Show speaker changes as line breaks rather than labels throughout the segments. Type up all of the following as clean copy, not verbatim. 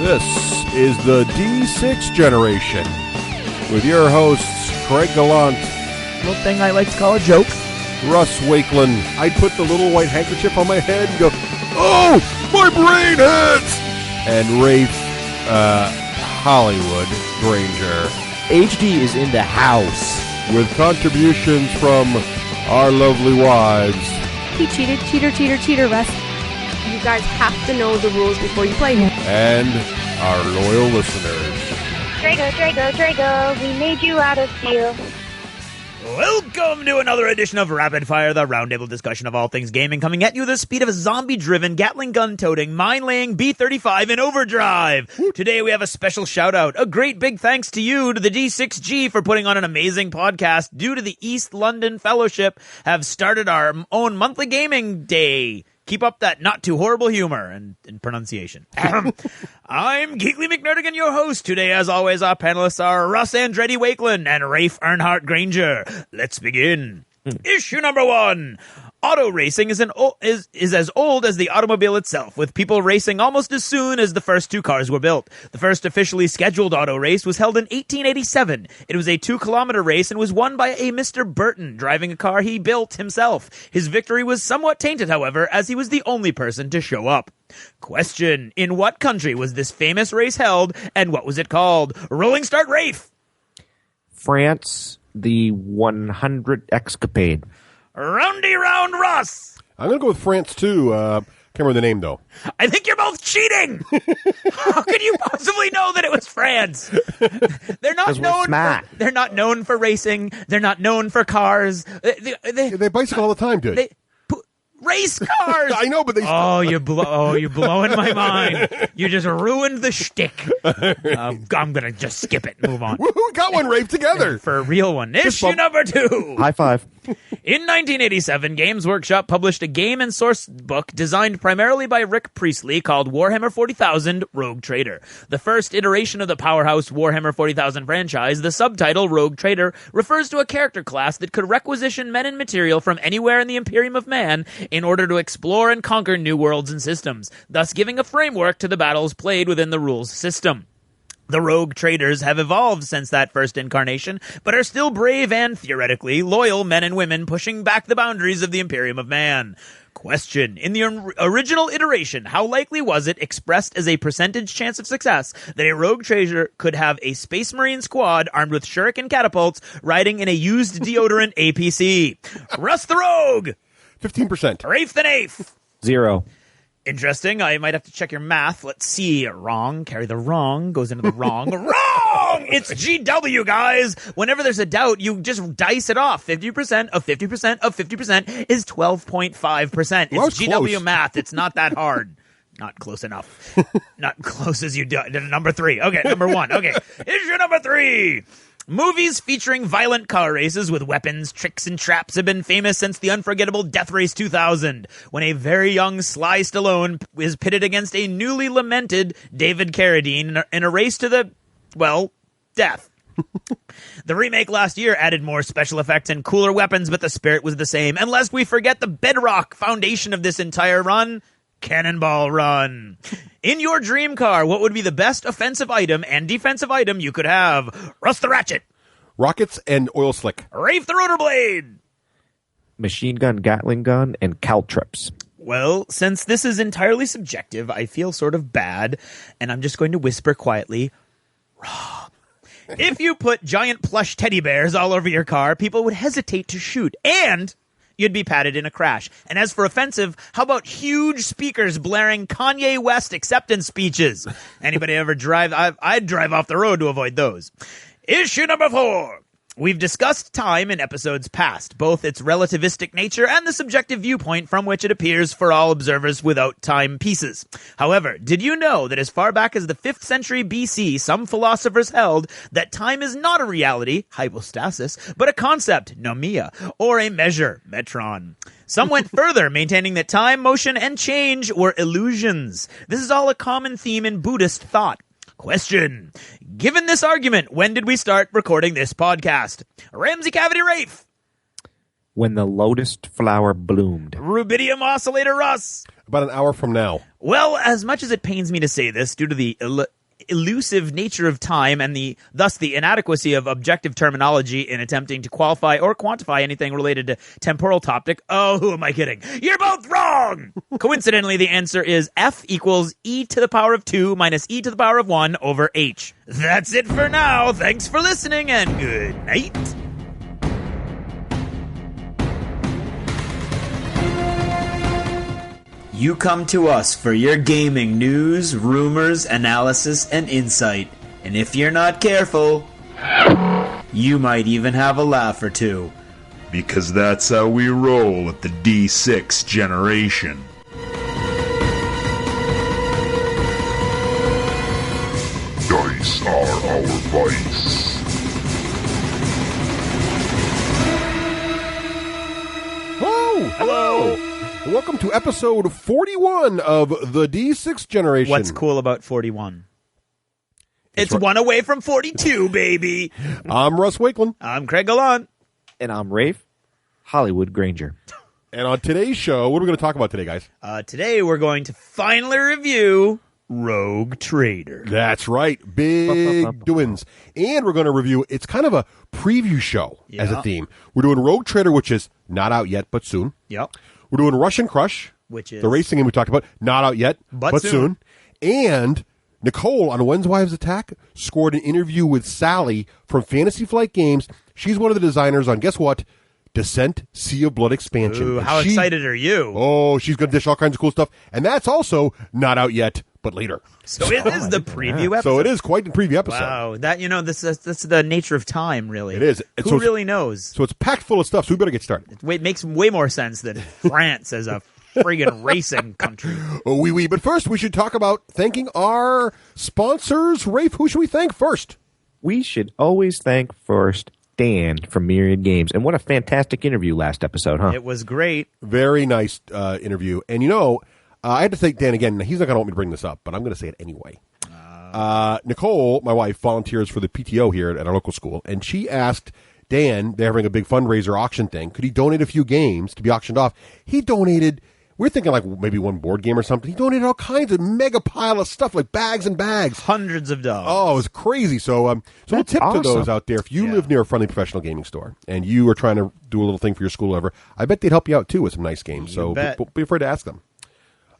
This is the D6 generation with your hosts Craig Gallant,
little thing I like to call a joke,
Russ Wakeland. I'd put the little white handkerchief on my head and go, "Oh, my brain hurts!" And Rafe Hollywood Granger.
HD is in the house.
With contributions from our lovely wives.
He cheated, cheater, Russ. You guys have to know the rules before you play him.
And our loyal listeners.
Drago, we made you out of steel.
Welcome to another edition of Rapid Fire, the roundtable discussion of all things gaming, coming at you the speed of a zombie-driven, Gatling gun-toting, mine-laying B-35 in overdrive. Today we have a special shout-out, a great big thanks to you, to the D6G, for putting on an amazing podcast. Due to the East London Fellowship, have started our own monthly gaming day. Keep up that not-too-horrible humor and pronunciation. I'm Geekly McNerdigan, your host. Today, as always, our panelists are Russ Andretti Wakeland and Rafe Earnhardt Granger. Let's begin. Issue number 1. Auto racing is as old as the automobile itself, with people racing almost as soon as the first two cars were built. The first officially scheduled auto race was held in 1887. It was a 2-kilometer race and was won by a Mr. Burton, driving a car he built himself. His victory was somewhat tainted, however, as he was the only person to show up. Question: in what country was this famous race held, and what was it called? Rolling start, Rafe!
France, the 100 Escapade.
Roundy round, Russ!
I'm going to go with France, too. Can't remember the name, though.
I think you're both cheating! How could you possibly know that it was France? They're not known for racing. They're not known for cars.
They bicycle all the time, dude.
Race cars!
I know, but they...
you're blowing my mind. You just ruined the shtick. I'm going to just skip it and move on.
We got one, Rafe, together.
For a real one. Issue number 2.
High five.
In 1987, Games Workshop published a game and source book designed primarily by Rick Priestley called Warhammer 40,000 Rogue Trader. The first iteration of the powerhouse Warhammer 40,000 franchise, the subtitle Rogue Trader, refers to a character class that could requisition men and material from anywhere in the Imperium of Man in order to explore and conquer new worlds and systems, thus giving a framework to the battles played within the rules system. The rogue traders have evolved since that first incarnation, but are still brave and, theoretically, loyal men and women pushing back the boundaries of the Imperium of Man. Question: in the original iteration, how likely was it, expressed as a percentage chance of success, that a rogue trader could have a Space Marine squad armed with shuriken catapults riding in a used deodorant APC? Russ the Rogue!
15%.
Rafe the Nafe!
0.
Interesting. I might have to check your math. Let's see. Wrong. Carry the wrong. Goes into the wrong. Wrong! It's GW, guys. Whenever there's a doubt, you just dice it off. 50% of 50% of 50% is 12.5%. It's GW
close.
math. It's not that hard. Not close enough. Not close as you did. Number 3. Okay, number 1. Okay. Issue number 3. Movies featuring violent car races with weapons, tricks, and traps have been famous since the unforgettable Death Race 2000, when a very young Sly Stallone is pitted against a newly lamented David Carradine in a race to the, well, death. The remake last year added more special effects and cooler weapons, but the spirit was the same. And lest we forget the bedrock foundation of this entire run, Cannonball Run. In your dream car, what would be the best offensive item and defensive item you could have? Russ the Ratchet.
Rockets and oil slick.
Rafe the Rotorblade.
Machine gun, Gatling gun, and caltrops.
Well, since this is entirely subjective, I feel sort of bad, and I'm just going to whisper quietly, wrong. If you put giant plush teddy bears all over your car, people would hesitate to shoot, and you'd be patted in a crash. And as for offensive, how about huge speakers blaring Kanye West acceptance speeches? Anybody ever drive? I'd drive off the road to avoid those. Issue number 4. We've discussed time in episodes past, both its relativistic nature and the subjective viewpoint from which it appears for all observers without timepieces. However, did you know that as far back as the 5th century BC, some philosophers held that time is not a reality, hypostasis, but a concept, nomia, or a measure, metron? Some went further, maintaining that time, motion, and change were illusions. This is all a common theme in Buddhist thought. Question: given this argument, when did we start recording this podcast? Ramsey Cavity Rafe.
When the lotus flower bloomed.
Rubidium Oscillator Russ.
About an hour from now.
Well, as much as it pains me to say this, due to the elusive nature of time and thus the inadequacy of objective terminology in attempting to qualify or quantify anything related to temporal topic. Oh, who am I kidding? You're both wrong! Coincidentally, the answer is F equals e to the power of 2 minus e to the power of 1 over h. That's it for now. Thanks for listening and good night. You come to us for your gaming news, rumors, analysis, and insight. And if you're not careful, you might even have a laugh or two.
Because that's how we roll at the D6 generation. Dice are our vice.
Hello! And welcome to episode 41 of the D6 generation.
What's cool about 41? It's one away from 42, baby.
I'm Russ Wakeland.
I'm Craig Gallant.
And I'm Rafe Hollywood Granger.
And on today's show, what are we going to talk about today, guys?
Today we're going to finally review Rogue Trader.
That's right. Big doings. And we're going to review, it's kind of a preview show as a theme. We're doing Rogue Trader, which is not out yet, but soon.
Yep.
We're doing Russian Crush,
which is
the racing game we talked about, not out yet, but soon. And Nicole on When's Wives Attack scored an interview with Sally from Fantasy Flight Games. She's one of the designers on, guess what? Descent Sea of Blood expansion.
Ooh, how excited are you?
Oh, she's going to dish all kinds of cool stuff. And that's also not out yet, but later.
So it is the preview episode.
So it is quite the preview episode.
Wow. That, that's the nature of time, really.
It is.
Who really knows?
So it's packed full of stuff, so we better get started.
It makes way more sense than France as a friggin' racing country.
Oh, oui. But first, we should talk about thanking our sponsors. Rafe, who should we thank first?
We should always thank first Dan from Myriad Games. And what a fantastic interview last episode, huh?
It was great.
Very nice interview. And I had to thank Dan again. He's not going to want me to bring this up, but I'm going to say it anyway. Nicole, my wife, volunteers for the PTO here at our local school, and she asked Dan, they're having a big fundraiser auction thing, could he donate a few games to be auctioned off? He donated, we're thinking like maybe one board game or something. He donated all kinds of mega pile of stuff, like bags and bags.
Hundreds of dollars.
Oh, it was crazy. So a little tip to those out there. If you live near a friendly professional gaming store and you are trying to do a little thing for your school or whatever, I bet they'd help you out too with some nice games. So be afraid to ask them.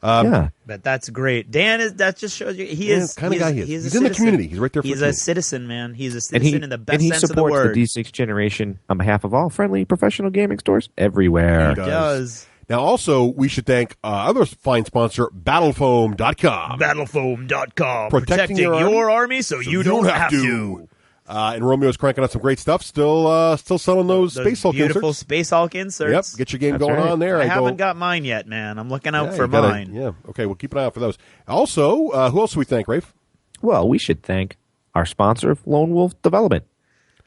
But that's great. Dan that just shows you he is
kind of guy he is.
He's
in
citizen.
The community. He's right there for
He's a citizen, man. He's a
and
citizen in the best sense of the word.
And he supports the D6 generation on behalf of all friendly professional gaming stores everywhere.
He does. Now, also, we should thank other fine sponsor, BattleFoam.com.
BattleFoam.com. Protecting your army so you don't have to.
And Romeo's cranking out some great stuff. Still selling those Space Hulk
beautiful
inserts.
Space Hulk inserts.
Yep, get your game going on there.
I haven't got mine yet, man. I'm looking out for mine.
Yeah, okay, we'll keep an eye out for those. Also, who else do we thank, Rafe?
Well, we should thank our sponsor, Lone Wolf Development.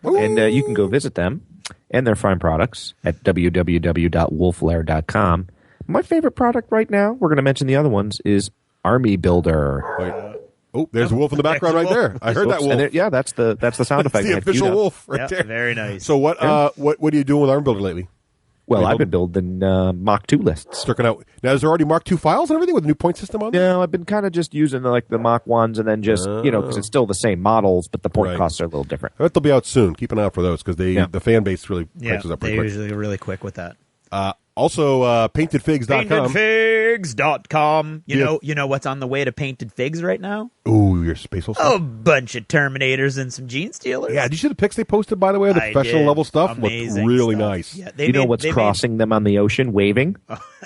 Ooh.
And you can go visit them and their fine products at www.wolflair.com. My favorite product right now, we're going to mention the other ones, is Army Builder.
Wait. Oh, there's a wolf in the background right there. I heard that wolf.
That's the sound effect.
The official wolf right there.
Very nice.
So what are you doing with Army Builder lately?
Well, I've been building Mach 2 lists.
Sticking out. Now, is there already Mark 2 files and everything with the new point system on there?
No, I've been kind of just using the Mach 1s and then just, because it's still the same models, but the point costs are a little different.
I bet they'll be out soon. Keep an eye out for those because the fan base really cranks up pretty quick.
They're usually really quick with that.
Also, paintedfigs.com.
Paintedfigs.com. You know what's on the way to Painted Figs right now?
Ooh, your Space Hulk stuff?
A bunch of Terminators and some Gene Stealers.
Yeah, did you see the pics they posted, by the way? The professional level stuff
Amazing
looked really
stuff.
nice.
Yeah,
what's crossing them on the ocean, waving?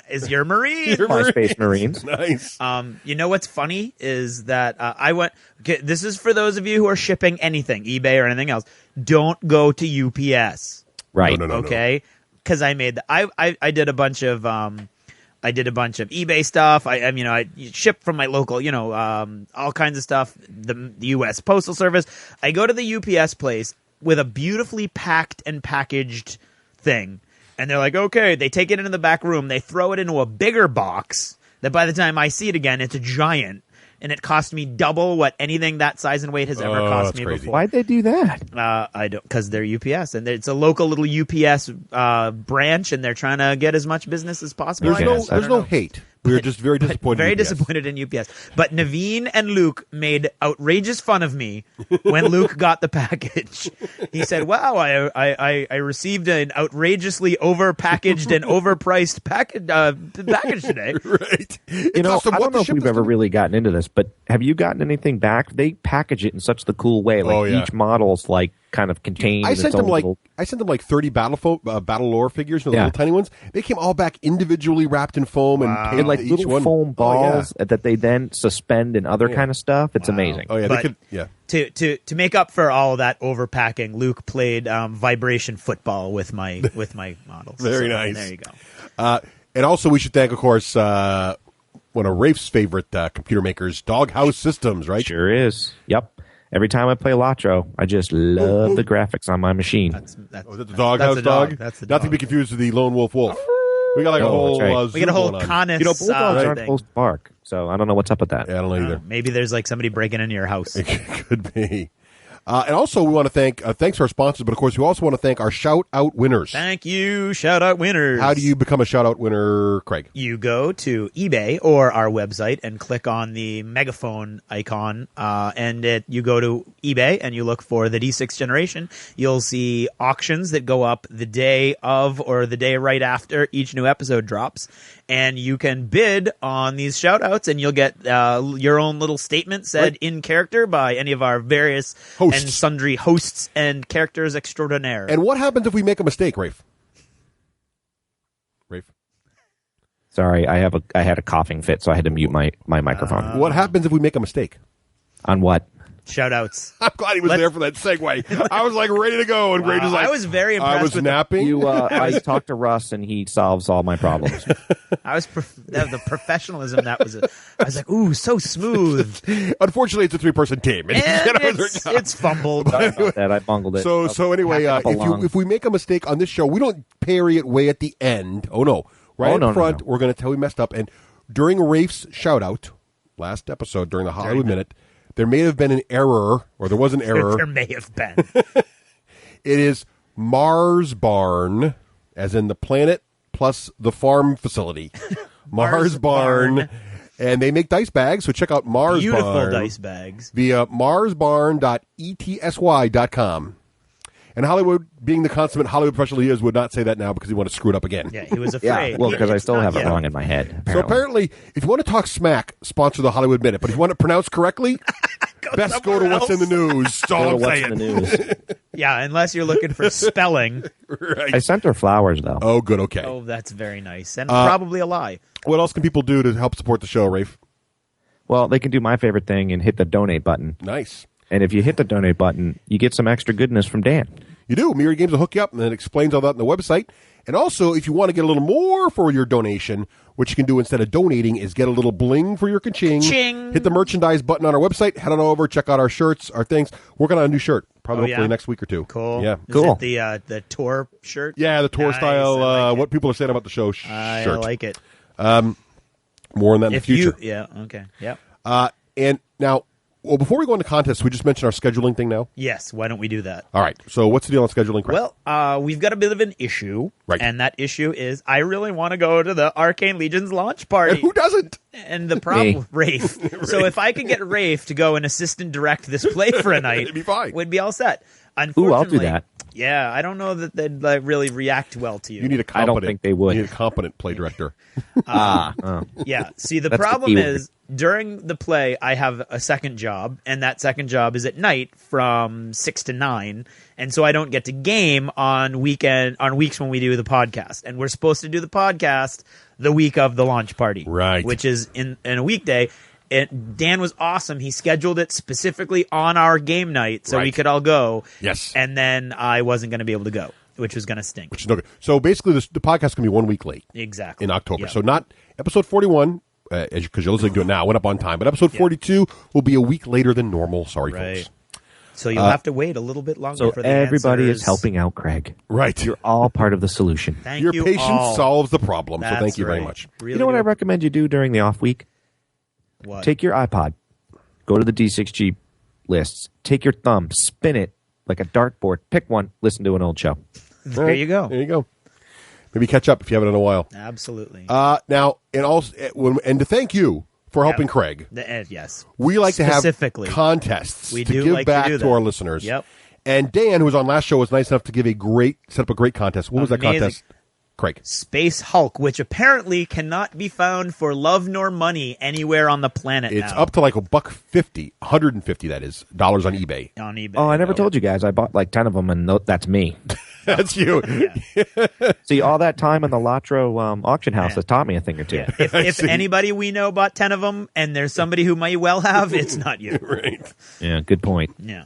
Is your Marine.
My Space Marines.
Nice.
You know what's funny is that I went... Okay, this is for those of you who are shipping anything, eBay or anything else. Don't go to UPS.
Right.
No.
Okay? Because I made I did a bunch of eBay stuff. I shipped from my local, all kinds of stuff. The U.S. Postal Service. I go to the UPS place with a beautifully packed and packaged thing, and they're like, okay. They take it into the back room. They throw it into a bigger box that by the time I see it again, it's a giant. And it cost me double what anything that size and weight has ever cost me before.
Why'd they do that?
I don't, because they're UPS and it's a local little UPS branch, and they're trying to get as much business as possible.
There's no hate. We were just very disappointed.
Very
in UPS.
disappointed in UPS. But Naveen and Luke made outrageous fun of me when Luke got the package. He said, "Wow, I received an outrageously overpackaged and overpriced package today."
Right.
You know, I don't know if we've ever really gotten into this, but have you gotten anything back? They package it in such the cool way. Like each model's like kind of contained.
I sent them like
little...
30 battle lore figures, the little tiny ones. They came all back individually wrapped in foam and
like
each
little
one.
foam balls that they then suspend and other kind of stuff. It's amazing.
Oh yeah,
But
they could.
To make up for all of that overpacking, Luke played vibration football with my models.
Very nice.
There you go.
And also, we should thank, of course, one of Rafe's favorite computer makers, Doghouse Systems. Right?
Sure is. Yep. Every time I play Latro, I just love the graphics on my machine.
Is that the Doghouse dog?
That's the
Not to
dog.
be confused with the Lone Wolf Wolf. We got like a whole.
That's right.
We got a whole
zoo going on.
Canis.
You know, bulldogs aren't
thing.
supposed to bark, so I don't know what's up with that.
Yeah, I don't know either.
Maybe there's like somebody breaking into your house.
It could be. And also, we want to thank, thanks to our sponsors, but of course, we also want to thank our shout-out winners.
Thank you, shout out winners.
How do you become a shout-out winner, Craig?
You go to eBay or our website and click on the megaphone icon, and you go to eBay and you look for the D6 generation. You'll see auctions that go up the day of or the day right after each new episode drops. And you can bid on these shout-outs, and you'll get your own little statement said in character by any of our various
Hosts.
and sundry hosts and characters extraordinaire.
And what happens if we make a mistake, Rafe? Rafe?
Sorry, I had a coughing fit, so I had to mute my microphone.
What happens if we make a mistake?
On what?
Shout-outs.
I'm glad he was there for that segue. I was like ready to go, and Greg was like,
I was very impressed
I was
with
napping.
I talked to Russ, and he solves all my problems.
the professionalism that was. I was like, ooh, so smooth.
Unfortunately, it's a 3-person team.
And it's fumbled.
Sorry about that. I bungled it.
So anyway, if we make a mistake on this show, we don't parry it way at the end. Oh no, up front, we're going to tell we messed up. And during Rafe's shout out last episode during the Hollywood Minute, there may have been an error, or there was an error.
There may have been.
It is Mars Barn, as in the planet plus the farm facility. Mars Barn. And they make dice bags, so check out Mars
Beautiful
Barn
dice bags.
via marsbarn.etsy.com. And Hollywood, being the consummate Hollywood professional he is, would not say that now because he wanted to screw it up again.
Yeah, he was afraid.
well, because I
It's
still
not
have it
yet.
wrong in my head.
So apparently, if you want to talk smack, sponsor the Hollywood Minute. But if you want it pronounced correctly, best go to
somewhere
what's in the news. That's all I'm
What's in the
saying.
news?
Yeah, unless you're looking for spelling.
Right.
I sent her flowers, though.
Oh, good. Okay.
Oh, that's very nice. And probably a lie.
What else can people do to help support the show, Rafe?
Well, they can do my favorite thing and hit the donate button.
Nice.
And if you hit the donate button, you get some extra goodness from Dan.
You do. Myriad Games will hook you up, and it explains all that on the website. And also, if you want to get a little more for your donation, what you can do instead of donating is get a little bling for your ka-ching.
Ching.
Hit the merchandise button on our website. Head on over, check out our shirts, our things. Working on a new shirt, probably hopefully next week or two.
Cool.
Yeah.
Is
Cool.
it the tour shirt?
Yeah, the tour
Nice,
style,
I like it.
what people are saying about the show
I
shirt.
like it.
More on that in the future.
Okay. Yeah.
And now, well, before we go into contests, we just mentioned our scheduling thing now.
Yes. Why don't we do that?
All right. So what's the deal on scheduling, Craig?
Well, we've got a bit of an issue.
Right.
And that issue is I really want to go to the Arcane Legion's launch party.
And who doesn't?
And the problem,
Me.
Rafe. So if I could get Rafe to go and assist and direct this play for a night,
It'd be fine.
We'd be all set.
Ooh,
Unfortunately,
I'll do that.
Yeah, I don't know that they'd really react well to you.
You need a
I
competent.
don't think they would.
You need a competent play director.
Yeah. See, the
That's the
problem
key word.
is during the play, I have a second job, and that second job is at night from 6 to 9, and so I don't get to game on weeks when we do the podcast, and we're supposed to do the podcast the week of the launch party,
Right.
Which is in a weekday. Dan was awesome. He scheduled it specifically on our game night so we
Right.
could all go.
Yes.
And then I wasn't going to be able to go, which was going to stink.
Which is no good. So basically, the podcast can be 1 week late.
Exactly.
In October.
Yeah.
So not episode 41, because you're listening to it now, went up on time. But episode 42 will be a week later than normal. Sorry,
Right.
folks.
So you'll have to wait a little bit longer
So
for the
everybody
answers.
is helping out, Craig.
Right.
You're all part of the solution.
Thank
Your
you
patience
all.
solves the problem. So
That's
thank you very
right.
much.
Really
You know what I
do.
recommend you do during the off week?
What?
Take your iPod, go to the D6G lists, take your thumb, spin it like a dartboard, pick one, listen to an old show.
There you go.
There you go. Maybe catch up if you haven't in a while.
Absolutely.
Now, and to thank you for helping Craig.
Yes.
We like to have
Specifically.
contests
We
to
do
give
like
back
to do
to
that.
our listeners.
Yep.
And Dan, who was on last show, was nice enough to set up a great contest. What was that
Amazing.
contest, Craig?
Space Hulk, which apparently cannot be found for love nor money anywhere on the planet
It's
now.
up to like $150, $150 that is, dollars on eBay.
On eBay.
Oh, I never told you guys. I bought like 10 of them, and that's me.
That's you.
See, all that time in the Latro auction house has taught me a thing or two.
Yeah. If anybody we know bought 10 of them, and there's somebody who might well have, it's not you.
Right.
Yeah, good point.
Yeah.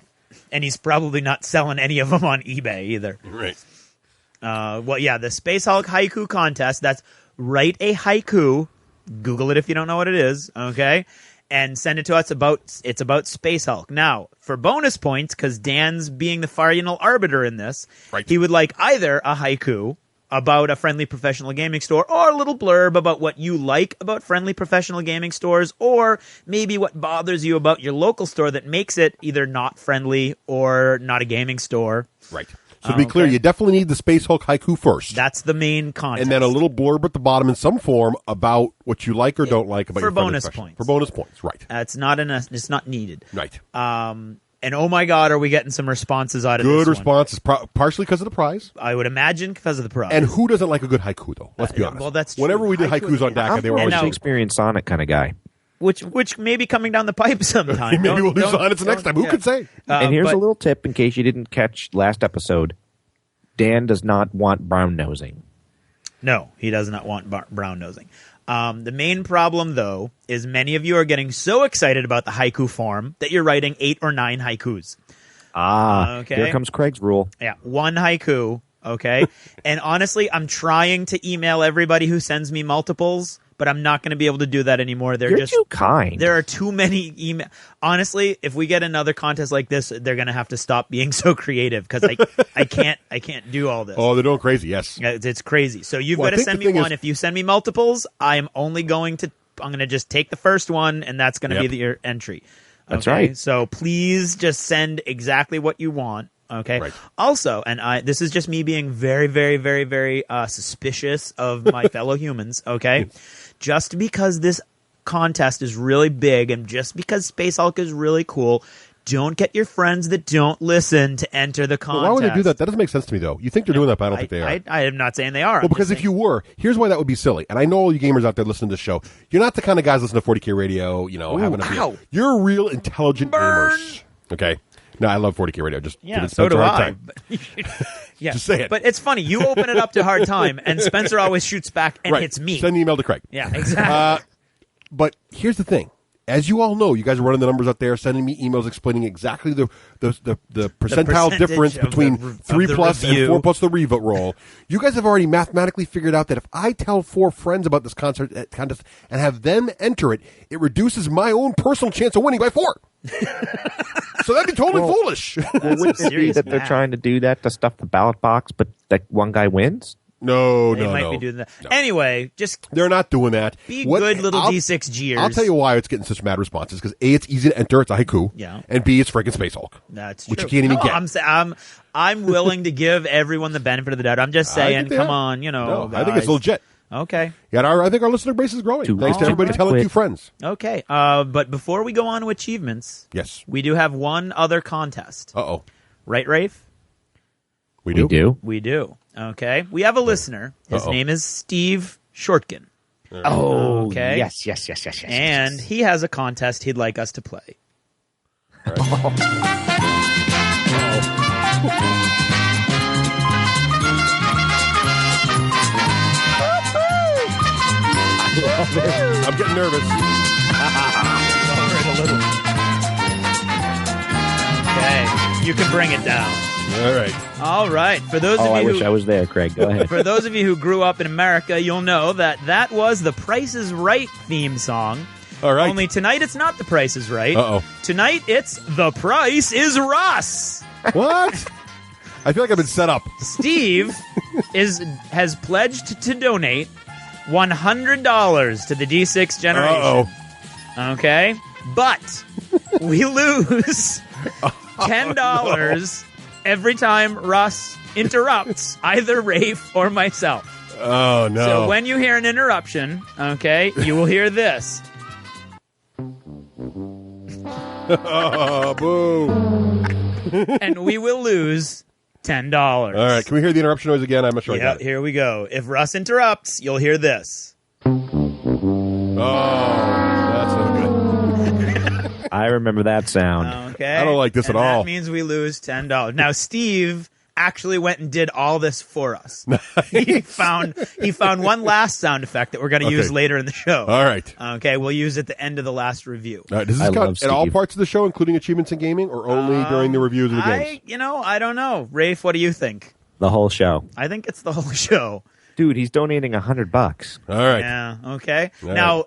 And he's probably not selling any of them on eBay either.
Right.
The Space Hulk haiku contest. That's write a haiku. Google it if you don't know what it is. Okay. And send it to us it's about Space Hulk. Now, for bonus points, because Dan's being the final arbiter in this,
right.
He would like either a haiku about a friendly professional gaming store, or a little blurb about what you like about friendly professional gaming stores, or maybe what bothers you about your local store that makes it either not friendly or not a gaming store.
Right. So to be clear, you definitely need the Space Hulk haiku first.
That's the main contest.
And then a little blurb at the bottom in some form about what you like or don't like about
for
your friendly
bonus
profession.
points.
For bonus points, right.
It's not needed.
Right.
And oh my God, are we getting some responses out of this
Good
one?
responses, partially because of the prize.
I would imagine because of the prize.
And who doesn't like a good haiku, though? Let's be honest.
Well, that's true.
Whenever we did haikus on DACA, they were
I'm
always
a Shakespearean sonnet kind of guy.
Which may be coming down the pipe sometime.
Maybe we'll do sonnets next time. Who could say?
And here's a little tip in case you didn't catch last episode. Dan does not want brown nosing.
No, he does not want brown nosing. The main problem, though, is many of you are getting so excited about the haiku form that you're writing 8 or 9 haikus. Okay.
Here comes Craig's rule.
Yeah, 1 haiku, okay? And honestly, I'm trying to email everybody who sends me multiples, but I'm not going to be able to do that anymore.
You're too kind.
There are too many email. Honestly, if we get another contest like this, they're going to have to stop being so creative because I can't do all this.
Oh, they're doing crazy. Yes,
it's crazy. So you've got to send me one. If you send me multiples, I'm going to just take the first one, and that's going to be your entry.
That's right.
So please just send exactly what you want. Okay.
Right.
Also, and this is just me being very, very, very, very suspicious of my fellow humans. Okay. Just because this contest is really big, and just because Space Hulk is really cool, don't get your friends that don't listen to enter the contest.
Well, why would they do that? That doesn't make sense to me, though. You think they're doing that, but I don't think they are.
I am not saying they are.
Well, because if you were, here's why that would be silly. And I know all you gamers out there listening to this show, you're not the kind of guys listening to 40K radio, having a You're real intelligent gamers. Okay? No, I love 40K radio. Just
yeah, so do I. Yeah,
just say it.
But it's funny. You open it up to hard time, and Spencer always shoots back and hits me.
Send an email to Craig.
Yeah, exactly.
But here's the thing. As you all know, you guys are running the numbers out there, sending me emails explaining exactly the percentile difference between 3+ and 4+ the revote roll. You guys have already mathematically figured out that if I tell 4 friends about this contest and have them enter it, it reduces my own personal chance of winning by 4. So that'd be totally foolish.
Well, wouldn't it be that they're trying to do that to stuff the ballot box, but that one guy wins?
No.
They might be doing that. No. Anyway,
they're not doing that.
Be good little D6Gers.
I'll tell you why it's getting such mad responses. Because A, it's easy to enter. It's a haiku.
Yeah.
And B, it's freaking Space Hulk.
That's
which
true.
You can't even get.
I'm willing to give everyone the benefit of the doubt. I'm just saying, come on,
No, I think it's legit.
Okay.
Yeah, I think our listener base is growing. Thanks to everybody telling 2 friends.
Okay. But before we go on to achievements,
yes,
we do have one other contest.
Uh-oh.
Right, Rafe?
We do.
We do. Okay. We have a listener. His name is Steve Shortkin.
Oh,
okay.
Yes.
And he has a contest he'd like us to play.
All right. I'm getting nervous.
Okay. You can bring it down. All right. For those of you
I wish I was there, Craig. Go ahead.
For those of you who grew up in America, you'll know that was the Price is Right theme song.
All right.
Only tonight it's not The Price is Right.
Uh-oh.
Tonight it's The Price is Russ.
What? I feel like I've been set up.
Steve has pledged to donate $100 to the D6 generation.
Uh-oh.
Okay? But we lose $10 every time Russ interrupts either Rafe or myself.
Oh, no.
So when you hear an interruption, okay, you will hear this.
Oh, boo.
And we will lose $10.
All right, can we hear the interruption noise again? I'm not sure I
Yeah,
got it.
here we go. If Russ interrupts, you'll hear this.
Oh, that's not good.
I remember that sound.
Okay.
I don't like this at all.
That means we lose $10. Now, Steve actually went and did all this for us. he found one last sound effect that we're going to use later in the show.
All right.
Okay, we'll use at the end of the last review.
All right, does this count at all parts of the show, including achievements in gaming, or only during the reviews of the games?
I don't know. Rafe, what do you think?
The whole show.
I think it's the whole show.
Dude, he's donating $100.
All right.
Yeah, okay.
All
now,
right.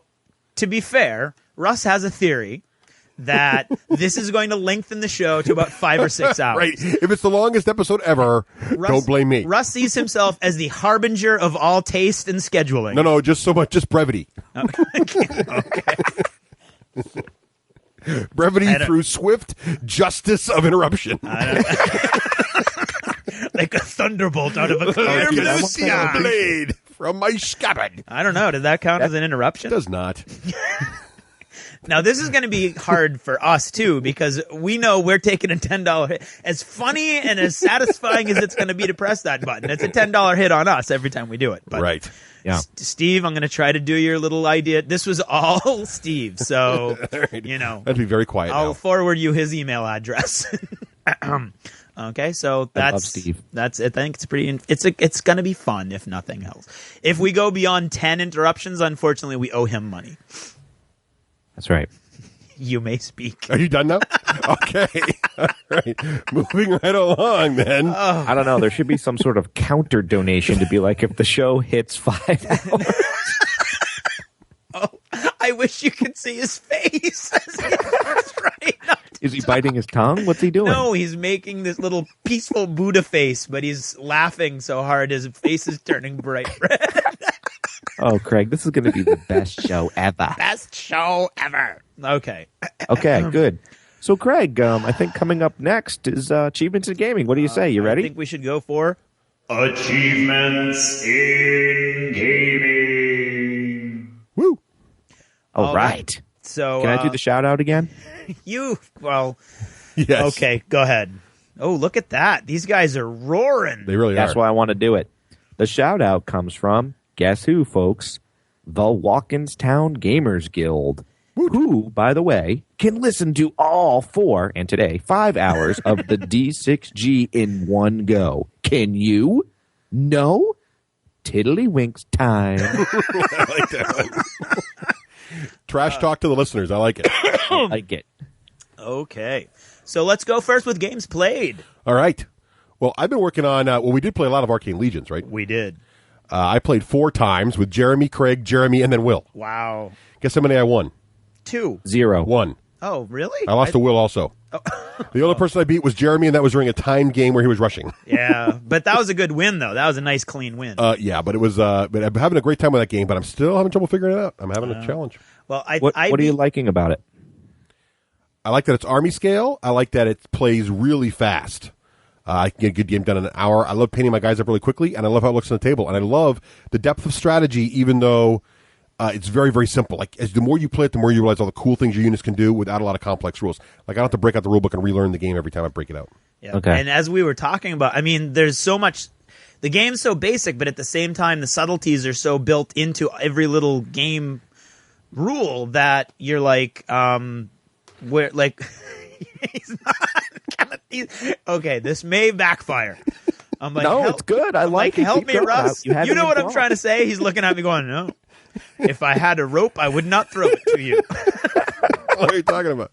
to be fair, Russ has a theory that this is going to lengthen the show to about 5 or 6 hours.
Right. If it's the longest episode ever, don't blame me.
Russ sees himself as the harbinger of all taste and scheduling.
No, just brevity.
Okay.
Brevity through swift justice of interruption.
Like a thunderbolt out of a clear blue sky.
Blade from my scabbard.
I don't know. Did that count as an interruption?
It does not.
Now, this is going to be hard for us, too, because we know we're taking a $10 hit. As funny and as satisfying as it's going to be to press that button, it's a $10 hit on us every time we do it. But
right.
Yeah.
Steve, I'm going to try to do your little idea. This was all Steve, so, you know.
That'd be very quiet
I'll
now.
forward you his email address. Okay, so
I love Steve.
That's I think it's pretty. It's going to be fun if nothing else. If we go beyond 10 interruptions, unfortunately, we owe him money.
That's right.
You may speak.
Are you done now? Okay. All right. Moving right along, then.
I don't know. There should be some sort of counter donation to be like if the show hits 5 hours.
Oh, I wish you could see his face. Right now.
Is he biting his tongue? What's he doing?
No, he's making this little peaceful Buddha face, but he's laughing so hard his face is turning bright red.
Oh, Craig, this is going to be the best show ever.
Best show ever. Okay.
Okay, good. So, Craig, I think coming up next is Achievements in Gaming. What do you say? You ready?
I think we should go for
Achievements in Gaming.
Woo.
All right.
So,
Can I do the shout-out again?
Yes. Okay, go ahead. Oh, look at that. These guys are roaring.
They really
That's
are.
why I want to do it. The shout-out comes from, guess who, folks? The Walkinstown Gamers Guild. Who, by the way, can listen to all 4, and today, 5 hours of the D6G in one go. Can you? No? Tiddlywinks time.
I like that one. Trash talk to the listeners. I like it.
I like it.
Okay. So let's go first with games played.
All right. Well, I've been working on, we did play a lot of Arcane Legions, right?
We did.
I played 4 times with Jeremy, Craig, Jeremy, and then Will.
Wow.
Guess how many I won?
2.
0.
1.
Oh, really?
I lost to Will also. The only person I beat was Jeremy, and that was during a timed game where he was rushing.
Yeah, but that was a good win, though. That was a nice, clean win.
Yeah, but it was. But I'm having a great time with that game, but I'm still having trouble figuring it out. I'm having a challenge.
Well,
What are you liking about it?
I like that it's army scale. I like that it plays really fast. I can get a good game done in an hour. I love painting my guys up really quickly, and I love how it looks on the table. And I love the depth of strategy, even though it's very, very simple. Like, as the more you play it, the more you realize all the cool things your units can do without a lot of complex rules. Like, I don't have to break out the rulebook and relearn the game every time I break it out.
Yeah.
Okay.
And as we were talking about, I mean, there's so much. The game's so basic, but at the same time, the subtleties are so built into every little game rule that you're like, where like he's not. Okay, this may backfire. I'm like,
No, it's good. I like it.
Help
Keep
me,
going.
Russ.
You have
You
it
know
in
what I'm
block.
trying to say? He's looking at me going, no. If I had a rope, I would not throw it to you.
What are you talking about?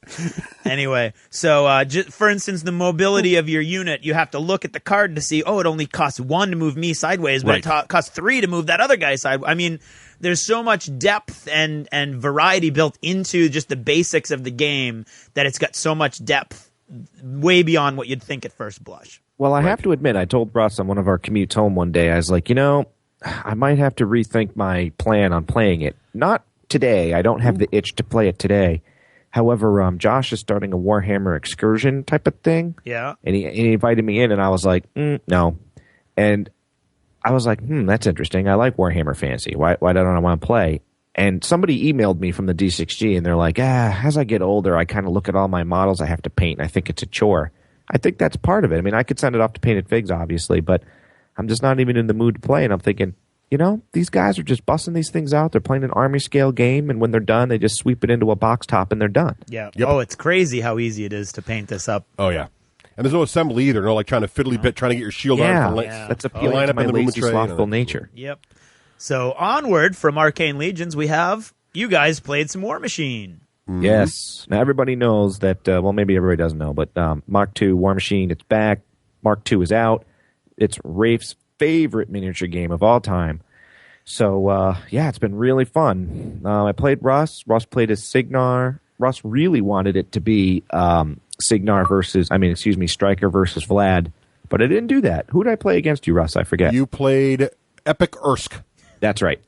Anyway, so for instance, the mobility of your unit, you have to look at the card to see, oh, it only costs 1 to move me sideways, but
Right.
it costs 3 to move that other guy sideways. I mean, there's so much depth and variety built into just the basics of the game that it's got so much depth way beyond what you'd think at first blush.
Well, I have to admit, I told Russ on one of our commutes home one day, I was like, I might have to rethink my plan on playing it. Not today. I don't have the itch to play it today. However, Josh is starting a Warhammer excursion type of thing.
Yeah.
And he invited me in, and I was like, no. And I was like, that's interesting. I like Warhammer Fantasy. Why don't I want to play? And somebody emailed me from the D6G, and they're like, as I get older, I kind of look at all my models I have to paint, and I think it's a chore. I think that's part of it. I mean, I could send it off to Painted Figs, obviously, but I'm just not even in the mood to play. And I'm thinking, these guys are just busting these things out. They're playing an army scale game, and when they're done, they just sweep it into a box top, and they're done.
Yeah.
Yep.
Oh, it's crazy how easy it is to paint this up.
Oh, yeah. And there's no assembly either. No, like trying to fiddly bit, trying to get your shield on.
That's
line
appealing to
up
my
in the
lazy,
movement tray,
slothful nature.
Yep. So onward from Arcane Legions, we have you guys played some War Machine.
Mm-hmm.
Yes. Now, everybody knows that, maybe everybody doesn't know, but Mark II War Machine, it's back. Mark II is out. It's Rafe's favorite miniature game of all time. So, it's been really fun. I played Russ. Russ played as Signar. Russ really wanted it to be Striker versus Vlad, but I didn't do that. Who did I play against you, Russ? I forget.
You played Epic Ursk.
That's right.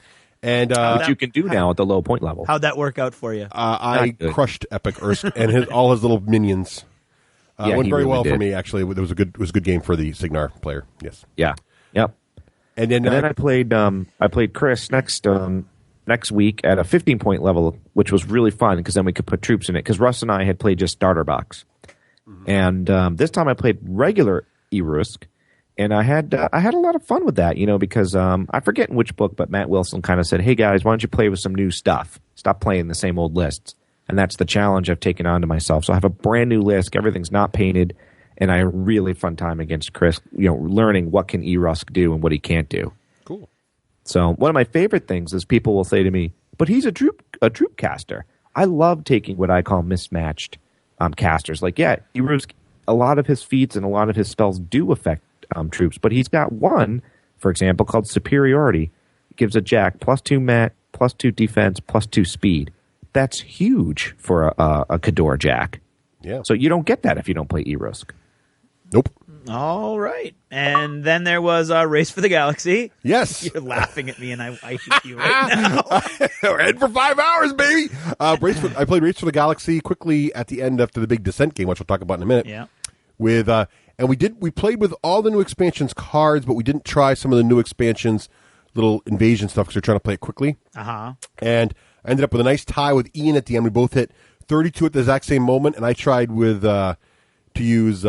And
which you can do now at the low point level.
How'd that work out for you?
I crushed Epic Ursk and all his little minions. Went very well for me, actually. It was a good game for the Signar player. Yes.
Yeah. Yep.
And then
I played Chris next week at a 15-point level, which was really fun because then we could put troops in it. Because Russ and I had played just starter box, and this time I played regular Erusk, and I had a lot of fun with that. Because I forget in which book, but Matt Wilson kind of said, "Hey guys, why don't you play with some new stuff? Stop playing the same old lists." And that's the challenge I've taken on to myself. So I have a brand new list. Everything's not painted. And I had a really fun time against Chris, learning what can Erusk do and what he can't do.
Cool.
So one of my favorite things is people will say to me, but he's a troop caster. I love taking what I call mismatched casters. Like, Erusk, a lot of his feats and a lot of his spells do affect troops, but he's got one, for example, called Superiority. It gives a Jack +2 mat, +2 defense, +2 speed. That's huge for a Khador Jack.
Yeah.
So you don't get that if you don't play Erusk.
Nope.
All right. And then there was Race for the Galaxy.
Yes.
You're laughing at me, and I hate you right now.
We're in for 5 hours, baby. I played Race for the Galaxy quickly at the end after the big Descent game, which we'll talk about in a minute.
Yeah.
And we played with all the new expansions cards, but we didn't try some of the new expansions little invasion stuff because we're trying to play it quickly. And I ended up with a nice tie with Ian at the end. We both hit 32 at the exact same moment, and I tried to use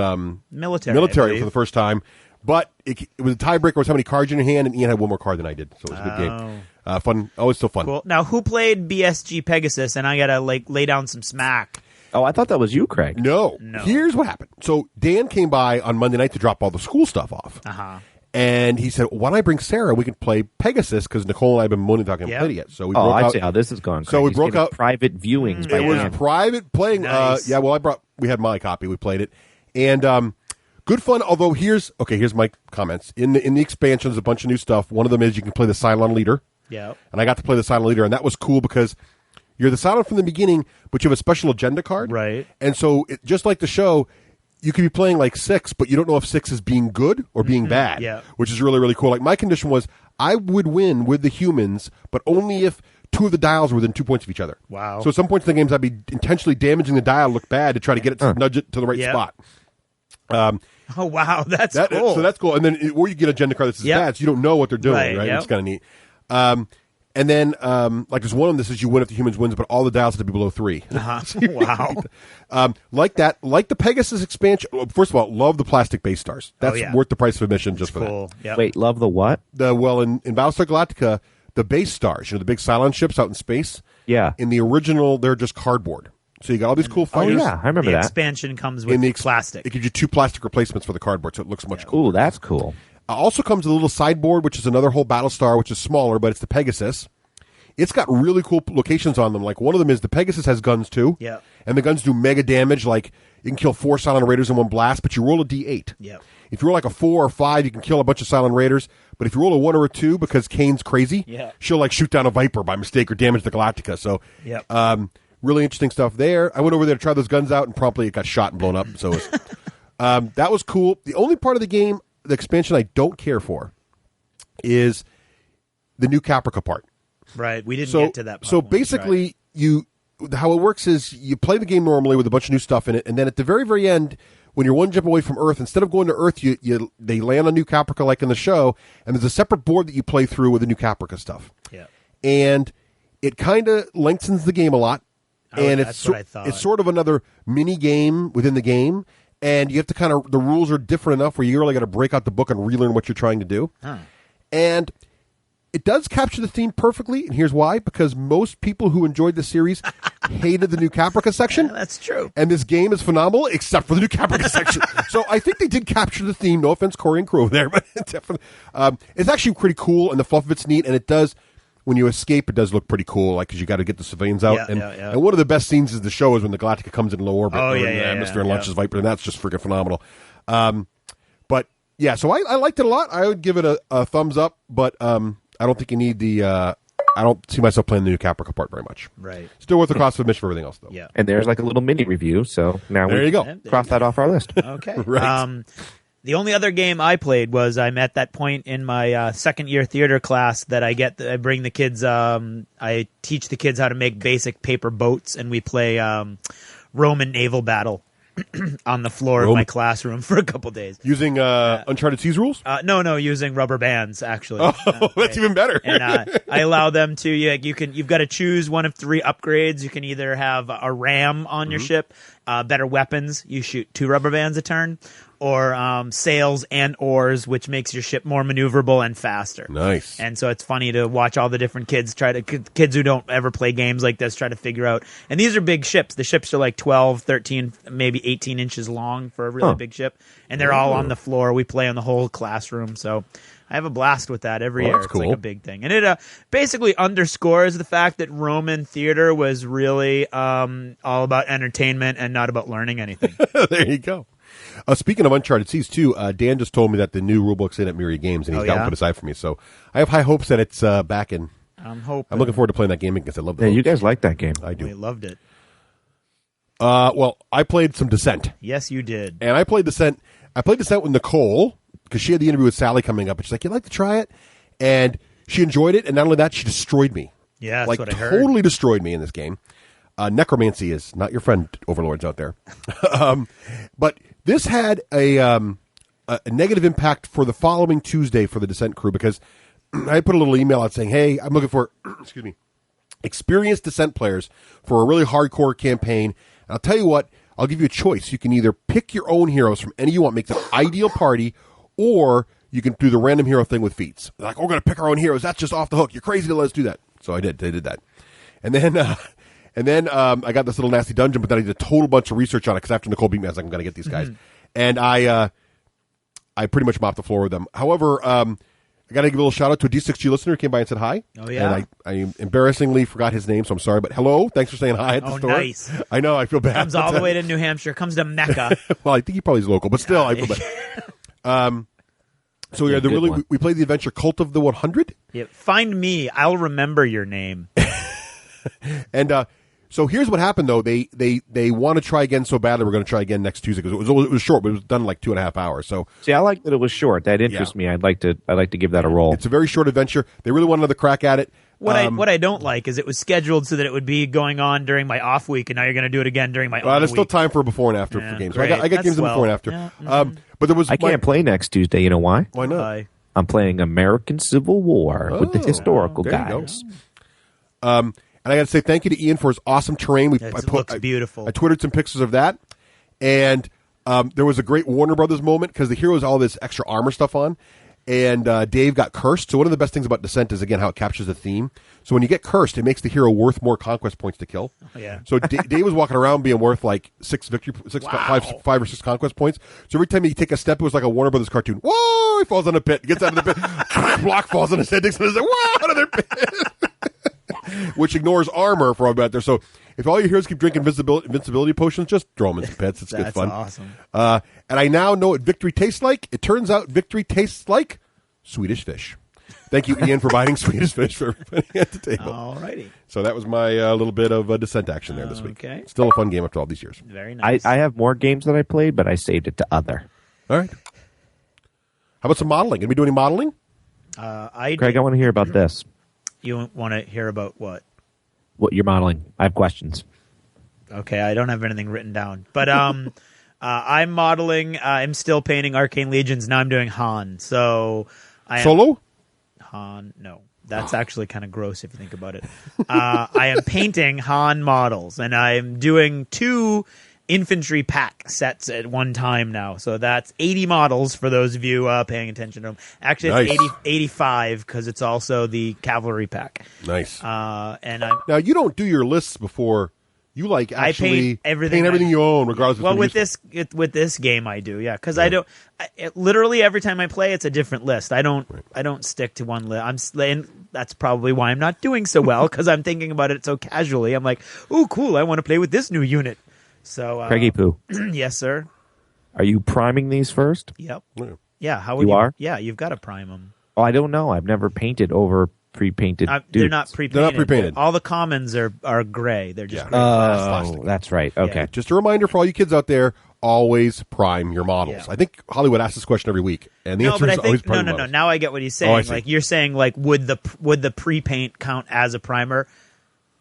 military for the first time. But it was a tiebreaker. It was how many cards in your hand, and Ian had one more card than I did. So it was a good game. Fun. Always still fun.
Cool. Now, who played BSG Pegasus? And I got to lay down some smack.
Oh, I thought that was you, Craig.
No. Here's what happened. So Dan came by on Monday night to drop all the school stuff off. And he said, why don't I bring Sarah? We can play Pegasus because Nicole and I have been moaning talking about it yet. So we broke out.
See how this is going. Craig.
So we broke out
private viewings.
It was private playing.
Nice.
We had my copy. We played it. And good fun. Although here's my comments. In the expansion, there's a bunch of new stuff. One of them is you can play the Cylon Leader.
Yeah.
And I got to play the Cylon Leader, and that was cool because you're the Cylon from the beginning, but you have a special agenda card.
Right.
And so just like the show, you could be playing like 6, but you don't know if 6 is being good or being bad.
Yeah.
Which is really, really cool. Like my condition was I would win with the humans, but only if 2 of the dials were within 2 points of each other.
Wow.
So at some points in the games, I'd be intentionally damaging the dial, look bad to try to get it to nudge it to the right spot.
Oh, wow. That's cool.
So that's cool. And then, or you get agenda card that's bad, so you don't know what they're doing, right?
Yep.
It's kind of neat. And then, like, there's one of them that says you win if the humans wins, but all the dials have to be below 3.
Wow.
Like that, like the Pegasus expansion. First of all, love the plastic base stars. That's worth the price of admission just for
cool.
that.
Yep.
Wait, love the what?
In Battlestar Galactica, the base stars, the big Cylon ships out in space.
Yeah.
In the original, they're just cardboard. So you got all these cool fighters.
Oh, yeah, I remember
the
that.
expansion comes with plastic.
It gives you 2 plastic replacements for the cardboard, so it looks much cooler.
Ooh, that's cool.
Also comes a little sideboard, which is another whole Battlestar, which is smaller, but it's the Pegasus. It's got really cool locations on them. Like one of them is the Pegasus has guns too.
Yeah.
And the guns do mega damage. Like you can kill 4 Cylon Raiders in one blast, but you roll a D8.
Yeah.
If you roll like a 4 or 5, you can kill a bunch of Cylon Raiders. But if you roll a 1 or a 2, because Kane's crazy, she'll like shoot down a Viper by mistake or damage the Galactica. So, really interesting stuff there. I went over there to try those guns out, and promptly it got shot and blown up. So it was, that was cool. The only part of the game, the expansion I don't care for, is the new Caprica part.
Right, we didn't get to that part.
So basically, how it works is you play the game normally with a bunch of new stuff in it, and then at the very, very end, when you're one jump away from Earth, instead of going to Earth, they land on New Caprica like in the show, and there's a separate board that you play through with the New Caprica stuff.
Yeah.
And it kind of lengthens the game a lot. And
that's what I thought.
It's sort of another mini game within the game. And you have to the rules are different enough where you really got to break out the book and relearn what you're trying to do.
Huh.
And it does capture the theme perfectly. And here's why. Because most people who enjoyed the series hated the New Caprica section.
Yeah, that's true.
And this game is phenomenal, except for the New Caprica section. So I think they did capture the theme. No offense, Corey and crew over there. But it's actually pretty cool, and the fluff of it's neat. And it does, when you escape, it does look pretty cool, like because you got to get the civilians out. And one of the best scenes of the show is when the Galactica comes in low orbit. Mr. and launches Viper, and that's just freaking phenomenal. But yeah, so I liked it a lot. I would give it a thumbs up, but I don't think you need the. I don't see myself playing the New Caprica part very much.
Right.
Still worth the cost of admission for everything else, though.
Yeah.
And there's like a little mini review, so now
there you go.
Cross that off our list.
Okay.
Right.
The only other game I played was I'm at that point in my second year theater class that I bring the kids. I teach the kids how to make basic paper boats, and we play Roman naval battle on the floor of my classroom for a couple days.
Using Uncharted Seas rules?
No, using rubber bands, actually.
Oh, that's even better.
And I allow them to, you've got to choose one of 3 upgrades. You can either have a ram on your ship, better weapons, you shoot 2 rubber bands a turn, or sails and oars, which makes your ship more maneuverable and faster.
Nice.
And so it's funny to watch all the different kids kids who don't ever play games like this try to figure out. And these are big ships. The ships are like 12, 13, maybe 18 inches long for a really big ship. And they're all on the floor. We play on the whole classroom. So I have a blast with that every year. It's
cool.
like a big thing. And it basically underscores the fact that Roman theater was really all about entertainment and not about learning anything.
There you go. Speaking of Uncharted Seas, too, Dan just told me that the new rulebook's in at Myriad Games, and he's got one put aside for me. So I have high hopes that it's back in.
I'm hoping.
I'm looking forward to playing that game because I love the
you guys like that game.
I do.
We loved it.
Well, I played some Descent.
Yes, you did.
And I played Descent. I played Descent with Nicole because she had the interview with Sally coming up, and she's like, "You'd like to try it?" And she enjoyed it, and not only that, she destroyed me.
Yeah, that's
like
what I heard.
Totally destroyed me in this game. Necromancy is not your friend, overlords out there. But this had a negative impact for the following Tuesday for the Descent crew because I put a little email out saying, "Hey, I'm looking for experienced Descent players for a really hardcore campaign." And I'll tell you what, I'll give you a choice. You can either pick your own heroes from any you want, make an ideal party, or you can do the random hero thing with feats. They're like, "Oh, we're going to pick our own heroes. That's just off the hook. You're crazy to let us do that." So I did. They did that. And then I got this little nasty dungeon, but then I did a total bunch of research on it because after Nicole beat me, I was like, I'm going to get these guys. And I pretty much mopped the floor with them. However, I got to give a little shout out to a D6G listener who came by and said hi.
Oh, yeah.
And I embarrassingly forgot his name, so I'm sorry. But hello, thanks for saying hi at the store.
Nice.
I know, I feel bad.
Comes all the way to New Hampshire, comes to Mecca.
Well, I think he probably is local, but still, I feel bad. So yeah, we played the adventure Cult of the 100.
Yeah, find me. I'll remember your name.
And so here's what happened, though. They want to try again so badly. We're going to try again next Tuesday because it was short, but it was done in like 2.5 hours. So
see, I like that it was short. That interests me. I'd like to give that a roll.
It's a very short adventure. They really want another crack at it.
What I don't like is it was scheduled so that it would be going on during my off week, and now you're going to do it again during my on
there's
week.
still time for before and after for games. So I got games in before and after.
Yeah.
But there was
I can't play next Tuesday. You know why?
Why not?
I'm playing American Civil War with the historical
there you
guys.
go. And I got to say thank you to Ian for his awesome terrain.
It looks beautiful.
I twittered some pictures of that, and there was a great Warner Brothers moment because the hero has all this extra armor stuff on, and Dave got cursed. So one of the best things about Descent is, again, how it captures the theme. So when you get cursed, it makes the hero worth more conquest points to kill.
Oh, yeah.
So Dave was walking around being worth like 5 or 6 conquest points. So every time he take a step, it was like a Warner Brothers cartoon. Whoa! He falls on a pit. He gets out of the pit. Block falls on his head. He's like, whoa! Another pit. Which ignores armor for all about there. So if all your heroes keep drinking invincibility potions, just throw them into pits. It's good fun.
That's awesome.
And I now know what victory tastes like. It turns out victory tastes like Swedish fish. Thank you, Ian, for buying Swedish fish for everybody at the table.
All righty.
So that was my little bit of Descent action there this week.
Okay.
Still a fun game after all these years.
Very nice.
I have more games that I played, but I saved it to other.
All right. How about some modeling? Gonna be doing any modeling?
Craig, I want to hear about this.
You want to hear about what?
What you're modeling. I have questions.
Okay, I don't have anything written down. But I'm modeling. I'm still painting Arcane Legions. Now I'm doing Han. So
Solo?
Han. No, that's actually kind of gross if you think about it. I am painting Han models, and I'm doing 2 infantry pack sets at one time now. So that's 80 models for those of you paying attention to them. Actually, it's
Nice.
85 because it's also the cavalry pack.
Nice.
And I'm
Now, you don't do your lists before. You actually
paint everything
you own, regardless of
well,
what's
with this game, I do, yeah, because I don't. Literally every time I play, it's a different list. I don't stick to one list. And that's probably why I'm not doing so well because I'm thinking about it so casually. I'm like, "Ooh, cool! I want to play with this new unit." So,
Craigie Poo,
yes, sir.
are you priming these first?
Yep.
Yeah.
Yeah. How would
You are?
Yeah, you've got to prime them.
Oh, I don't know. I've never painted over pre-painted.
They're
dudes.
not pre-painted.
They're not pre-painted.
All the commons are gray. They're just
Yeah.
gray plastic.
Oh, that's right. Okay.
Just a reminder for all you kids out there: always prime your models.
Yeah.
I think Hollywood asks this question every week, and the
No,
answer
but I
is always
think
prime
no.
your models.
Now I get what he's saying.
Oh, I see.
Like you're saying, like would the pre-paint count as a primer?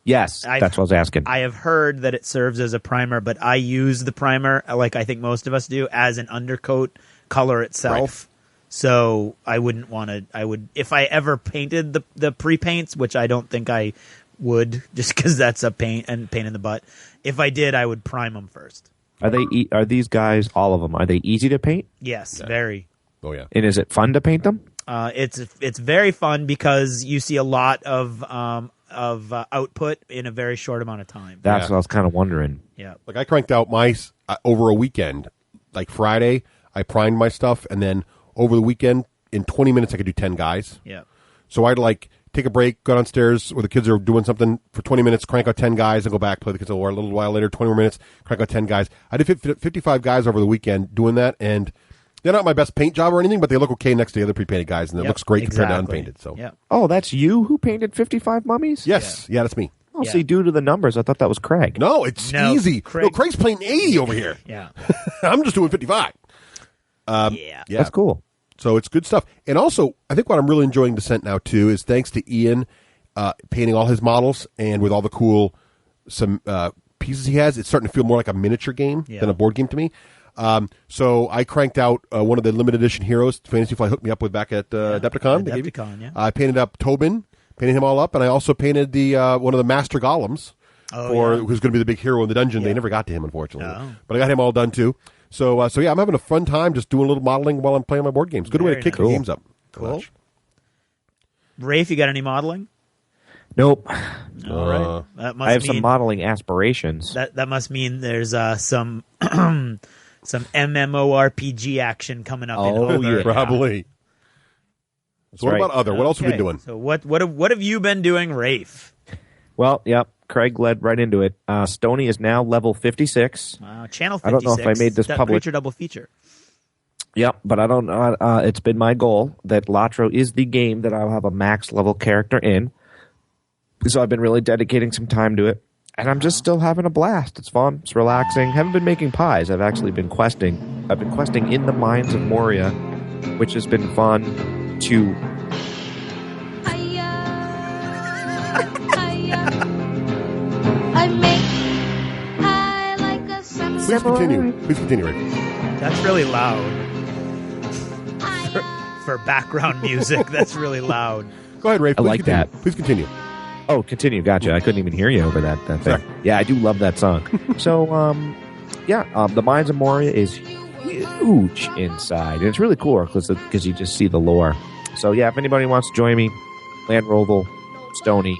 Yes, that's what I was asking.
I have heard that it serves as a primer, but I use the primer, like I think most of us do, as an undercoat color itself. So I wouldn't want to. I would, if I ever painted the pre-paints, which I don't think I would, just because that's a pain in the butt. If I did, I would prime them first.
Are these guys, all of them, are they easy to paint?
Yes, very.
Oh yeah.
And is it fun to paint them?
It's very fun because you see a lot of output in a very short amount of time.
That's
Yeah.
what I was kind of wondering.
Yeah.
Like I cranked out my over a weekend. Like Friday, I primed my stuff, and then over the weekend, in 20 minutes, I could do 10 guys.
Yeah.
So I'd like take a break, go downstairs where the kids are doing something for 20 minutes, crank out 10 guys, and go back, play the kids a little while later, 20 more minutes, crank out 10 guys. I did 55 guys over the weekend doing that, and they're not my best paint job or anything, but they look okay next to the other pre-painted guys, and it
Yep,
looks great compared to
exactly.
unpainted. So
Yeah.
Oh, that's you who painted 55 mummies?
yes, yeah, that's me.
Oh,
Yeah.
see, due to the numbers, I thought that was Craig.
No, it's
No,
easy.
Craig-
No, Craig's playing 80 over here.
Yeah.
I'm just doing 55.
Yeah.
Yeah.
That's cool.
So it's good stuff. And also, I think what I'm really enjoying Descent now, too, is thanks to Ian painting all his models and with all the cool pieces he has, it's starting to feel more like a miniature game than a board game to me. So I cranked out one of the limited edition heroes Fantasy Flight hooked me up with back at Adepticon. They gave me.
Adepticon, yeah.
I painted up Tobin, painted him all up, and I also painted the one of the Master Golems, who's going to be the big hero in the dungeon. They never got to him, unfortunately.
Oh.
But I got him all done, too. So yeah, I'm having a fun time just doing a little modeling while I'm playing my board games. Good way to
Very
kick
nice.
the games up.
Cool. Rafe, you got any modeling?
Nope.
All right. That must
I have
mean,
some modeling aspirations.
That must mean there's some some MMORPG action coming up.
Oh,
in Other.
yeah.
Probably. So what
right.
about other? What else have we been doing?
So what have you been doing, Rafe?
Well, yep. Craig led right into it. Stoney is now level 56.
Channel 56.
I don't know if I made this public.
Creature double feature.
Yep, but I don't. It's been my goal that Latro is the game that I'll have a max level character in. So I've been really dedicating some time to it, and I'm just still having a blast. It's fun. It's relaxing. Haven't been making pies. I've actually been questing. I've been questing in the mines of Moria, which has been fun to.
I make high like a summer.
Please continue. Please continue, Ray.
That's really loud for background music. That's really loud.
Go ahead, Ray. Please
like
continue.
that.
Please continue.
Oh, continue. Gotcha. I couldn't even hear you over that thing.
Sorry.
Yeah, I do love that song. So, the Mines of Moria is huge inside. And it's really cool because you just see the lore. So, yeah, if anybody wants to join me, Land Roval, Stoney,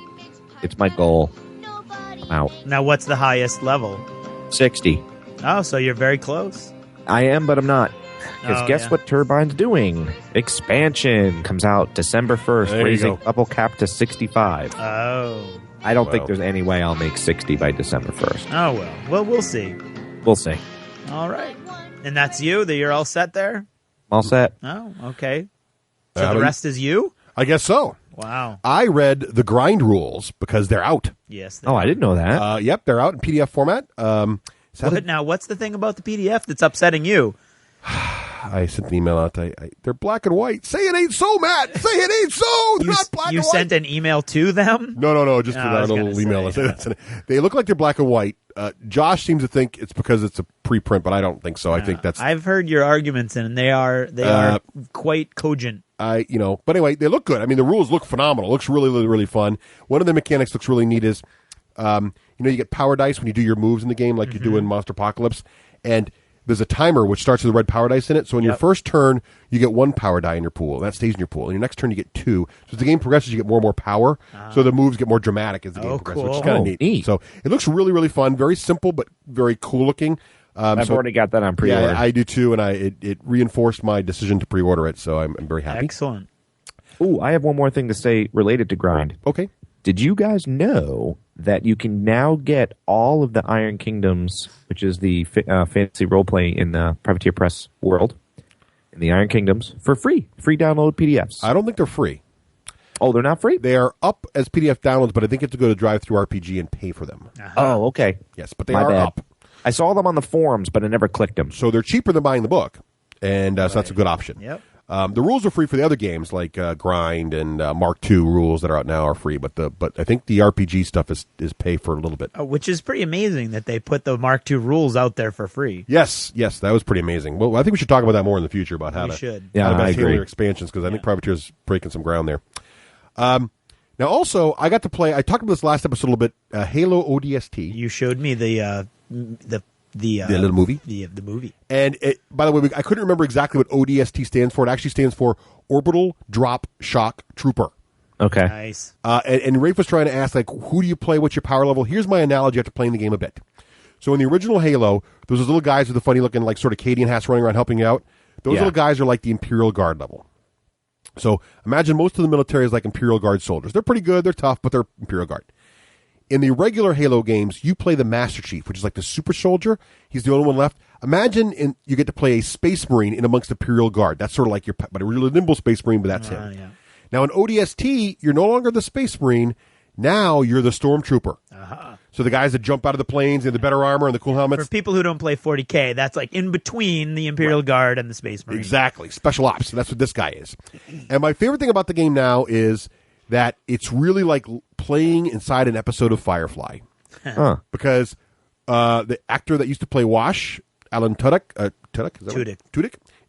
it's my goal. I'm out.
Now, what's the highest level?
60.
Oh, so you're very close.
I am, but I'm not. Because
Oh,
guess
yeah.
what Turbine's doing? Expansion comes out December 1st,
There you
raising
go.
level cap to 65.
Oh.
I don't
Wow.
think there's any way I'll make 60 by December 1st.
Oh, well. Well, we'll see.
We'll see.
All right. And that's you? That you're all set there?
All set.
Oh, okay. So
How
the
about
rest is you?
I guess so.
Wow.
I read the grind rules because they're out.
Yes.
Oh, I didn't know that.
Yep, they're out in PDF format.
Now, what's the thing about the PDF that's upsetting you?
I sent an email out. They're black and white. Say it ain't so, Matt. Say it ain't so. They're not black and white.
You sent an email to them?
No. Just to our little email. They look like they're black and white. Josh seems to think it's because it's a preprint, but I don't think so. I think that's.
I've heard your arguments, and they are quite cogent.
But anyway, they look good. I mean, the rules look phenomenal. It looks really, really, really fun. One of the mechanics looks really neat is, you get power dice when you do your moves in the game, like you do in Monster Apocalypse, and there's a timer which starts with a red power dice in it. So in your first turn, you get 1 power die in your pool, and that stays in your pool. In your next turn, you get 2. So as the game progresses, you get more and more power. So the moves get more dramatic as the game progresses, which is kind of neat. So it looks really, really fun. Very simple, but very cool looking.
I've already got that on pre-order.
Yeah, I do too, and it reinforced my decision to pre-order it, so I'm very happy.
Excellent.
Ooh, I have one more thing to say related to Grind.
Okay.
Did you guys know that you can now get all of the Iron Kingdoms, which is the fantasy role-play in the Privateer Press world, in the Iron Kingdoms, for free? Free download PDFs.
I don't think they're free.
Oh, they're not free?
They are up as PDF downloads, but I think you have to go to DriveThruRPG and pay for them.
Oh, okay.
Yes, but they
My
are
bad.
up.
I saw them on the forums, but I never clicked them.
So they're cheaper than buying the book, and so that's a good option.
Yep.
The rules are free for the other games, like Grind and Mark II rules that are out now are free, but I think the RPG stuff is pay for a little bit.
Which is pretty amazing that they put the Mark II rules out there for free.
Yes, that was pretty amazing. Well, I think we should talk about that more in the future about how to best handle your expansions, because I think Privateer's breaking some ground there. Now, also, I got to play. I talked about this last episode a little bit. Halo ODST.
You showed me the
little movie.
The movie.
And by the way, I couldn't remember exactly what ODST stands for. It actually stands for Orbital Drop Shock Trooper.
Okay.
Nice.
And Rafe was trying to ask, like, who do you play? What's your power level? Here's my analogy after playing the game a bit. So in the original Halo, there was those little guys with the funny looking, like, sort of Cadian hats running around helping you out. Those little guys are like the Imperial Guard level. So imagine most of the military is like Imperial Guard soldiers. They're pretty good, they're tough, but they're Imperial Guard. In the regular Halo games, you play the Master Chief, which is like the super soldier. He's the only one left. Imagine you get to play a Space Marine in amongst the Imperial Guard. That's sort of like but a really nimble Space Marine, but that's him.
Yeah.
Now in ODST, you're no longer the Space Marine. Now you're the Stormtrooper. So the guys that jump out of the planes and the better armor and the cool helmets.
For people who don't play 40K, that's like in between the Imperial Guard and the Space Marine.
Exactly. Special ops. That's what this guy is. And my favorite thing about the game now is that it's really like playing inside an episode of Firefly. Because the actor that used to play Wash, Alan Tudyk,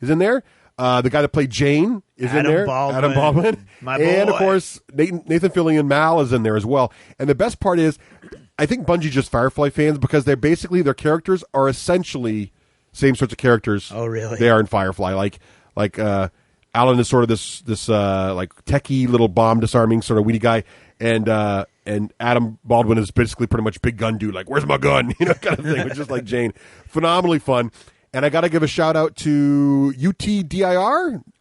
is in there. The guy that played Jane is in there. Adam Baldwin.
My boy.
And, of course, Nathan Fillion Mal is in there as well. And the best part is, I think Bungie's just Firefly fans because their characters are essentially same sorts of characters.
Oh, really?
They are in Firefly. Like Alan is sort of this like techie little bomb disarming sort of weedy guy, and Adam Baldwin is basically pretty much big gun dude, like where's my gun, kind of thing, which is like Jane. Phenomenally fun. And I got to give a shout out to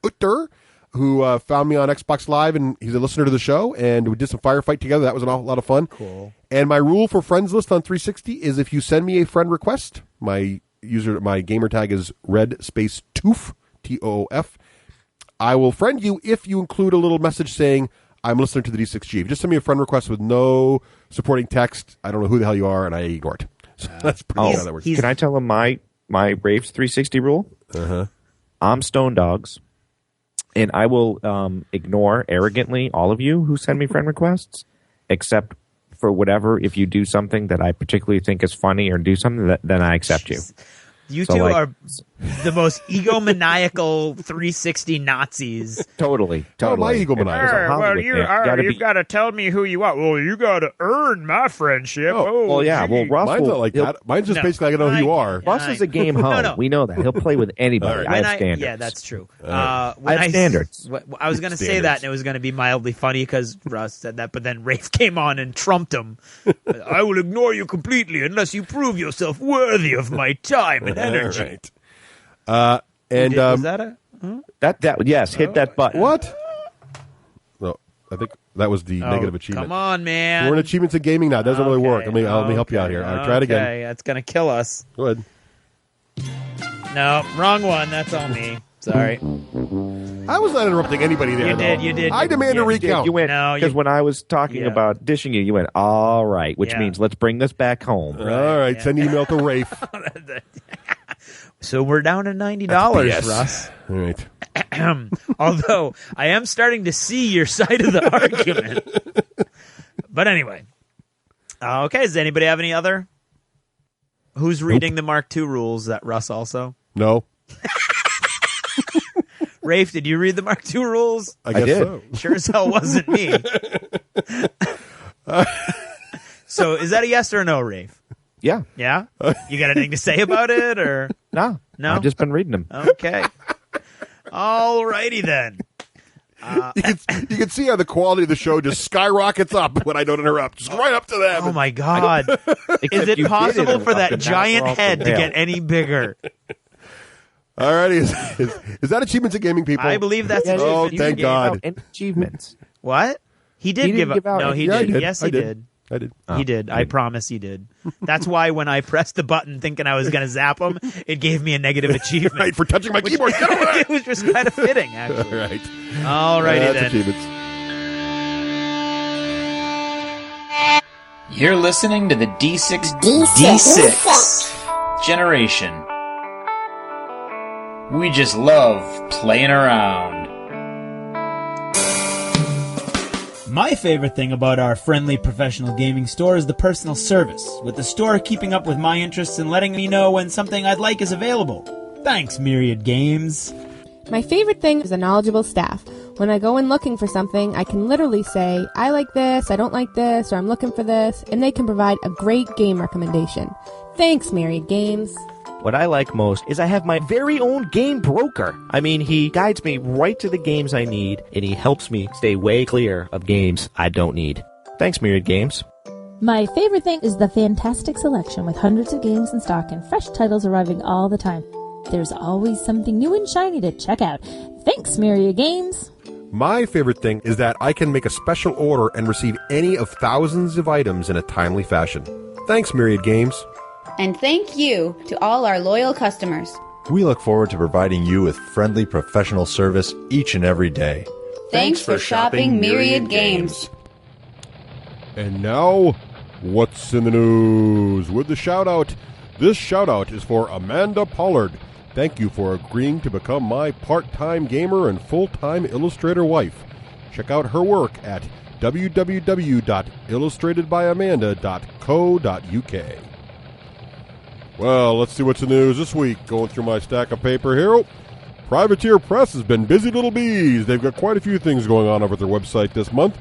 Utter, who found me on Xbox Live, and he's a listener to the show, and we did some firefight together. That was a lot of fun.
Cool.
And my rule for friends list on 360 is if you send me a friend request, my gamer tag is red space toof, TOOF. I will friend you if you include a little message saying I'm listening to the D6G. If you just send me a friend request with no supporting text, I don't know who the hell you are, and I ignore it. So that's pretty much how that works.
Can I tell him my Raves 360 rule? I'm Stone Dogs, and I will ignore arrogantly all of you who send me friend requests, except for whatever, if you do something that I particularly think is funny or do something, then I accept you.
You two are the most egomaniacal 360 Nazis.
Totally.
Oh, my egomaniacal.
You've got to tell me who you are. Well, you got to earn my friendship.
Well, yeah. Well, Russ
mine's not like that. Mine's just basically I got to know who you are.
Russ is a game home.
No.
We know that. He'll play with anybody.
Right.
I have standards.
Yeah, that's true.
I have standards.
I was going to say that, and it was going to be mildly funny because Russ said that, but then Rafe came on and trumped him. I will ignore you completely unless you prove yourself worthy of my time and energy.
Right.
Was that a...
Yes, hit that button.
What? No, I think that was the negative achievement.
Come on, man.
We're in achievements in gaming now. It doesn't really work. Let me help you out here. All right, try it again.
Okay, that's going to kill us.
Go ahead.
No, wrong one. That's on me. Sorry.
I was not interrupting anybody there.
You did.
I demand a recount.
You went,
No,
because when I was talking about dishing you went, all right, which
Yeah.
means let's bring this back home.
All right, send an email to Rafe.
So we're down to $90,
BS.
Russ.
All right.
Although I am starting to see your side of the argument. But anyway. Okay, does anybody have any other? Who's reading the Mark II rules? Is that Russ also?
No.
Rafe, did you read the Mark II rules?
I guess
did.
so.
Sure as hell wasn't me. So is that a yes or a no, Rafe?
Yeah.
Yeah? You got anything to say about it, or?
No.
No?
I've just been reading them.
Okay. All righty then.
You can see how the quality of the show just skyrockets up when I don't interrupt. Just right up to them.
Oh, my God. Is it possible for that giant head to get any bigger?
All righty. Is that achievements in gaming, people?
I believe that's
Yeah,
Oh,
achievements
thank
in the game.
God.
And achievements.
What? He did
He didn't
give
give out
No,
any-
he
Yeah, I
did.
did.
Yes,
I
he
did.
did.
I did.
He did. I promise he did. That's why when I pressed the button thinking I was going to zap him, it gave me a negative achievement.
Right, for touching my keyboard. Get over there.
It was just kind of fitting, actually.
All right.
All righty
That's
then.
achievements.
You're listening to the D6 generation. We just love playing around.
My favorite thing about our friendly professional gaming store is the personal service, with the store keeping up with my interests and letting me know when something I'd like is available. Thanks, Myriad Games.
My favorite thing is the knowledgeable staff. When I go in looking for something, I can literally say, I like this, I don't like this, or I'm looking for this, and they can provide a great game recommendation. Thanks, Myriad Games.
What I like most is I have my very own game broker. I mean, he guides me right to the games I need, and he helps me stay way clear of games I don't need. Thanks, Myriad Games.
My favorite thing is the fantastic selection with hundreds of games in stock and fresh titles arriving all the time. There's always something new and shiny to check out. Thanks, Myriad Games.
My favorite thing is that I can make a special order and receive any of thousands of items in a timely fashion. Thanks, Myriad Games.
And thank you to all our loyal customers.
We look forward to providing you with friendly professional service each and every day.
Thanks for shopping Myriad Games.
And now, what's in the news? With the shout-out. This shout-out is for Amanda Pollard. Thank you for agreeing to become my part-time gamer and full-time illustrator wife. Check out her work at www.illustratedbyamanda.co.uk. Well, let's see what's in the news this week. Going through my stack of paper here. Privateer Press has been busy little bees. They've got quite a few things going on over at their website this month.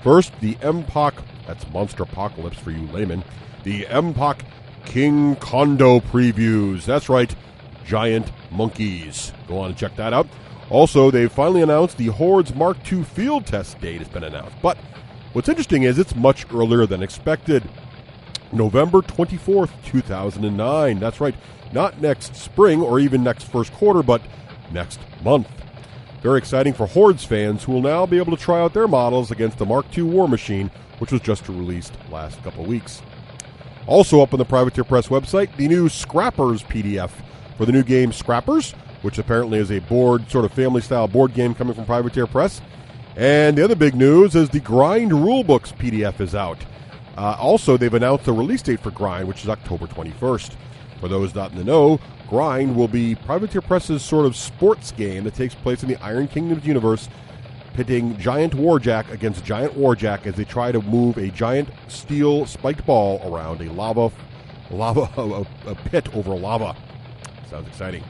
First, the MPOC, that's Monster Apocalypse for you laymen, the MPOC King Kondo previews. That's right, giant monkeys. Go on and check that out. Also, they've finally announced the Horde's Mark II field test date has been announced. But what's interesting is it's much earlier than expected. November 24th, 2009. That's right, not next spring or even next first quarter, but next month. Very exciting for Hordes fans who will now be able to try out their models against the Mark II War Machine, which was just released last couple of weeks. Also up on the Privateer Press website, the new Scrappers PDF for the new game Scrappers, which apparently is a board, sort of family-style board game coming from Privateer Press. And the other big news is the Grind Rulebooks PDF is out. Also, they've announced the release date for Grind, which is October 21st. For those not in the know, Grind will be Privateer Press's sort of sports game that takes place in the Iron Kingdoms universe, pitting Giant Warjack against Giant Warjack as they try to move a giant steel spiked ball around a pit over lava. Sounds exciting.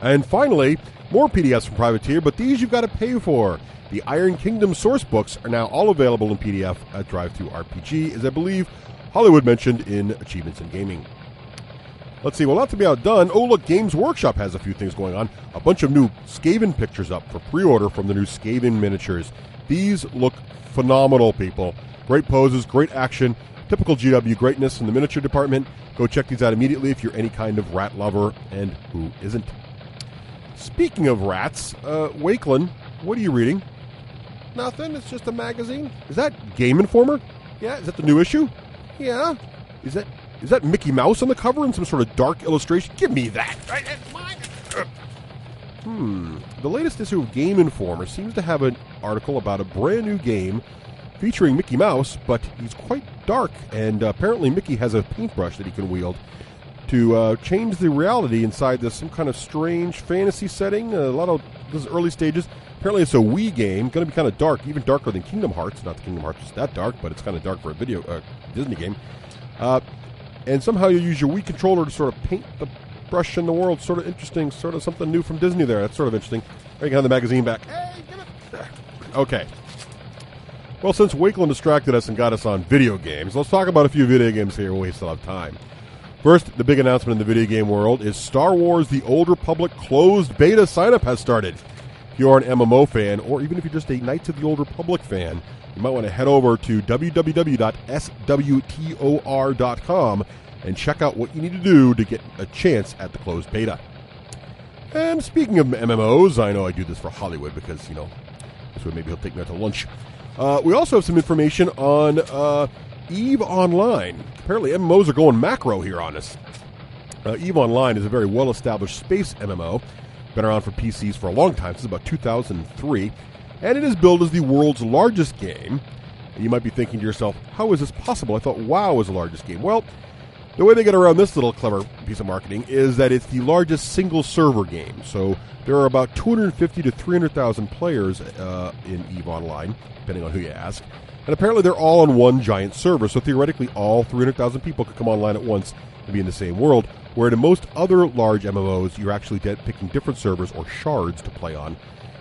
And finally, more PDFs from Privateer, but these you've got to pay for. The Iron Kingdom source books are now all available in PDF at Drive-Thru-RPG, as I believe Hollywood mentioned in Achievements in Gaming. Let's see, well, not to be outdone, oh look, Games Workshop has a few things going on. A bunch of new Skaven pictures up for pre-order from the new Skaven miniatures. These look phenomenal, people. Great poses, great action, typical GW greatness in the miniature department. Go check these out immediately if you're any kind of rat lover, and who isn't. Speaking of rats, Wakelin, what are you reading? Nothing, it's just a magazine. Is that Game Informer? Yeah, is that the new issue? Yeah. Is that Mickey Mouse on the cover in some sort of dark illustration? Give me that. The latest issue of Game Informer seems to have an article about a brand new game featuring Mickey Mouse, but he's quite dark, and apparently Mickey has a paintbrush that he can wield. to change the reality inside this some kind of strange fantasy setting. A lot of this is early stages. Apparently, it's a Wii game, going to be kind of dark, even darker than Kingdom Hearts. Not that Kingdom Hearts is that dark, but it's kind of dark for a video Disney game. And somehow you use your Wii controller to sort of paint the brush in the world. Sort of interesting, sort of something new from Disney there. That's sort of interesting. There you can have the magazine back. Hey, give it. Okay. Well, since Wakeland distracted us and got us on video games, let's talk about a few video games here while we still have time. First, the big announcement in the video game world is Star Wars The Old Republic closed beta sign-up has started. If you are an MMO fan, or even if you're just a Knights of the Old Republic fan, you might want to head over to www.swtor.com and check out what you need to do to get a chance at the closed beta. And speaking of MMOs, I know I do this for Hollywood because, this way maybe he'll take me out to lunch. We also have some information on EVE Online. Apparently MMOs are going macro here on us. EVE Online is a very well-established space MMO. Been around for PCs for a long time, since about 2003. And it is billed as the world's largest game. And you might be thinking to yourself, how is this possible? I thought WoW was the largest game. Well, the way they get around this little clever piece of marketing is that it's the largest single server game. So there are about 250 to 300,000 players in EVE Online, depending on who you ask. And apparently they're all on one giant server. So theoretically, all 300,000 people could come online at once and be in the same world. Where in most other large MMOs, you're actually picking different servers or shards to play on.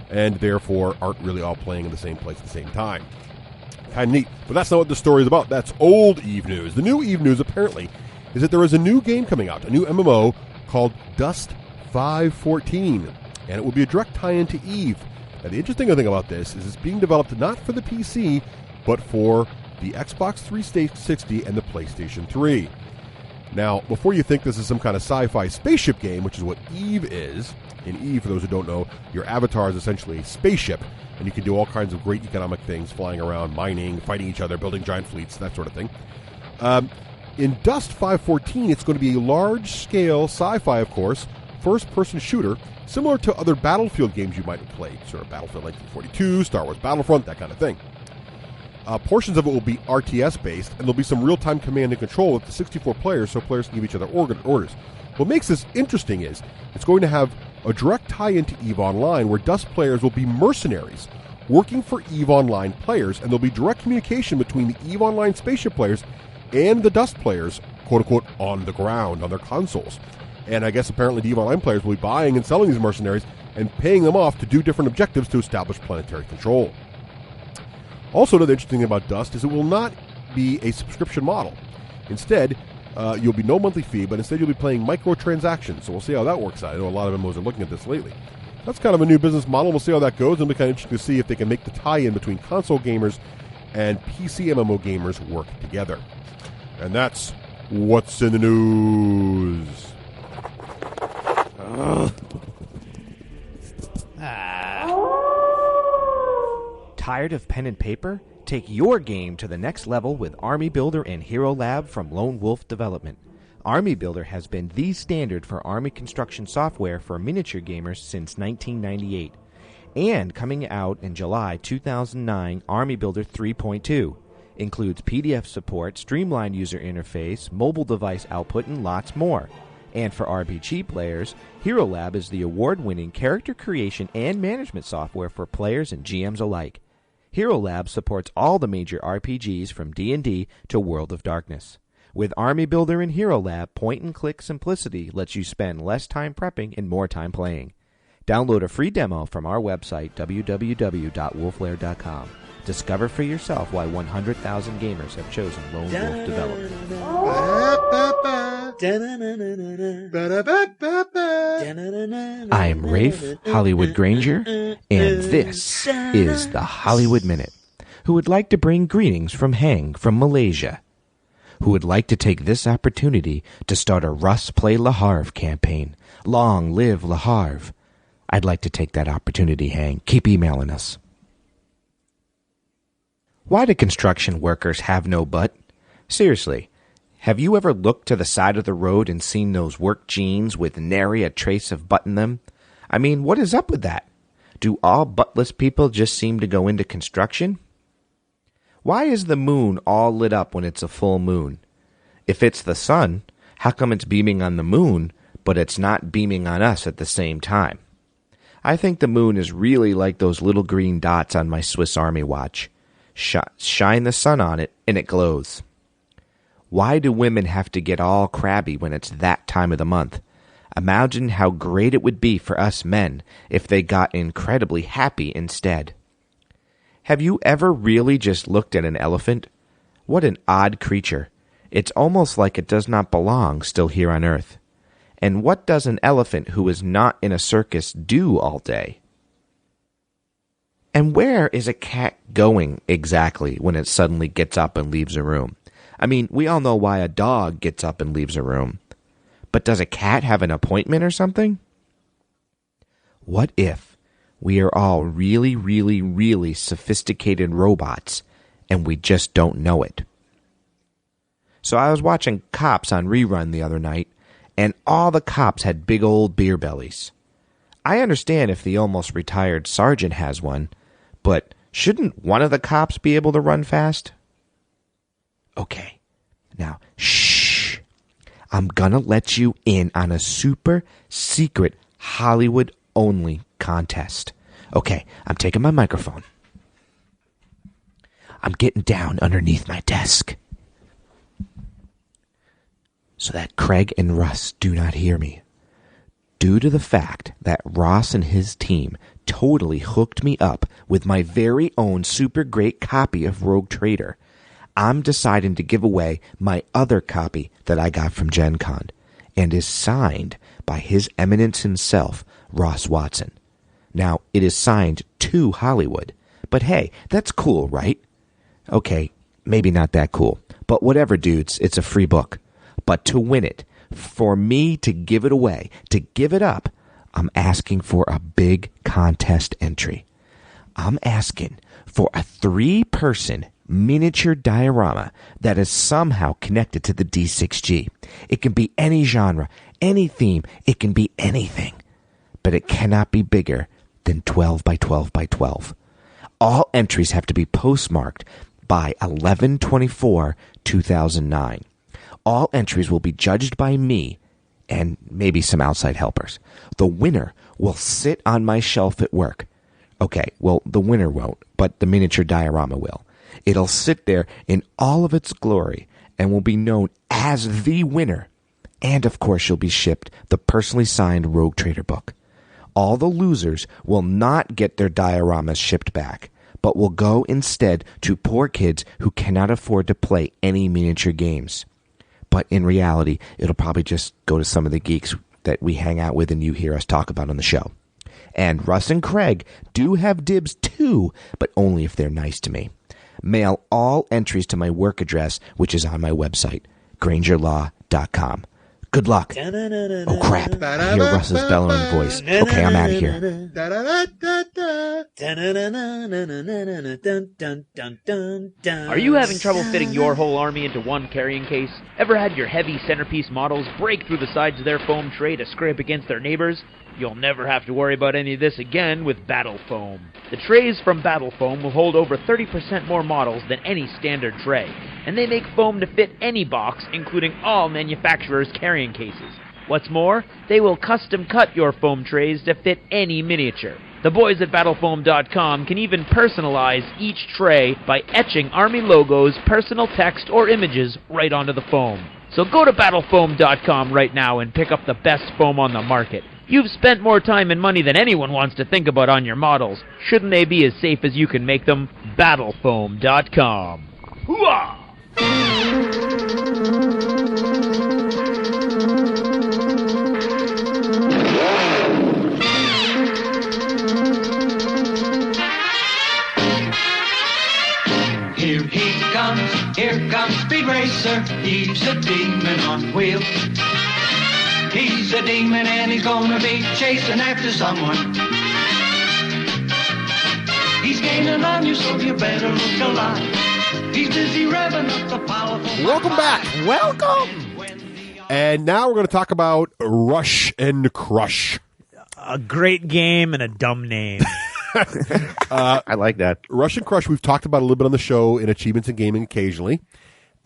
And therefore aren't really all playing in the same place at the same time. Kind of neat. But that's not what the story is about. That's old EVE news. The new EVE news, apparently, is that there is a new game coming out, a new MMO called Dust 514. And it will be a direct tie-in to EVE. Now, the interesting thing about this is it's being developed not for the PC, but for the Xbox 360 and the PlayStation 3. Now, before you think this is some kind of sci-fi spaceship game, which is what EVE is, in EVE, for those who don't know, your avatar is essentially a spaceship, and you can do all kinds of great economic things, flying around, mining, fighting each other, building giant fleets, that sort of thing. In Dust 514, it's going to be a large-scale sci-fi, of course, first-person shooter, similar to other Battlefield games you might have played, sort of Battlefield 1942, Star Wars Battlefront, that kind of thing. Portions of it will be RTS-based, and there'll be some real-time command and control with the 64 players, so players can give each other orders. What makes this interesting is it's going to have a direct tie-in to EVE Online, where Dust players will be mercenaries working for EVE Online players, and there'll be direct communication between the EVE Online spaceship players and the Dust players, quote-unquote, on the ground, on their consoles. And I guess apparently the EVE Online players will be buying and selling these mercenaries and paying them off to do different objectives to establish planetary control. Also, another interesting thing about Dust is it will not be a subscription model. Instead, you'll be no monthly fee, but instead you'll be playing microtransactions. So we'll see how that works out. I know a lot of MMOs are looking at this lately. That's kind of a new business model. We'll see how that goes. It'll be kind of interesting to see if they can make the tie-in between console gamers and PC MMO gamers work together. And that's what's in the news.
Tired of pen and paper? Take your game to the next level with Army Builder and Hero Lab from Lone Wolf Development. Army Builder has been the standard for Army construction software for miniature gamers since 1998. And coming out in July 2009, Army Builder 3.2 includes PDF support, streamlined user interface, mobile device output, and lots more. And for RPG players, Hero Lab is the award-winning character creation and management software for players and GMs alike. Hero Lab supports all the major RPGs from D&D to World of Darkness. With Army Builder and Hero Lab, point-and-click simplicity lets you spend less time prepping and more time playing. Download a free demo from our website, www.wolflair.com. Discover for yourself why 100,000 gamers have chosen Lone Wolf Development. I'm Rafe Hollywood Granger, and this is the Hollywood Minute. Who would like to bring greetings from Hang from Malaysia? Who would like to take this opportunity to start a Russ Play Le Havre campaign? Long live Le Havre. I'd like to take that opportunity, Hang. Keep emailing us. Why do construction workers have no butt? Seriously, have you ever looked to the side of the road and seen those work jeans with nary a trace of butt in them? I mean, what is up with that? Do all buttless people just seem to go into construction? Why is the moon all lit up when it's a full moon? If it's the sun, How come it's beaming on the moon, but it's not beaming on us at the same time? I think the moon is really like those little green dots on my Swiss Army watch. Shine the sun on it, and it glows. Why do women have to get all crabby when it's that time of the month? Imagine how great it would be for us men if they got incredibly happy instead. Have you ever really just looked at an elephant? What an odd creature. It's almost like it does not belong still here on Earth. And what does an elephant who is not in a circus do all day? And where is a cat going exactly when it suddenly gets up and leaves a room? I mean, we all know why a dog gets up and leaves a room. But does a cat have an appointment or something? What if we are all really, really, really sophisticated robots and we just don't know it? So I was watching Cops on rerun the other night, and all the cops had big old beer bellies. I understand if the almost retired sergeant has one, but shouldn't one of the cops be able to run fast? Okay, now, shh. I'm gonna let you in on a super secret Hollywood-only contest. Okay, I'm taking my microphone. I'm getting down underneath my desk so that Craig and Russ do not hear me. Due to the fact that Ross and his team totally hooked me up with my very own super great copy of Rogue Trader, I'm deciding to give away my other copy that I got from Gen Con and is signed by His Eminence himself, Ross Watson. Now, it is signed to Hollywood, but hey, that's cool, right? Okay, maybe not that cool, but whatever, dudes, it's a free book. But to win it, for me to give it away, to give it up, I'm asking for a big contest entry. I'm asking for a 3-person miniature diorama that is somehow connected to the D6G. It can be any genre, any theme, it can be anything. But it cannot be bigger than 12 by 12 by 12. All entries have to be postmarked by 11/24/2009. All entries will be judged by me and maybe some outside helpers. The winner will sit on my shelf at work. Okay, well, the winner won't, but the miniature diorama will. It'll sit there in all of its glory and will be known as the winner. And, of course, you'll be shipped the personally signed Rogue Trader book. All the losers will not get their dioramas shipped back, but will go instead to poor kids who cannot afford to play any miniature games. But in reality, it'll probably just go to some of the geeks that we hang out with and you hear us talk about on the show. And Russ and Craig do have dibs too, but only if they're nice to me. Mail all entries to my work address, which is on my website, grangerlaw.com. Good luck. Oh, crap. I hear Russ's bellowing voice. Okay, I'm out of here.
Are you having trouble fitting your whole army into one carrying case? Ever had your heavy centerpiece models break through the sides of their foam tray to scrape against their neighbors? You'll never have to worry about any of this again with Battle Foam. The trays from Battle Foam will hold over 30% more models than any standard tray, and they make foam to fit any box, including all manufacturers' carrying cases. What's more, they will custom cut your foam trays to fit any miniature. The boys at battlefoam.com can even personalize each tray by etching Army logos, personal text, or images right onto the foam. So go to battlefoam.com right now and pick up the best foam on the market. You've spent more time and money than anyone wants to think about on your models. Shouldn't they be as safe as you can make them? Battlefoam.com. Hooah!
Here comes Speed Racer. He's a demon on wheels. He's a demon and he's gonna be chasing after someone. He's gaining on you, so you better look alive. He's busy revving up the powerful...
Welcome back. Welcome. And now we're going to talk about Rush and Crush.
A great game and a dumb name.
I like that.
Rush and Crush, we've talked about a little bit on the show in Achievements in Gaming occasionally.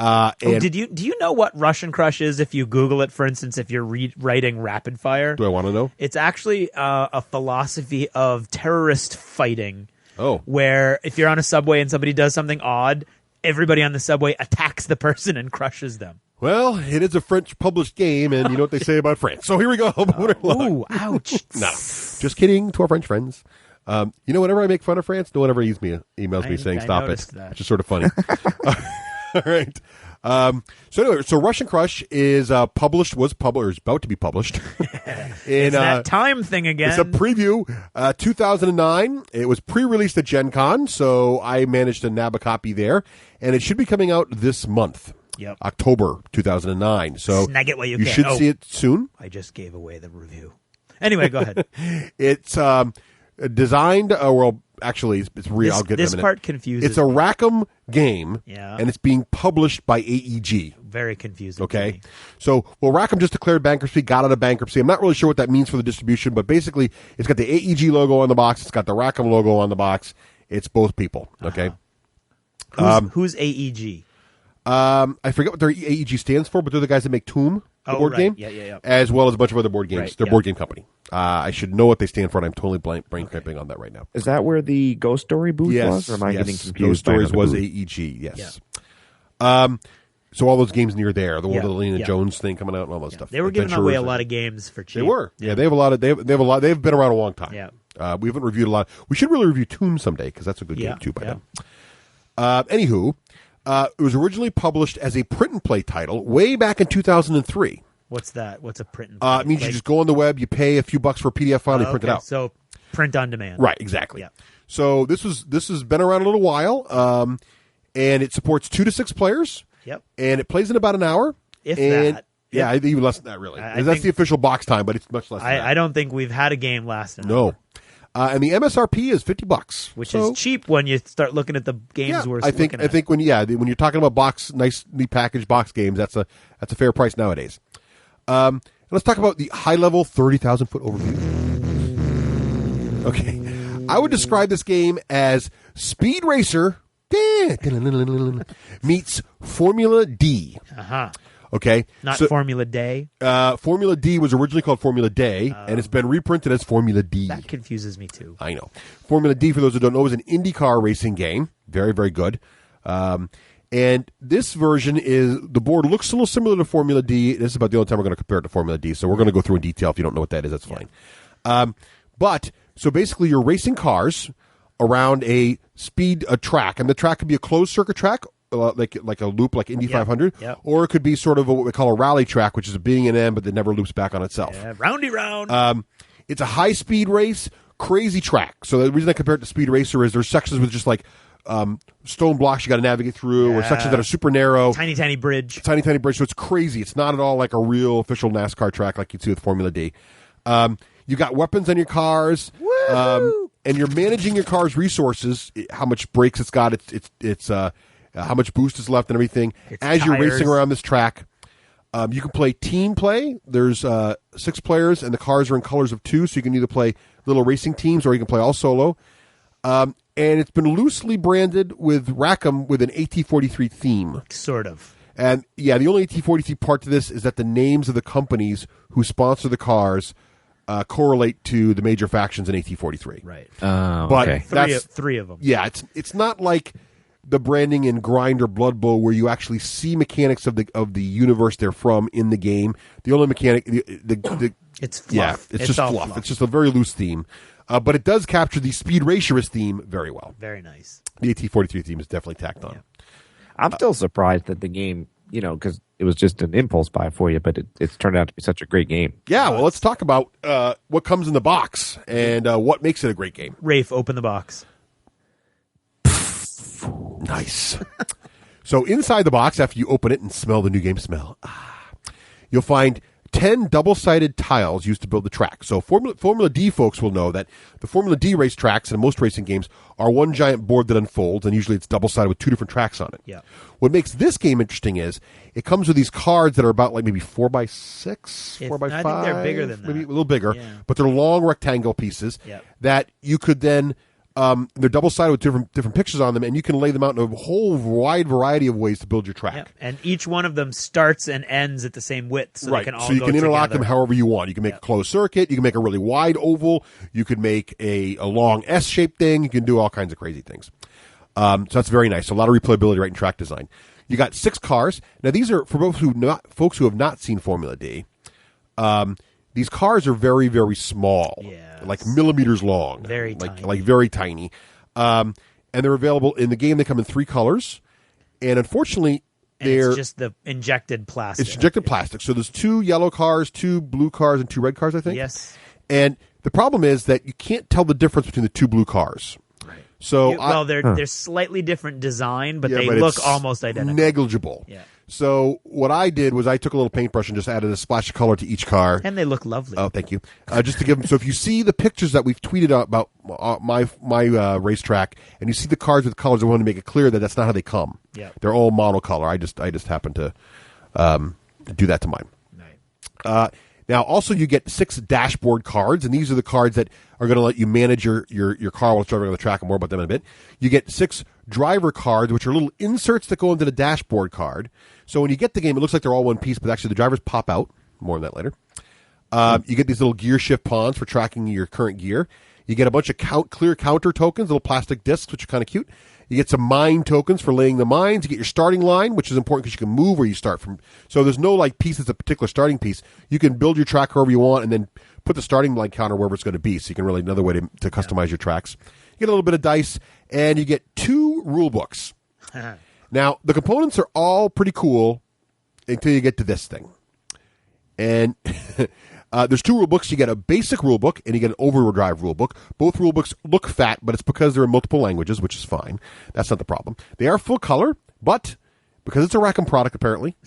And
do you know what Russian Crush is if you Google it, for instance, if you're writing rapid fire?
Do I want to know?
It's actually a philosophy of terrorist fighting.
Oh.
Where if you're on a subway and somebody does something odd, everybody on the subway attacks the person and crushes them.
Well, it is a French published game, and you know what they say about France. So here we go.
Ooh, ouch.
No, just kidding to our French friends. You know, whenever I make fun of France, no one ever emails me saying stop it.
That.
Which is sort of funny. All right. So anyway, Russian Crush is is about to be published.
It's that time thing again.
It's a preview. 2009. It was pre-released at Gen Con, so I managed to nab a copy there, and it should be coming out this month.
Yep.
October 2009. So
snag it while you
can. You should see it soon.
I just gave away the review. Anyway, go ahead.
It's designed. Actually, it's real. I'll get
this part confuses.
It's a Rackham game,
yeah,
and it's being published by AEG.
Very confusing.
Okay, so Rackham just declared bankruptcy, got out of bankruptcy. I'm not really sure what that means for the distribution, but basically, it's got the AEG logo on the box. It's got the Rackham logo on the box. It's both people. Okay,
who's AEG?
I forget what their AEG stands for, but they're the guys that make Tomb, the board game,
yeah,
as well as a bunch of other board games.
Right,
They're a board game company. I should know what they stand for, and I'm totally brain cramping on that right now.
Is that where the Ghost Story booth was? Or am I getting confused?
Ghost Stories was AEG, yes. Yeah. So all those games near there, the one with the Lena Jones thing coming out and all that stuff.
They were giving away a lot of games for cheap.
They were. Yeah, they have a lot of. They have a lot. They've been around a long time.
Yeah.
We haven't reviewed a lot. We should really review Tomb someday because that's a good game too. By then. Anywho. It was originally published as a print and play title way back in 2003.
What's that? What's a print and play?
It means you just go on the web, you pay a few bucks for a PDF file, and you print it out.
So print on demand.
Right, exactly.
Yeah.
So this has been around a little while, and it supports 2 to 6 players.
Yep.
And it plays in about an hour.
If that.
Yeah, even less than that, really. That's the official box time, but it's much less than that.
I don't think we've had a game last an hour.
And the MSRP is $50,
which is cheap when you start looking at the games we're looking at.
I think when you're talking about nicely packaged box games, that's a fair price nowadays. Let's talk about the high level 30,000 foot overview. Okay, I would describe this game as Speed Racer meets Formula D. Okay,
not Formula Day.
Formula D was originally called Formula Day, and it's been reprinted as Formula D.
That confuses me too.
I know. Formula D, for those who don't know, is an IndyCar racing game. Very, very good. And this version the board looks a little similar to Formula D. This is about the only time we're going to compare it to Formula D, so we're going to go through in detail. If you don't know what that is, that's fine. So basically, you're racing cars around a track, and the track could be a closed circuit track, like a loop, like Indy 500, or it could be sort of what we call a rally track, which is a beginning and end, but that never loops back on itself.
Yeah, roundy round.
It's a high speed race, crazy track. So the reason I compare it to Speed Racer is there's sections with just like stone blocks you got to navigate through, or sections that are super narrow,
tiny bridge.
So it's crazy. It's not at all like a real official NASCAR track like you'd see with Formula D. You got weapons on your cars. And you're managing your car's resources, how much brakes it's got, it's how much boost is left and everything. As you're racing around this track, you can play team play. There's 6 players, and the cars are in colors of 2, so you can either play little racing teams or you can play all solo. And it's been loosely branded with Rackham with an AT-43 theme.
Sort of.
And, the only AT-43 part to this is that the names of the companies who sponsor the cars correlate to the major factions in AT-43.
Right.
But
okay.
That's
three of them.
Yeah, it's not like the branding in Grind or Blood Bowl where you actually see mechanics of the universe they're from in the game. The only mechanic,
it's fluff.
Yeah, it's just fluff. It's just a very loose theme. But it does capture the Speed Racerist theme very well.
Very nice.
The AT-43 theme is definitely tacked on.
Yeah. I'm still surprised that the game, because it was just an impulse buy for you, but it's turned out to be such a great game.
Yeah, well, let's talk about what comes in the box and what makes it a great game.
Rafe, open the box.
Nice. So inside the box, after you open it and smell the new game smell, you'll find 10 double-sided tiles used to build the track. So Formula D folks will know that the Formula D race tracks in most racing games are one giant board that unfolds, and usually it's double-sided with 2 different tracks on it.
Yeah.
What makes this game interesting is it comes with these cards that are about like maybe 4x6, 4x5.
I think they're bigger than that.
Maybe a little bigger,
yeah.
but they're long rectangle pieces that you could then They're double-sided with different pictures on them, and you can lay them out in a whole wide variety of ways to build your track.
Yeah. And each one of them starts and ends at the same width, so they can all
so you
go
can interlock
together.
them however you want. You can make a closed circuit. You can make a really wide oval. You can make a long S-shaped thing. You can do all kinds of crazy things. So that's very nice. So a lot of replayability right in track design. You got 6 cars. Now these are for folks who have not seen Formula D. These cars are very, very small, like millimeters long,
very tiny.
like very tiny. And they're available in the game. They come in 3 colors, and unfortunately,
it's just the injected plastic.
It's injected plastic. So there's 2 yellow cars, 2 blue cars, and 2 red cars, I think.
Yes.
And the problem is that you can't tell the difference between the 2 blue cars.
Right.
So
they're slightly different design, but they
but
look
it's
almost identical.
Negligible.
Yeah.
So what I did was I took a little paintbrush and just added a splash of color to each car.
And they look lovely.
Oh, thank you. Just to give them. So if you see the pictures that we've tweeted out about my racetrack, and you see the cars with colors, I want to make it clear that that's not how they come.
Yeah.
They're all monocolor. I just happened to do that to mine.
Right.
Now, also you get 6 dashboard cards, and these are the cards that are going to let you manage your car while it's driving on the track. And more about them in a bit. You get 6 driver cards, which are little inserts that go into the dashboard card. So when you get the game, it looks like they're all one piece, but actually the drivers pop out. More on that later. You get these little gear shift pawns for tracking your current gear. You get a bunch of clear counter tokens, little plastic discs, which are kind of cute. You get some mine tokens for laying the mines. You get your starting line, which is important because you can move where you start from. So there's no piece that's a particular starting piece. You can build your track however you want and then put the starting line counter wherever it's going to be. So you can really another way to customize your tracks. You get a little bit of dice, and you get 2 rule books. Now, the components are all pretty cool until you get to this thing. And there's 2 rule books. You get a basic rule book, and you get an overdrive rule book. Both rule books look fat, but it's because they're in multiple languages, which is fine. That's not the problem. They are full color, but because it's a Rackham product, apparently,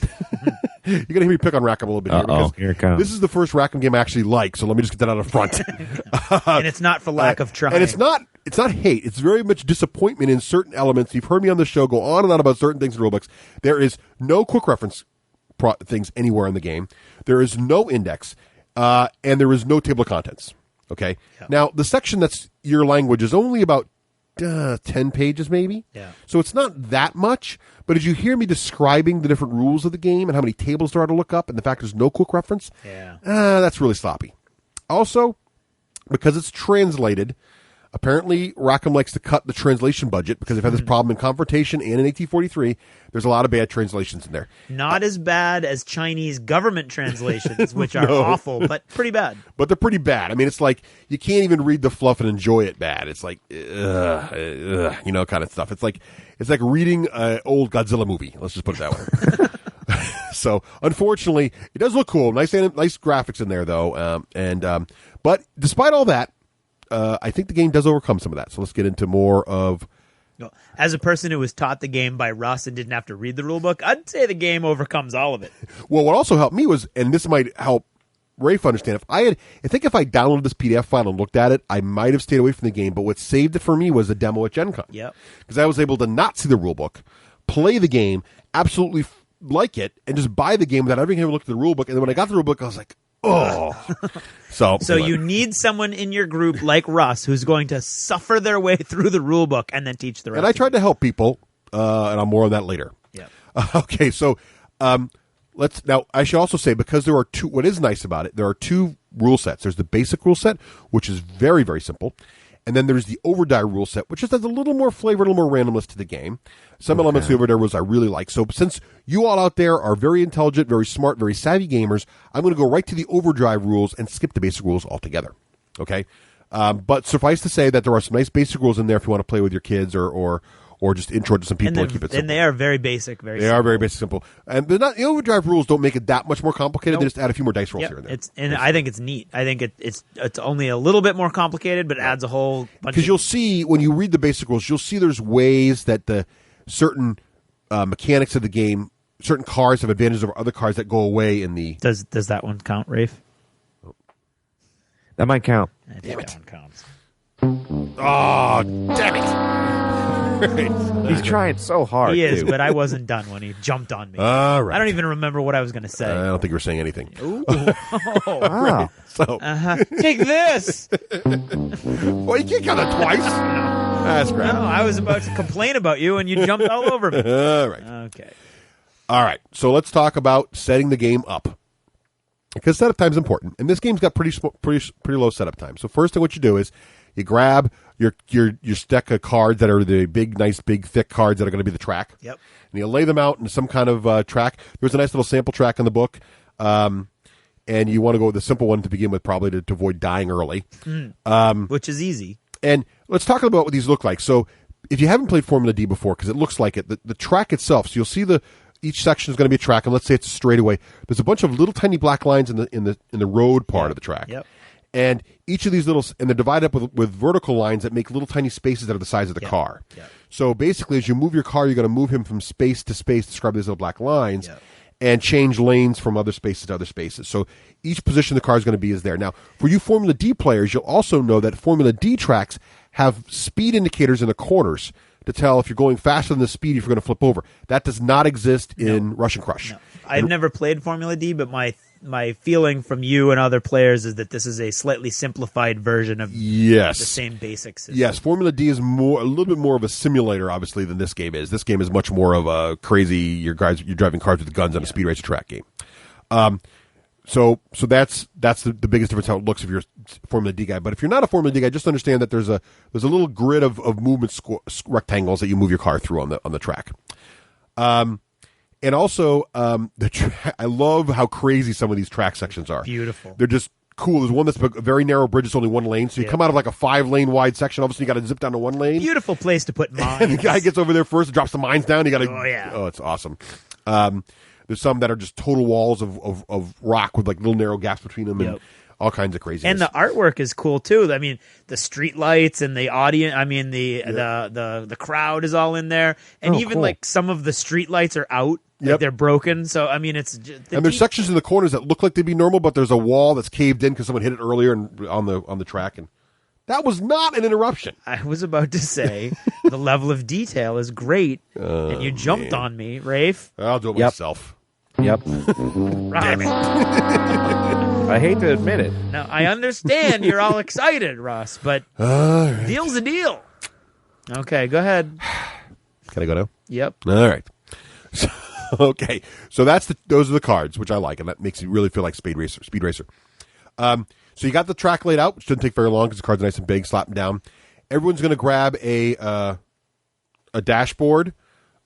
you're going to hear me pick on Rackham a little bit here. Because
here it comes.
This is the first Rackham game I actually like, so let me just get that out of front.
And it's not for lack of trying.
And it's not hate. It's very much disappointment in certain elements. You've heard me on the show go on and on about certain things in rulebooks. There is no quick reference things anywhere in the game. There is no index, and there is no table of contents. Okay?
Yeah.
Now, the section that's your language is only about 10 pages maybe.
Yeah.
So it's not that much, but as you hear me describing the different rules of the game and how many tables there are to look up and the fact there's no quick reference, that's really sloppy. Also, because it's translated, apparently Rackham likes to cut the translation budget because they've had this problem in Confrontation and in 1843. There's a lot of bad translations in there.
Not as bad as Chinese government translations, which are awful, but pretty bad.
But they're pretty bad. I mean, it's like you can't even read the fluff and enjoy it bad. It's like, kind of stuff. It's like reading an old Godzilla movie. Let's just put it that way. So, unfortunately, it does look cool. Nice graphics in there, though. But despite all that, I think the game does overcome some of that. So let's get into more of...
As a person who was taught the game by Russ and didn't have to read the rulebook, I'd say the game overcomes all of it.
Well, what also helped me was, and this might help Rafe understand, if I downloaded this PDF file and looked at it, I might have stayed away from the game, but what saved it for me was the demo at Gen Con.
Yep.
Because I was able to not see the rulebook, play the game, absolutely like it, and just buy the game without ever having looked at the rulebook. And then when I got the rulebook, I was like, oh. So
you need someone in your group like Russ who's going to suffer their way through the rule book and then teach the rest.
And I tried to help people, and I'll more on that later.
Yeah.
Okay, so now I should also say, because there are 2, what is nice about it, there are 2 rule sets. There's the basic rule set, which is very, very simple. And then there's the overdrive rule set, which just has a little more flavor, a little more randomness to the game. Some elements of the overdrive rules I really like. So since you all out there are very intelligent, very smart, very savvy gamers, I'm going to go right to the overdrive rules and skip the basic rules altogether. Okay? But suffice to say that there are some nice basic rules in there if you want to play with your kids or just intro to some people and keep it simple.
And they are very basic,
They are very basic, simple. And the overdrive rules don't make it that much more complicated. Nope. They just add a few more dice rolls here and there.
I think it's neat. I think it's only a little bit more complicated, but adds a whole bunch.
Because you'll see, when you read the basic rules, you'll see there's ways that the certain mechanics of the game, certain cars have advantages over other cars that go away in the...
Does that one count, Rafe?
That might count.
I think that one counts.
Oh, damn it!
He's trying so hard.
He is,
too.
but I wasn't done when he jumped on me.
All right.
I don't even remember what I was going to say.
I don't think you were saying anything.
Ooh.
Wow.
So,
Take this.
well, you can't count that twice. That's great.
No, I was about to complain about you, and you jumped all over me.
All right.
Okay.
All right. So let's talk about setting the game up. Because setup time is important, and this game's got pretty low setup time. So first thing what you do is you grab your stack of cards that are the nice, big, thick cards that are going to be the track.
Yep.
And you lay them out in some kind of track. There's a nice little sample track in the book, and you want to go with the simple one to begin with, probably to avoid dying early.
Which is easy.
And let's talk about what these look like. So if you haven't played Formula D before, because it looks like it, the track itself. So you'll see each section is going to be a track, and let's say it's a straightaway. There's a bunch of little tiny black lines in the road part of the track.
Yep.
And each of these and they're divided up with vertical lines that make little tiny spaces that are the size of the car.
Yep.
So basically, as you move your car, you're going to move him from space to space, describe these little black lines, and change lanes from other spaces to other spaces. So each position the car is going to be is there. Now, for you Formula D players, you'll also know that Formula D tracks have speed indicators in the corners to tell if you're going faster than the speed, if you're going to flip over. That does not exist in Rush and Crush.
No. I've never played Formula D, but my feeling from you and other players is that this is a slightly simplified version of the same basic system.
Yes, Formula D is a little bit more of a simulator, obviously, than this game is. This game is much more of a crazy, you're driving cars with guns on a speed racer track game. So that's the biggest difference how it looks if you're a Formula D guy. But if you're not a Formula D guy, just understand that there's a little grid of movement rectangles that you move your car through on the track. And also, I love how crazy some of these track sections are.
Beautiful.
They're just cool. There's one that's a very narrow bridge. It's only one lane. So you come out of like a 5-lane wide section. All of a sudden, you got to zip down to one lane.
Beautiful place to put mines.
And the guy gets over there first and drops the mines down. You got to.
Oh, yeah.
Oh, it's awesome. There's some that are just total walls of rock with like little narrow gaps between them and all kinds of craziness.
And the artwork is cool too. I mean, the street lights and the audience. I mean, the crowd is all in there, and even like some of the street lights are out. Like they're broken. So I mean, it's
and there's sections in the corners that look like they'd be normal, but there's a wall that's caved in because someone hit it earlier on the track, and that was not an interruption.
I was about to say the level of detail is great, and you jumped on me, Rafe.
I'll do it myself.
Yep.
Damn it.
I hate to admit it.
Now, I understand you're all excited, Russ, but deal's a deal. Okay, go ahead.
Can I go now?
Yep.
All right. Okay. So those are the cards, which I like, and that makes it really feel like Speed Racer. So you got the track laid out, which doesn't take very long because the cards are nice and big. Slap them down. Everyone's going to grab a dashboard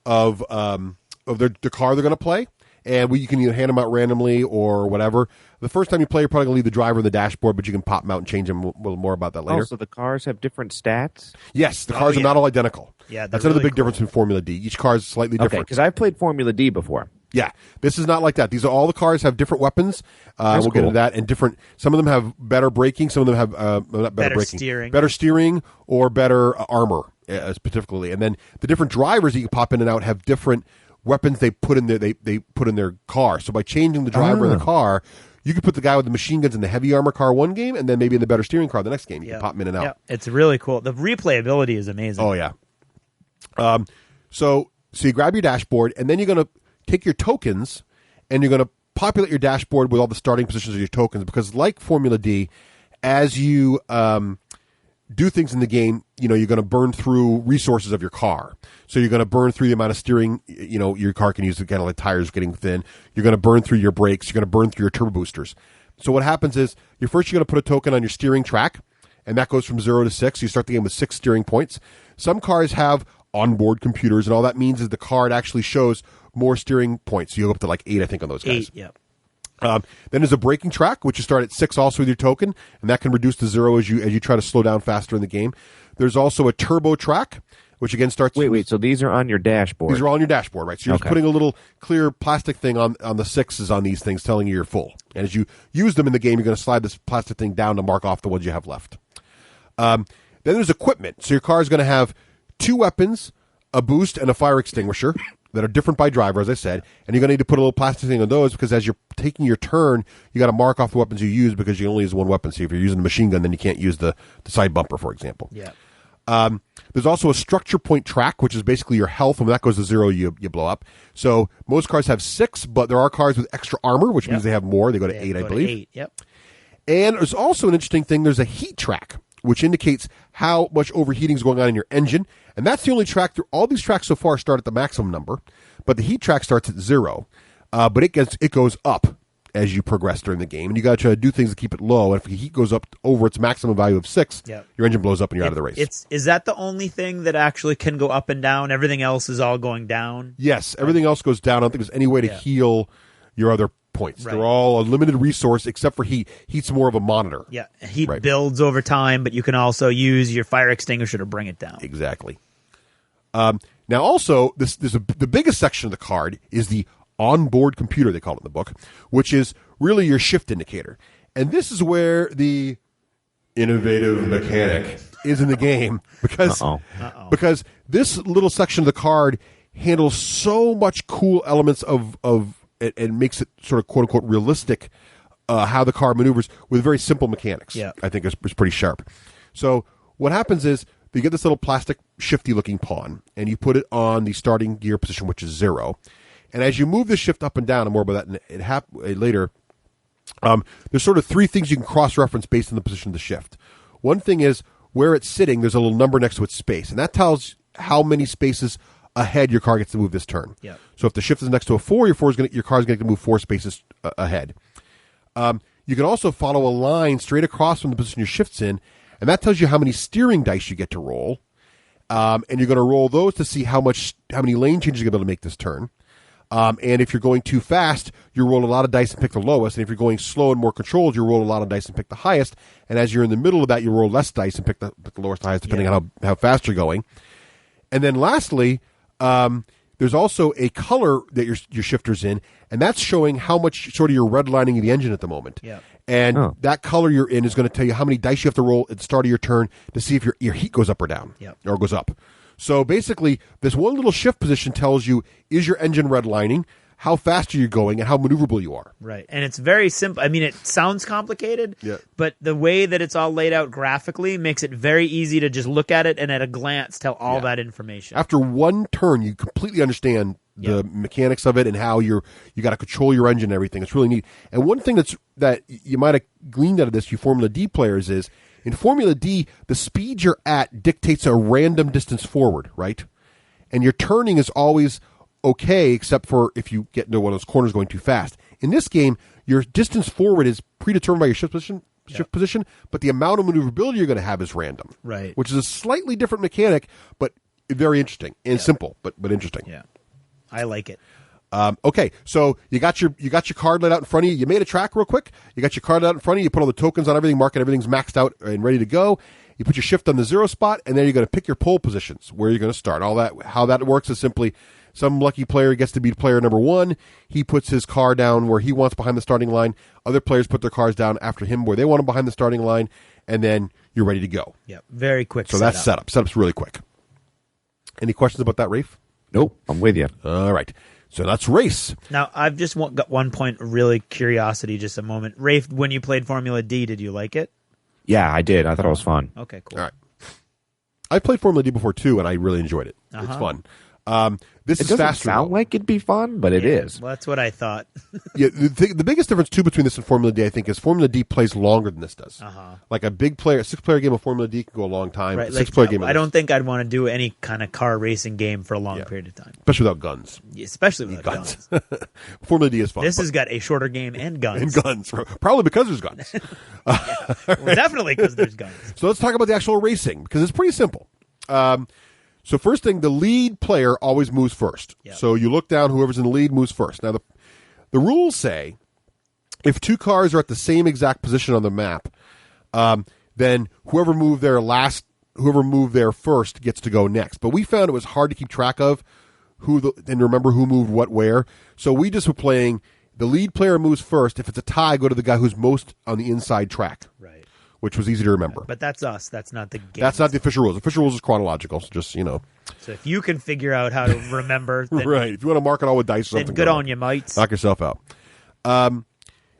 of the car they're going to play. And you can either hand them out randomly or whatever. The first time you play, you're probably going to leave the driver on the dashboard, but you can pop them out and change them. A little more about that later.
Oh, so the cars have different stats?
Yes, the cars are not all identical.
Yeah,
that's another big difference in Formula D. Each car is slightly different.
Okay, because I've played Formula D before.
Yeah, this is not like that. All the cars have different weapons. We'll get into that. And some of them have better braking. Some of them have not better braking. Better steering or better armor, specifically. And then the different drivers that you can pop in and out have different weapons they put in their car. So by changing the driver in the car, you could put the guy with the machine guns in the heavy armor car one game, and then maybe in the better steering car the next game. You can pop them in and out.
It's really cool. The replayability is amazing.
Oh yeah. So you grab your dashboard, and then you're going to take your tokens, and you're going to populate your dashboard with all the starting positions of your tokens. Because like Formula D, as you do things in the game, you're going to burn through resources of your car. So you're going to burn through the amount of steering, your car can use to kind of like tires getting thin. You're going to burn through your brakes. You're going to burn through your turbo boosters. So what happens is you're going to put a token on your steering track, and that goes from 0 to 6. So you start the game with 6 steering points. Some cars have onboard computers, and all that means is the card actually shows more steering points. So you go up to like 8, I think, on those guys.
8, yep.
Then there's a braking track, which you start at 6 also with your token, and that can reduce to 0 as you try to slow down faster in the game. There's also a turbo track, which again starts...
Wait, so these are on your dashboard?
These are all on your dashboard, right? So you're just putting a little clear plastic thing on the 6s on these things telling you you're full. And as you use them in the game, you're going to slide this plastic thing down to mark off the ones you have left. Then there's equipment. So your car is going to have 2 weapons, a boost, and a fire extinguisher that are different by driver, as I said, and you're going to need to put a little plastic thing on those because as you're taking your turn, you got to mark off the weapons you use because you only use one weapon. So if you're using a machine gun, then you can't use the side bumper, for example.
Yeah.
There's also a structure point track, which is basically your health. When that goes to 0, you blow up. So most cars have 6, but there are cars with extra armor, which means they have more. They go to 8, I believe.
8, yep.
And there's also an interesting thing. There's a heat track, which indicates how much overheating is going on in your engine. And that's the only track. All these tracks so far start at the maximum number, but the heat track starts at 0. But it goes up as you progress during the game, and you got to try to do things to keep it low. And if the heat goes up over its maximum value of 6, your engine blows up and you're out of the race.
Is that the only thing that actually can go up and down? Everything else is all going down?
Yes, everything else goes down. I don't think there's any way to heal your other points. Right. They're all a limited resource except for heat. Heat's more of a monitor.
Yeah, heat builds over time, but you can also use your fire extinguisher to bring it down.
Exactly. Now also, the biggest section of the card is the onboard computer, they call it in the book, which is really your shift indicator. And this is where the innovative mechanic is in the game because this little section of the card handles so much cool elements of and makes it sort of quote unquote realistic how the car maneuvers with very simple mechanics.
Yeah.
I think is pretty sharp. So what happens is you get this little plastic shifty looking pawn and you put it on the starting gear position, which is 0. And as you move the shift up and down, and more about that later, there's sort of 3 things you can cross-reference based on the position of the shift. One thing is where it's sitting, there's a little number next to its space, and that tells how many spaces ahead your car gets to move this turn.
Yeah.
So if the shift is next to a 4, your car is going to move 4 spaces ahead. You can also follow a line straight across from the position your shift's in, and that tells you how many steering dice you get to roll. And you're going to roll those to see how many lane changes you're going to be able to make this turn. And if you're going too fast, you roll a lot of dice and pick the lowest. And if you're going slow and more controlled, you roll a lot of dice and pick the highest. And as you're in the middle of that, you roll less dice and pick the lowest or highest, depending on how fast you're going. And then lastly, there's also a color that your shifter's in, and that's showing how much sort of you're redlining the engine at the moment.
Yeah.
And that color you're in is going to tell you how many dice you have to roll at the start of your turn to see if your heat goes up or down, or goes up. So basically, this one little shift position tells you, is your engine redlining, how fast are you going, and how maneuverable you are.
Right. And it's very simple. I mean, it sounds complicated, but the way that it's all laid out graphically makes it very easy to just look at it and at a glance tell all that information.
After one turn, you completely understand the mechanics of it and how you got to control your engine and everything. It's really neat. And one thing that you might have gleaned out of this, you Formula D players, is in Formula D, the speed you're at dictates a random distance forward, right? And your turning is always okay, except for if you get into one of those corners going too fast. In this game, your distance forward is predetermined by your shift position, but the amount of maneuverability you're going to have is random.
Right.
Which is a slightly different mechanic, but very interesting and simple, but interesting.
Yeah. I like it.
Okay, so you got your card laid out in front of you. You made a track real quick. You got your card out in front of you. You put all the tokens on everything, mark it, everything's maxed out and ready to go. You put your shift on the 0 spot, and then you're going to pick your pole positions, where you're going to start. How that works is simply some lucky player gets to be player number 1. He puts his car down where he wants behind the starting line. Other players put their cars down after him where they want them behind the starting line, and then you're ready to go.
Yeah, very quick.
So that's setup. Setup's really quick. Any questions about that, Rafe?
Nope, I'm with you.
All right. So that's race.
Now, I've just got one point of really curiosity, just a moment. Rafe, when you played Formula D, did you like it?
Yeah, I did. I thought it was fun.
Okay, cool.
All right. I played Formula D before, too, and I really enjoyed it. It's fun. This is faster.
It doesn't sound like it'd be fun, but it is.
Well, that's what I thought.
The biggest difference, too, between this and Formula D, I think, is Formula D plays longer than this does. Like a 6-player game of Formula D can go a long time.
Right,
a 6-player game.
I don't think I'd want to do any kind of car racing game for a long period of time.
Especially without guns.
Yeah, especially without guns.
Formula D is fun.
This has got a shorter game and guns.
And guns. Probably because there's guns.
Well, definitely because there's guns.
So let's talk about the actual racing, because it's pretty simple. So first thing, the lead player always moves first. Yep. So you look down, whoever's in the lead moves first. Now, the rules say if 2 cars are at the same exact position on the map, then whoever moved there first gets to go next. But we found it was hard to keep track of and remember who moved what where. So we just were playing the lead player moves first. If it's a tie, go to the guy who's most on the inside track.
Right.
Which was easy to remember.
But that's us. That's not the game.
That's not the official rules. The official rules is chronological. So just,
So if you can figure out how to remember. Then,
right. If you want to mark it all with dice or something.
Then good on you, mates.
Knock yourself out. Then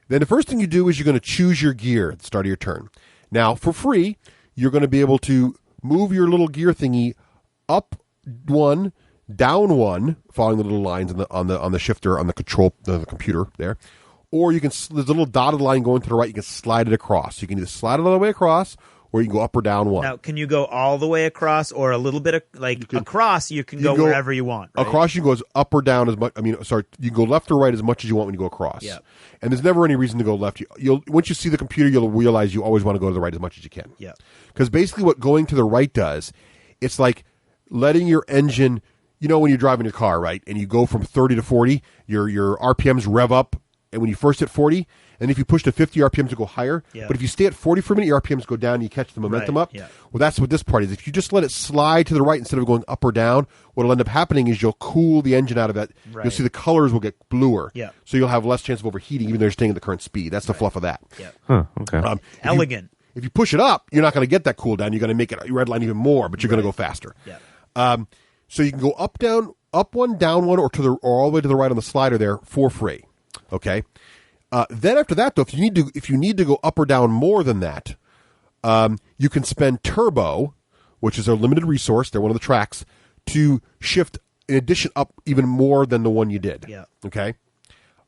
the first thing you do is you're going to choose your gear at the start of your turn. Now, for free, you're going to be able to move your little gear thingy up one, down one, following the little lines on the shifter on the control the computer there, or you can there's a little dotted line going to the right. You can slide it across. You can either slide it all the way across, or you can go up or down one.
Now, can you go all the way across, or a little bit of across? You can go wherever you want. Right?
Across, you can go as up or down as much. You can go left or right as much as you want when you go across.
Yeah. And
there's never any reason to go left. You'll once you see the computer, you'll realize you always want to go to the right as much as you can.
Yeah.
Because basically, what going to the right does, it's like letting your engine. When you're driving your car, right, and you go from 30 to 40, your RPMs rev up, and when you first hit 40, and if you push to 50, RPMs will go higher.
Yeah.
But if you stay at 40 for a minute, your RPMs go down, and you catch the momentum up.
Yeah.
Well, that's what this part is. If you just let it slide to the right instead of going up or down, what'll end up happening is you'll cool the engine out of that.
Right.
You'll see the colors will get bluer.
Yeah.
So you'll have less chance of overheating, even though you're staying at the current speed. That's the fluff of that.
Yeah.
Huh, okay.
Elegant.
If you push it up, you're not going to get that cool down. You're going to make it redline even more, but you're going to go faster.
Yeah.
So you can go up one, down one, or all the way to the right on the slider there for free. Okay. Then after that, though, if you need to go up or down more than that, you can spend turbo, which is a limited resource. They're one of the tracks to shift in addition up even more than the one you did.
Yeah.
Okay.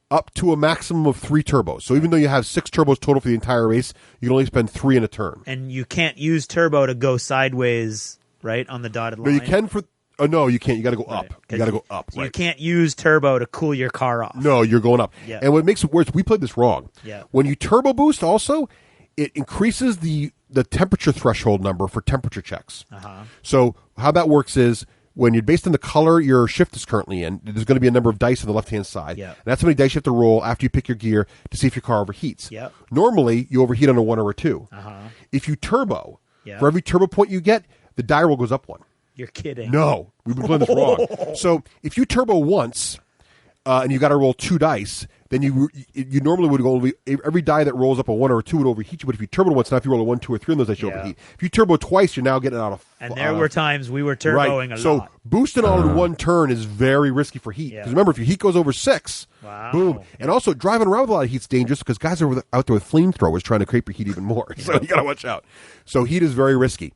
Up to a maximum of 3 turbos. So even though you have 6 turbos total for the entire race, you can only spend 3 in a turn.
And you can't use turbo to go sideways, right, on the dotted line.
No, you can for. Oh, no, you can't. You got to go up. You got to go up.
So you can't use turbo to cool your car off.
No, you're going up.
Yeah.
And what makes it worse, we played this wrong.
Yeah.
When you turbo boost, also, it increases the temperature threshold number for temperature checks.
Uh-huh.
So how that works is when you're based on the color your shift is currently in, there's going to be a number of dice on the left-hand side.
Yeah.
And that's how many dice you have to roll after you pick your gear to see if your car overheats.
Yeah.
Normally, you overheat on a 1 or a 2.
Uh-huh.
If you turbo, for every turbo point you get, the die roll goes up 1.
You're kidding.
No, we've been playing this wrong. So if you turbo once and you got to roll 2 dice, then you normally would go every die that rolls up a 1 or a 2 would overheat you. But if you turbo once, now if you roll a 1, 2, or 3 on those dice, you overheat. If you turbo twice, you're now getting out of.
And there were times we were turboing a lot.
So boosting all in one turn is very risky for heat. Because remember, if your heat goes over 6, boom. And also driving around with a lot of heat's dangerous because guys are out there with flamethrowers trying to create your heat even more. So you got to watch out. So heat is very risky.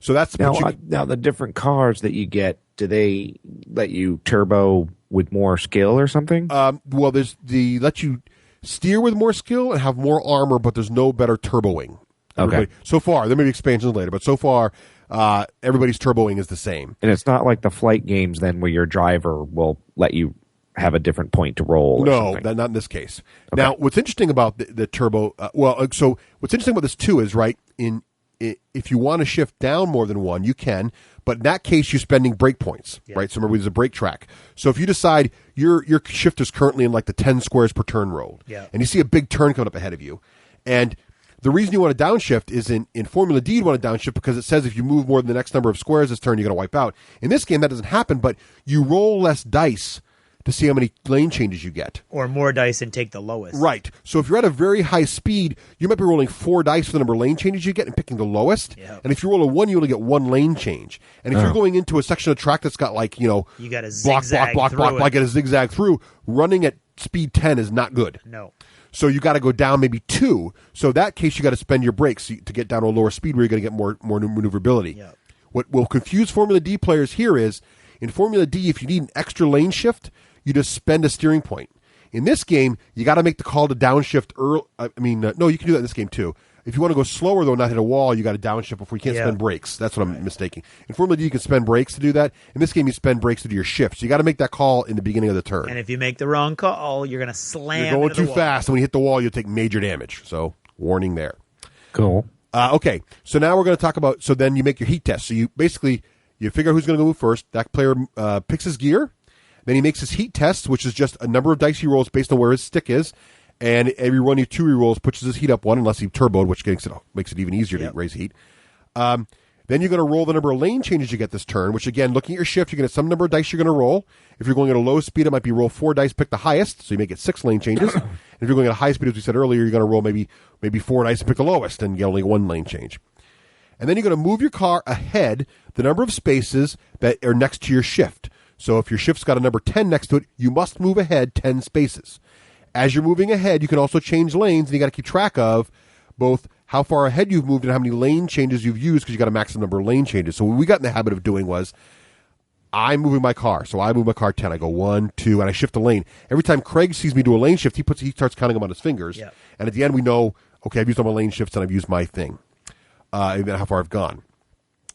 So that's
now the different cars that you get. Do they let you turbo with more skill or something?
Well, they let you steer with more skill and have more armor, but there's no better turboing.
Okay.
So far, there may be expansions later, but so far, everybody's turboing is the same.
And it's not like the flight games then, where your driver will let you have a different point to roll.
No, not in this case. Okay. Now, what's interesting about the turbo? So what's interesting about this too is if you want to shift down more than 1, you can, but in that case, you're spending brake points, right? So remember, there's a brake track. So if you decide your shift is currently in like the 10 squares per turn road, and you see a big turn coming up ahead of you, and the reason you want to downshift is in Formula D, you want to downshift because it says if you move more than the next number of squares this turn, you're going to wipe out. In this game, that doesn't happen, but you roll less dice to see how many lane changes you get.
Or more dice and take the lowest.
Right. So if you're at a very high speed, you might be rolling 4 dice for the number of lane changes you get and picking the lowest.
Yep.
And if you roll a 1, you only get 1 lane change. And if you're going into a section of track that's got like,
you got a zigzag
block, get a zigzag through, running at speed 10 is not good.
No.
So you got to go down maybe 2. So in that case, you got to spend your brakes to get down to a lower speed where you're going to get more maneuverability.
Yep.
What will confuse Formula D players here is, in Formula D, if you need an extra lane shift, you just spend a steering point. In this game, you got to make the call to downshift early. No, you can do that in this game too. If you want to go slower, though, not hit a wall, you got to downshift before you can't spend brakes. That's what I'm mistaking. In Formula D, you can spend brakes to do that. In this game, you spend brakes to do your shift. So you got to make that call in the beginning of the turn.
And if you make the wrong call, you're going to slam
You're going
into the
too
wall.
fast, and when you hit the wall, you'll take major damage. So warning there.
Cool.
Okay, so now we're going to talk about. So then you make your heat test. So you figure out who's going to go move first. That player picks his gear. Then he makes his heat test, which is just a number of dice he rolls based on where his stick is. And every one of 2 re-rolls pushes his heat up 1, unless he turboed, which makes it even easier to raise heat. Then you're going to roll the number of lane changes you get this turn, which, again, looking at your shift, you're going to have some number of dice you're going to roll. If you're going at a low speed, it might be roll 4 dice, pick the highest, so you may get 6 lane changes. And if you're going at a high speed, as we said earlier, you're going to roll maybe 4 dice and pick the lowest, and get only 1 lane change. And then you're going to move your car ahead the number of spaces that are next to your shift. So if your shift's got a number 10 next to it, you must move ahead 10 spaces. As you're moving ahead, you can also change lanes, and you got to keep track of both how far ahead you've moved and how many lane changes you've used because you got a maximum number of lane changes. So what we got in the habit of doing was I'm moving my car. So I move my car 10. I go 1, 2, and I shift a lane. Every time Craig sees me do a lane shift, he starts counting them on his fingers.
Yep.
And at the end, we know, okay, I've used all my lane shifts and I've used my thing. And how far I've gone.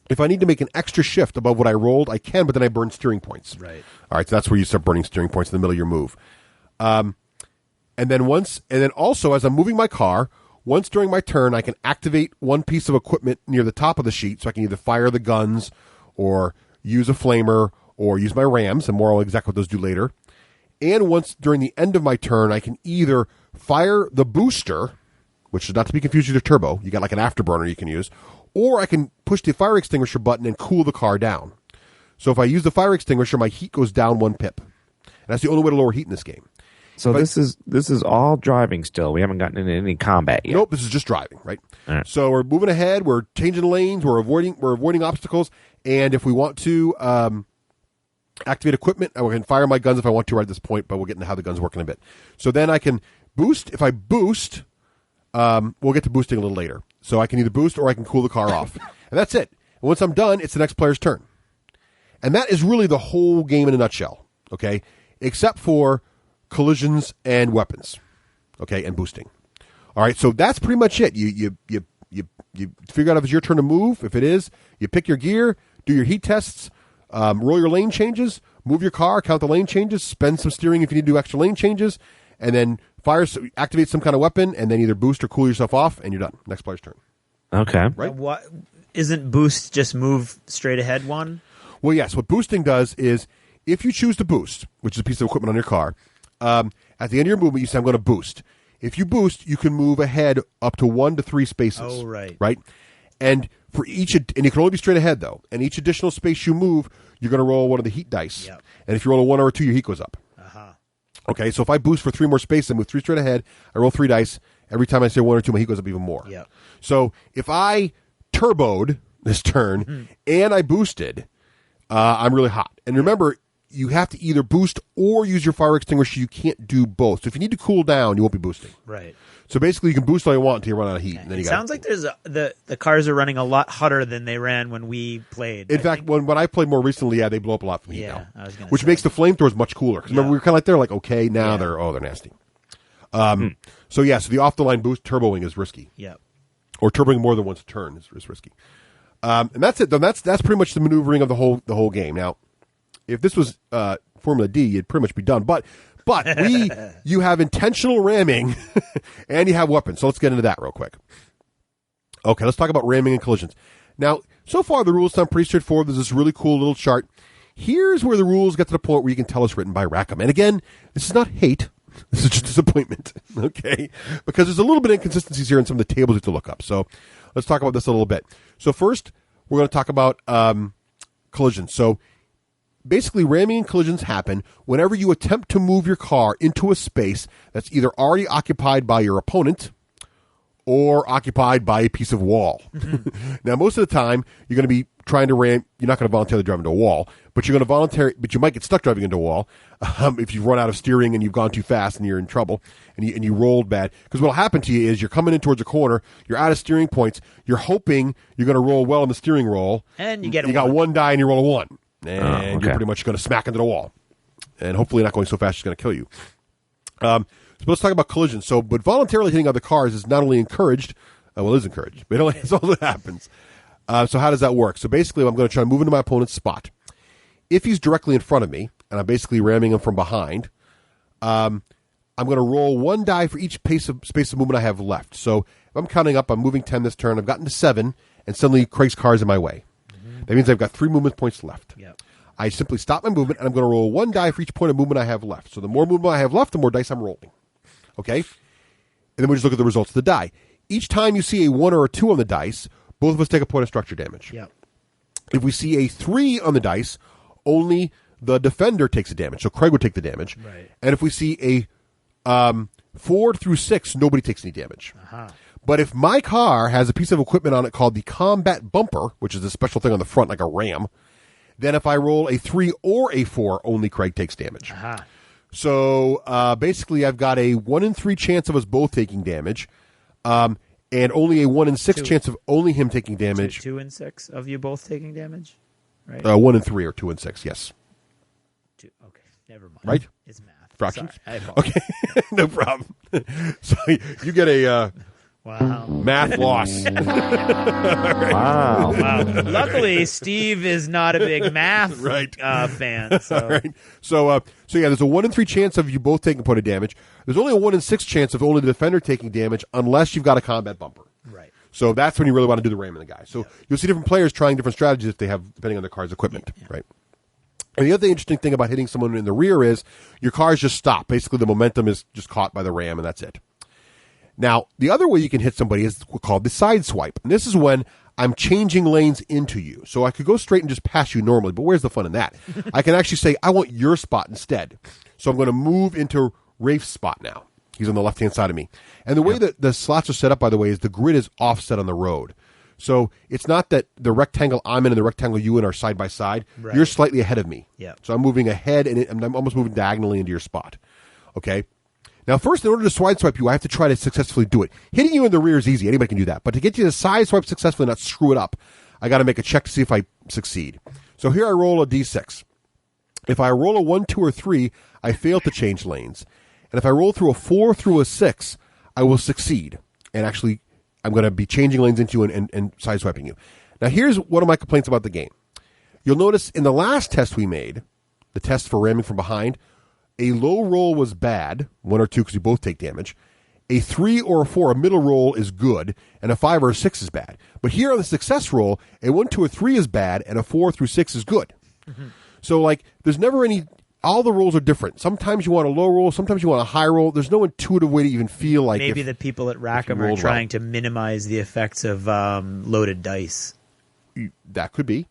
If I need to make an extra shift above what I rolled, I can, but then I burn steering points.
Right.
All right, so that's where you start burning steering points in the middle of your move. And then also, as I'm moving my car, once during my turn, I can activate one piece of equipment near the top of the sheet, so I can either fire the guns or use a flamer or use my rams, and more on exactly what those do later. And once during the end of my turn, I can either fire the booster, which is not to be confused with your turbo. You got like an afterburner you can use. Or I can push the fire extinguisher button and cool the car down. So if I use the fire extinguisher, my heat goes down 1 pip. And that's the only way to lower heat in this game.
So this is all driving still. We haven't gotten into any combat yet.
Nope, this is just driving, right?
All right.
So we're moving ahead. We're changing lanes. We're avoiding obstacles. And if we want to activate equipment, I can fire my guns if I want to right at this point, but we'll get into how the guns work in a bit. So then I can boost. If I boost, we'll get to boosting a little later. So I can either boost or I can cool the car off. And that's it. And once I'm done, it's the next player's turn. And that is really the whole game in a nutshell, okay? Except for collisions and weapons, okay, and boosting. All right, so that's pretty much it. You figure out if it's your turn to move. If it is, you pick your gear, do your heat tests, roll your lane changes, move your car, count the lane changes, spend some steering if you need to do extra lane changes, and then activate some kind of weapon, and then either boost or cool yourself off, and you're done. Next player's turn.
Okay.
Right?
What isn't boost just move straight ahead one?
Well, yes. What boosting does is if you choose to boost, which is a piece of equipment on your car, at the end of your movement, you say, I'm going to boost. If you boost, you can move ahead up to 1 to 3 spaces.
Oh, right.
Right? And for each, and you can only be straight ahead, though. And each additional space you move, you're going to roll one of the heat dice.
Yep.
And if you roll a 1 or a 2, your heat goes up.
Uh-huh.
Okay, so if I boost for 3 more spaces and move 3 straight ahead, I roll 3 dice. Every time I say 1 or 2, my heat goes up even more.
Yep.
So if I turboed this turn and I boosted, I'm really hot. And remember, you have to either boost or use your fire extinguisher. You can't do both. So if you need to cool down, you won't be boosting.
Right.
So basically, you can boost all you want until you run out of heat. And then
It sounds like there's the cars are running a lot hotter than they ran when we played.
In fact, when I played more recently, they blow up a lot from heat now.
I was gonna
which
say.
makes the flamethrowers much cooler. Because remember, we were kind of like, they're like, okay, now they're nasty. So the off-the-line boost turboing is risky.
Yeah.
Or turboing more than once a turn is risky. And that's it. Though that's pretty much the maneuvering of the whole game. Now, if this was Formula D, you'd pretty much be done. But you have intentional ramming, and you have weapons. So let's get into that real quick. Okay, let's talk about ramming and collisions. Now, so far the rules sound pretty straightforward. There's this really cool little chart. Here's where the rules get to the point where you can tell it's written by Rackham. And again, this is not hate. This is just disappointment, okay? Because there's a little bit of inconsistencies here in some of the tables you have to look up. So let's talk about this a little bit. So first, we're going to talk about collisions. So basically, ramming and collisions happen whenever you attempt to move your car into a space that's either already occupied by your opponent or occupied by a piece of wall. Now, most of the time, you're going to be trying to ram. You're not going to voluntarily drive into a wall, but you're going to but you might get stuck driving into a wall if you've run out of steering and you've gone too fast and you're in trouble and you rolled bad. Because what will happen to you is you're coming in towards a corner, you're out of steering points, you're hoping you're going to roll well on the steering roll,
and you
got 1 die and you roll a 1, and you're pretty much going to smack into the wall, and hopefully not going so fast it's going to kill you. So let's talk about collisions. So, but voluntarily hitting other cars is not only encouraged, is encouraged, but it's all that happens. So how does that work? So basically, I'm going to try to move into my opponent's spot. If he's directly in front of me, and I'm basically ramming him from behind, I'm going to roll 1 die for each space of movement I have left. So if I'm counting up, I'm moving 10 this turn, I've gotten to 7, and suddenly Craig's car is in my way. That means I've got 3 movement points left.
Yep.
I simply stop my movement, and I'm going to roll 1 die for each point of movement I have left. So the more movement I have left, the more dice I'm rolling. Okay? And then we just look at the results of the die. Each time you see a 1 or a 2 on the dice, both of us take a point of structure damage.
Yep.
If we see a 3 on the dice, only the defender takes the damage. So Craig would take the damage.
Right.
And if we see a 4 through 6, nobody takes any damage.
Uh-huh.
But if my car has a piece of equipment on it called the combat bumper, which is a special thing on the front like a ram, then if I roll a 3 or a 4, only Craig takes damage.
Uh-huh.
So basically, I've got a 1 in 3 chance of us both taking damage. And and only a 1 in 6 chance of only him taking damage.
2 in 6 of you both taking damage, right?
1 in 3 or 2 in 6. Yes.
2. Okay, never mind.
Right?
It's math.
Fractions.
Sorry, I apologize.
Okay, no problem. So you get a
wow
math loss.
Wow.
Luckily, Steve is not a big math fan. So.
Right. So yeah, there's a 1 in 3 chance of you both taking a point of damage. There's only a 1 in 6 chance of only the defender taking damage unless you've got a combat bumper.
Right.
So that's when you really want to do the ramming the guy. So you'll see different players trying different strategies if they have, depending on their car's equipment. Yeah. Right. And the other interesting thing about hitting someone in the rear is your cars just stop. Basically, the momentum is just caught by the ram, and that's it. Now, the other way you can hit somebody is called the side swipe. And this is when I'm changing lanes into you. So I could go straight and just pass you normally, but where's the fun in that? I can actually say, I want your spot instead. So I'm going to move into Rafe's spot now. He's on the left-hand side of me. And the way that the slots are set up, by the way, is the grid is offset on the road. So it's not that the rectangle I'm in and the rectangle you in are side by side.
Right.
You're slightly ahead of me.
Yeah.
So I'm moving ahead, and I'm almost moving diagonally into your spot. Okay? Now, first, in order to side swipe you, I have to try to successfully do it. Hitting you in the rear is easy. Anybody can do that. But to get you to side swipe successfully and not screw it up, I got to make a check to see if I succeed. So here I roll a D6. If I roll a 1, 2, or 3, I fail to change lanes. And if I roll through a 4 through a 6, I will succeed. And actually, I'm going to be changing lanes into you and side swiping you. Now, here's one of my complaints about the game. You'll notice in the last test we made, the test for ramming from behind, a low roll was bad, 1 or 2 because you both take damage. A 3 or a 4, a middle roll, is good, and a 5 or a 6 is bad. But here on the success roll, a 1, 2, or 3 is bad, and a 4 through 6 is good. Mm-hmm. So, like, there's never any... All the rolls are different. Sometimes you want a low roll. Sometimes you want a high roll. There's no intuitive way to even feel like
maybe the people at Rackham are trying to minimize the effects of loaded dice.
That could be.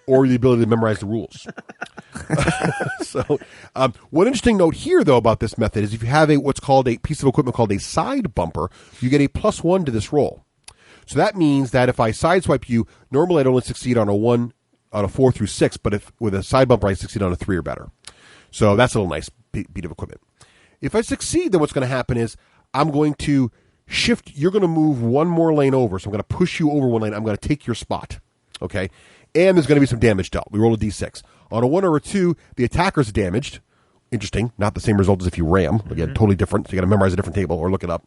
Or the ability to memorize the rules. So, one interesting note here, though, about this method is if you have what's called a piece of equipment called a side bumper, you get a +1 to this roll. So that means that if I sideswipe you, normally I'd only succeed on a 4 through 6, but if with a side bumper, I succeed on a 3 or better. So that's a little nice beat of equipment. If I succeed, then what's going to happen is I'm going to shift. You're going to move one more lane over. So I'm going to push you over one lane. I'm going to take your spot. Okay? And there's going to be some damage dealt. We roll a D6. On a 1 or a 2, the attacker's damaged. Interesting. Not the same result as if you ram. Again, totally different. So you got to memorize a different table or look it up.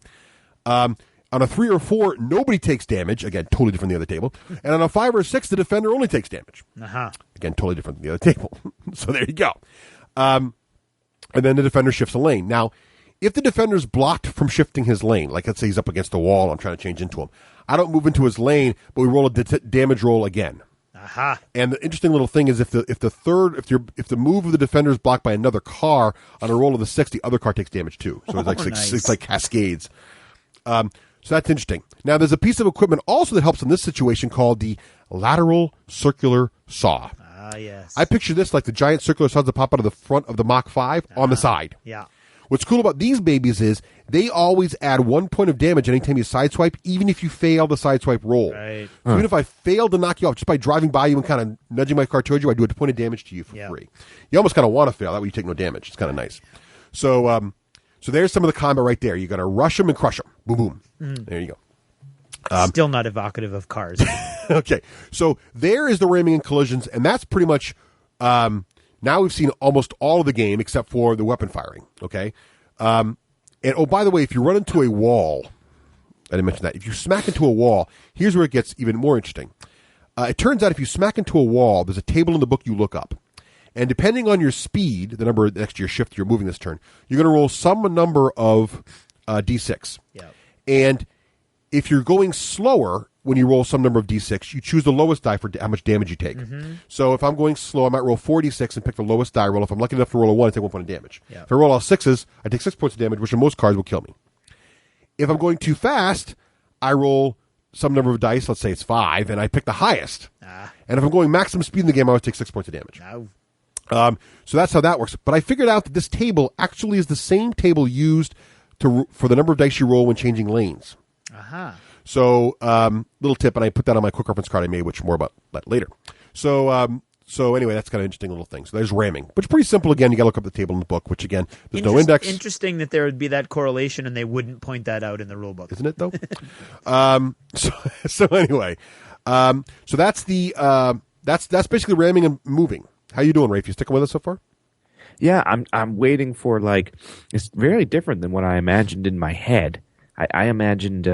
On a 3 or 4, nobody takes damage. Again, totally different than the other table. And on a 5 or 6, the defender only takes damage.
Uh-huh.
Again, totally different than the other table. So there you go. And then the defender shifts a lane. Now, if the defender's blocked from shifting his lane, like let's say he's up against a wall, I'm trying to change into him. I don't move into his lane, but we roll a damage roll again.
Aha.
And the interesting little thing is if the move of the defender is blocked by another car on a roll of the 6, the other car takes damage too. So it's like cascades. So that's interesting. Now there's a piece of equipment also that helps in this situation called the lateral circular saw.
Ah, yes.
I picture this like the giant circular saws that pop out of the front of the Mach 5 on the side.
Yeah.
What's cool about these babies is they always add 1 point of damage anytime you sideswipe, even if you fail the sideswipe roll.
Right.
So even if I fail to knock you off just by driving by you and kind of nudging my car towards you, I do a point of damage to you for free. You almost kind of want to fail. That way you take no damage. It's kind of nice. So so there's some of the combat right there. You got to rush them and crush them. Boom, boom. There you go.
Still not evocative of cars.
Okay. So there is the ramming and collisions, and that's pretty much now we've seen almost all of the game except for the weapon firing. Okay. And oh, by the way, if you run into a wall, I didn't mention that. If you smack into a wall, here's where it gets even more interesting. It turns out if you smack into a wall, there's a table in the book you look up. And depending on your speed, the number next to your shift you're moving this turn, you're going to roll some number of D6.
Yeah.
And if you're going slower, when you roll some number of D6, you choose the lowest die for how much damage you take. Mm-hmm. So if I'm going slow, I might roll 4D6 and pick the lowest die roll. If I'm lucky enough to roll a 1, I take 1 point of damage.
Yeah.
If I roll all 6s, I take 6 points of damage, which in most cards will kill me. If I'm going too fast, I roll some number of dice, let's say it's 5, and I pick the highest. And if I'm going maximum speed in the game, I always take 6 points of damage. So that's how that works. But I figured out that this table actually is the same table used for the number of dice you roll when changing lanes.
Aha.
So, little tip, and I put that on my quick reference card I made, which more about that later. So So anyway, that's kind of interesting little thing. So there's ramming, which is pretty simple. Again, you got to look up the table in the book, which again, there's no index.
Interesting that there would be that correlation and they wouldn't point that out in the rule book.
Isn't it, though? So anyway, so that's that's basically ramming and moving. How you doing, Rafe? You sticking with us so far?
Yeah, I'm waiting for it's very different than what I imagined in my head. I imagined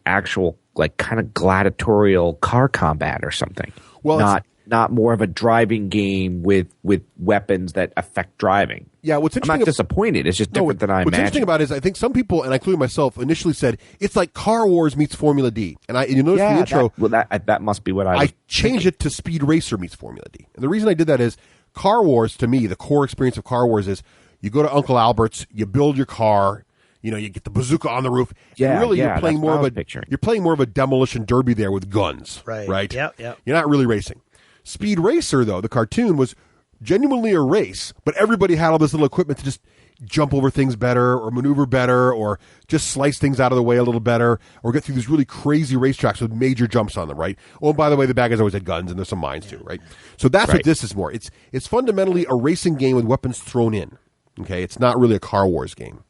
actual kind of gladiatorial car combat or something. Well, not more of a driving game with weapons that affect driving.
Yeah, what's interesting?
I'm not disappointed. It's just different than I imagined.
What's interesting about it is I think some people, and including myself, initially said it's like Car Wars meets Formula D. And you notice the intro.
That must be what I
changed it to Speed Racer meets Formula D. And the reason I did that is Car Wars, to me, the core experience of Car Wars is you go to Uncle Albert's, you build your car, you get the bazooka on the roof.
Yeah,
and really, you're playing more of a demolition derby there with guns. Right.
Yep.
You're not really racing. Speed Racer, though, the cartoon was genuinely a race, but everybody had all this little equipment to just jump over things better or maneuver better or just slice things out of the way a little better or get through these really crazy racetracks with major jumps on them, right? Oh, and by the way, the bad guys always had guns and there's some mines too, right? So that's what this is more. It's fundamentally a racing game with weapons thrown in, okay? It's not really a Car Wars game.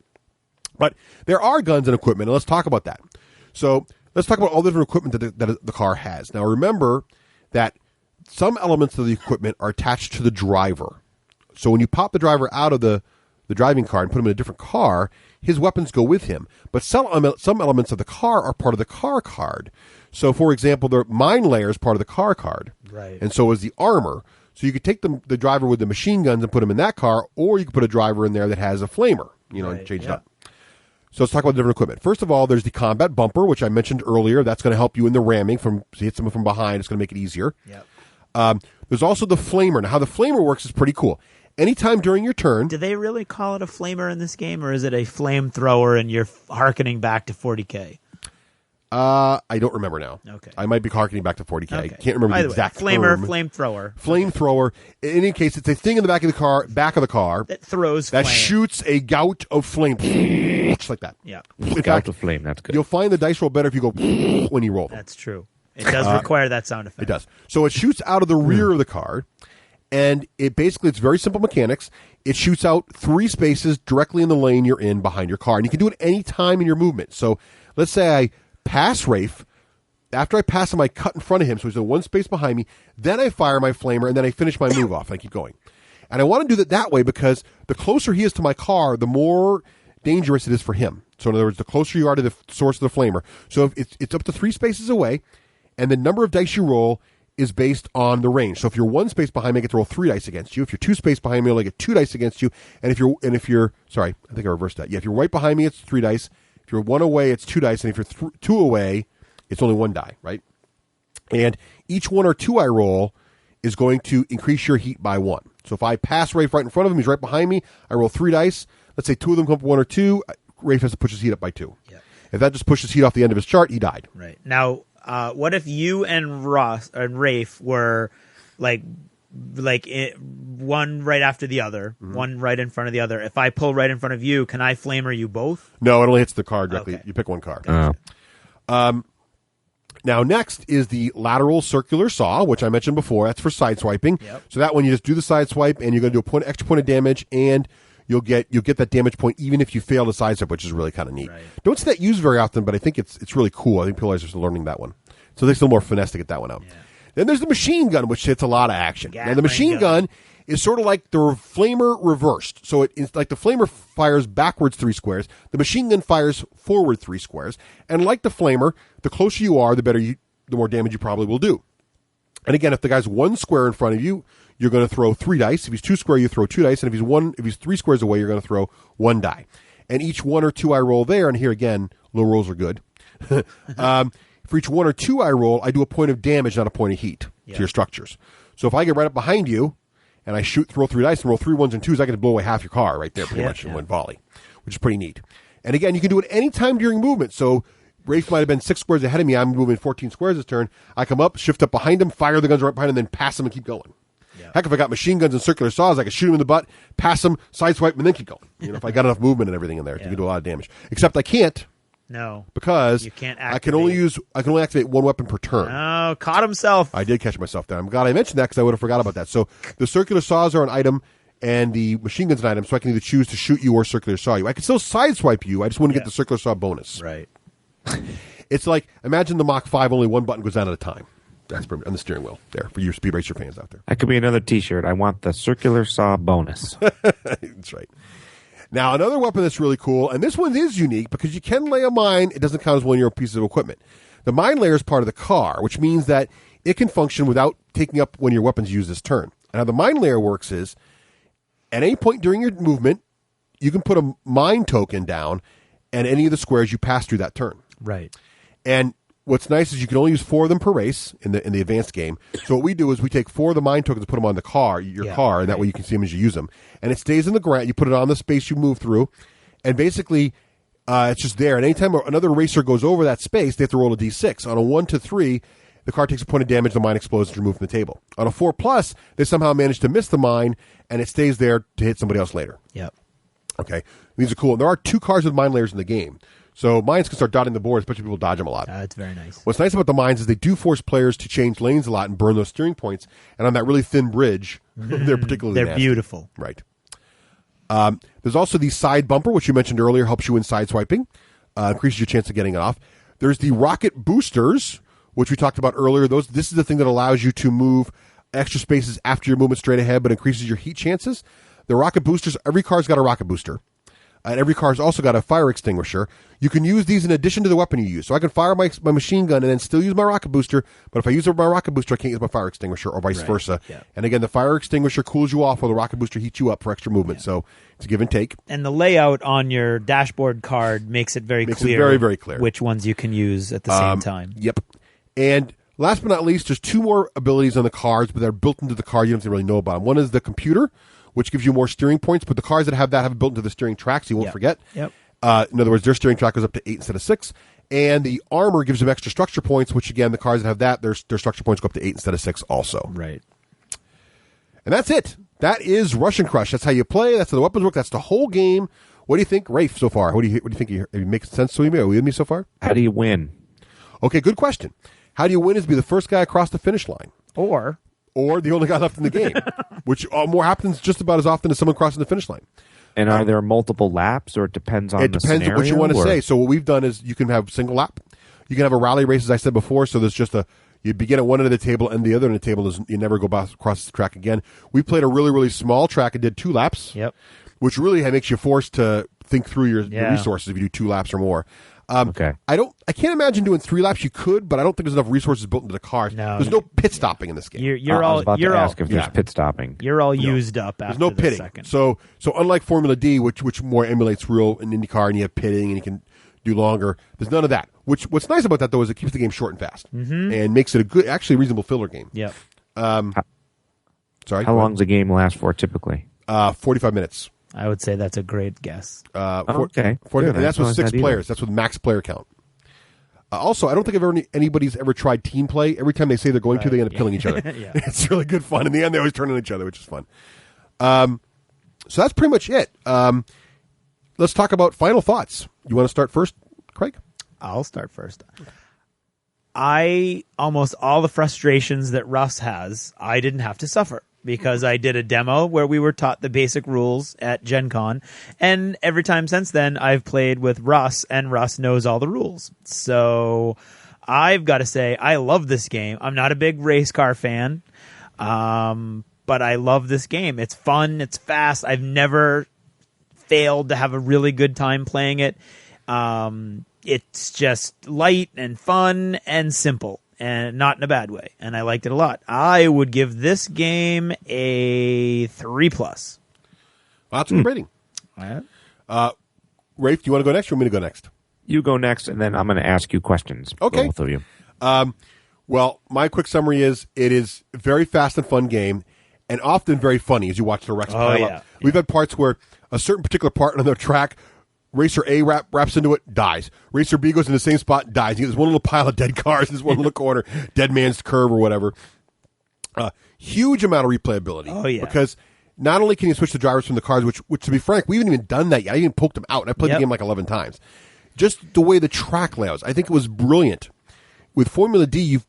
But there are guns and equipment, and let's talk about that. So let's talk about all the different equipment that the car has. Now, remember that some elements of the equipment are attached to the driver. So when you pop the driver out of the driving car and put him in a different car, his weapons go with him. But some elements of the car are part of the car card. So, for example, the mine layer is part of the car card.
Right.
And so is the armor. So you could take the driver with the machine guns and put him in that car, or you could put a driver in there that has a flamer, and change it up. So let's talk about the different equipment. First of all, there's the combat bumper, which I mentioned earlier. That's going to help you in the ramming. So you hit someone from behind, it's going to make it easier.
Yep.
There's also the flamer. Now, how the flamer works is pretty cool. Anytime during your turn...
Do they really call it a flamer in this game, or is it a flamethrower and you're hearkening back to 40K?
I don't remember now.
Okay.
I might be harkening back to 40K.
Okay.
I can't remember the exact term.
Flamethrower.
Flamethrower. In any case, it's a thing in the back of the car
that throws
that
flame.
Shoots a gout of flame. Just like that.
Yeah.
Gout of flame, that's good.
You'll find the dice roll better if you go when you roll them.
That's true. It does require that sound effect.
It does. So it shoots out of the rear of the car, and it's very simple mechanics. It shoots out 3 spaces directly in the lane you're in behind your car, and you can do it any time in your movement. So let's say I pass Rafe. After I pass him, I cut in front of him, so he's in 1 space behind me. Then I fire my flamer, and then I finish my move off, and I keep going. And I want to do that way because the closer he is to my car, the more dangerous it is for him. So in other words, the closer you are to the source of the flamer. So if it's up to 3 spaces away, and the number of dice you roll is based on the range. So if you're 1 space behind me, I get to roll 3 dice against you. If you're 2 space behind me, I only get 2 dice against you. And if you're sorry, I think I reversed that. Yeah, if you're right behind me, it's 3 dice. If you're 1 away, it's 2 dice. And if you're 2 away, it's only 1 die, right? And each 1 or 2 I roll is going to increase your heat by 1. So if I pass Rafe right in front of him, he's right behind me, I roll 3 dice. Let's say 2 of them come up 1 or 2. Rafe has to push his heat up by 2.
Yeah.
If that just pushes heat off the end of his chart, he died.
Right. Now, what if you and Rafe were like one right after the other, one right in front of the other? If I pull right in front of you, can I flamer you both?
No, it only hits the car directly. Okay. You pick 1 car.
Gotcha.
Now, next is the lateral circular saw, which I mentioned before. That's for sideswiping.
Yep. So
that one, you just do the sideswipe, and you're going to do a extra point of damage, and you'll get that damage point even if you fail to sidestep, which is really kind of neat.
Right.
Don't see that used very often, but I think it's really cool. I think people are just learning that one. So there's a little more finesse to get that one out. Yeah. Then there's the machine gun, which hits a lot of action. Now, the machine gun is sort of like the flamer reversed. So it's like the flamer fires backwards 3 squares. The machine gun fires forward 3 squares. And like the flamer, the closer you are, the more damage you probably will do. And again, if the guy's 1 square in front of you, you're going to throw 3 dice. If he's 2 square, you throw 2 dice. And if he's 3 squares away, you're going to throw 1 die. And each 1 or 2 I roll there, and here again, low rolls are good. For each 1 or 2 I roll, I do a point of damage, not a point of heat to your structures. So if I get right up behind you, and I roll 3 dice and roll 3 1s and 2s, I get to blow away half your car right there pretty much in one volley, which is pretty neat. And again, you can do it any time during movement. So Rafe might have been 6 squares ahead of me. I'm moving 14 squares this turn. I come up, shift up behind him, fire the guns right behind him, then pass him and keep going. Yeah. Heck, if I got machine guns and circular saws, I could shoot him in the butt, pass him, sideswipe, and then keep going. If I got enough movement and everything in there, you can do a lot of damage. Except I can't,
No.
Because
you can't
I can only activate one weapon per turn.
Oh, caught himself.
I did catch myself there. I'm glad I mentioned that because I would have forgot about that. So the circular saws are an item and the machine gun's an item, so I can either choose to shoot you or circular saw you. I can still sideswipe you. I just want to get the circular saw bonus.
Right.
It's like, imagine the Mach 5, only one button goes down at a time. That's on the steering wheel there for your Speed Racer fans out there.
That could be another T-shirt. I want the circular saw bonus.
That's right. Now, another weapon that's really cool, and this one is unique because you can lay a mine. It doesn't count as one of your pieces of equipment. The mine layer is part of the car, which means that it can function without taking up when your weapons use this turn. And how the mine layer works is, at any point during your movement, you can put a mine token down and any of the squares you pass through that turn.
Right.
And what's nice is you can only use 4 of them per race in the advanced game. So what we do is we take 4 of the mine tokens and put them on the car, car, and that way you can see them as you use them. And it stays in the ground. You put it on the space you move through, and basically it's just there. And anytime another racer goes over that space, they have to roll a D6. On a 1 to 3, the car takes a point of damage, the mine explodes and is removed from the table. On a 4+, they somehow manage to miss the mine, and it stays there to hit somebody else later.
Yep.
Okay. These are cool. And there are 2 cars with mine layers in the game. So mines can start dotting the board, especially people dodge them a lot.
That's very nice.
What's nice about the mines is they do force players to change lanes a lot and burn those steering points. And on that really thin bridge, they're particularly nasty.
Beautiful.
Right. There's also the side bumper, which you mentioned earlier, helps you in side swiping, increases your chance of getting it off. There's the rocket boosters, which we talked about earlier. This is the thing that allows you to move extra spaces after your movement straight ahead, but increases your heat chances. The rocket boosters, every car's got a rocket booster. And every car's also got a fire extinguisher. You can use these in addition to the weapon you use. So I can fire my machine gun and then still use my rocket booster, but if I use my rocket booster, I can't use my fire extinguisher or vice versa. Yeah. And again, the fire extinguisher cools you off while the rocket booster heats you up for extra movement. Yeah. So it's a give and take.
And the layout on your dashboard card makes it very clear.
Very, very clear.
Which ones you can use at the same time.
Yep. And last but not least, there's 2 more abilities on the cards, but they're built into the card. You don't have to really know about them. One is the computer, which gives you more steering points, but the cars that have that have it built into the steering track, so you won't forget.
Yep.
In other words, their steering track goes up to 8 instead of 6. And the armor gives them extra structure points, which, again, the cars that have that, their structure points go up to 8 instead of 6 also.
Right.
And that's it. That is Russian Crush. That's how you play. That's how the weapons work. That's the whole game. What do you think, Rafe, so far? What do you think? It makes sense to me? Are we with me so far?
How do you win?
Okay, good question. How do you win is be the first guy across the finish line.
Or
the only guy left in the game, which more happens just about as often as someone crossing the finish line.
And are there multiple laps, or it depends on the scenario? It depends on
what you want to say. So what we've done is you can have single lap. You can have a rally race, as I said before, so there's just you begin at one end of the table, and the other end of the table is you never go across the track again. We played a really, really small track and did 2 laps, which really makes you forced to think through your resources if you do 2 laps or more.
Okay.
I can't imagine doing 3 laps. You could, but I don't think there's enough resources built into the cars.
No.
There's no pit stopping in this game.
I was about to ask if there's pit stopping.
You're all used up after
there's no pitting.
Second.
So unlike Formula D, which more emulates real in IndyCar, and you have pitting and you can do longer, there's none of that. What's nice about that though is it keeps the game short and fast and makes it a good, actually reasonable filler game.
Yeah.
Sorry.
How long does the game last for typically?
45 minutes.
I would say that's a great guess.
Okay.
45, and that's with 6 players. That's with max player count. Also, I don't think anybody's ever tried team play. Every time they say they're going to, they end up killing each other. It's really good fun. In the end, they always turn on each other, which is fun. So that's pretty much it. Let's talk about final thoughts. You want to start first, Craig?
I'll start first. Almost all the frustrations that Russ has, I didn't have to suffer. Because I did a demo where we were taught the basic rules at Gen Con. And every time since then, I've played with Russ, and Russ knows all the rules. So I've got to say, I love this game. I'm not a big race car fan, but I love this game. It's fun. It's fast. I've never failed to have a really good time playing it. It's just light and fun and simple. And not in a bad way. And I liked it a lot. I would give this game a 3+.
Well, that's a good rating. Rafe, do you want to go next or want me to go next?
You go next, and then I'm going to ask you questions.
Okay.
Both of you.
Well, my quick summary is it is a very fast and fun game, and often very funny as you watch the Rex pile up. We've had parts where a certain particular part on the track, Racer A wraps into it, dies. Racer B goes in the same spot, dies. There's one little pile of dead cars in this one little corner, dead man's curve or whatever. Huge amount of replayability.
Oh, yeah.
Because not only can you switch the drivers from the cars, which to be frank, we haven't even done that yet. I even poked them out, and I played the game like 11 times. just the way the track layouts. I think it was brilliant. With Formula D,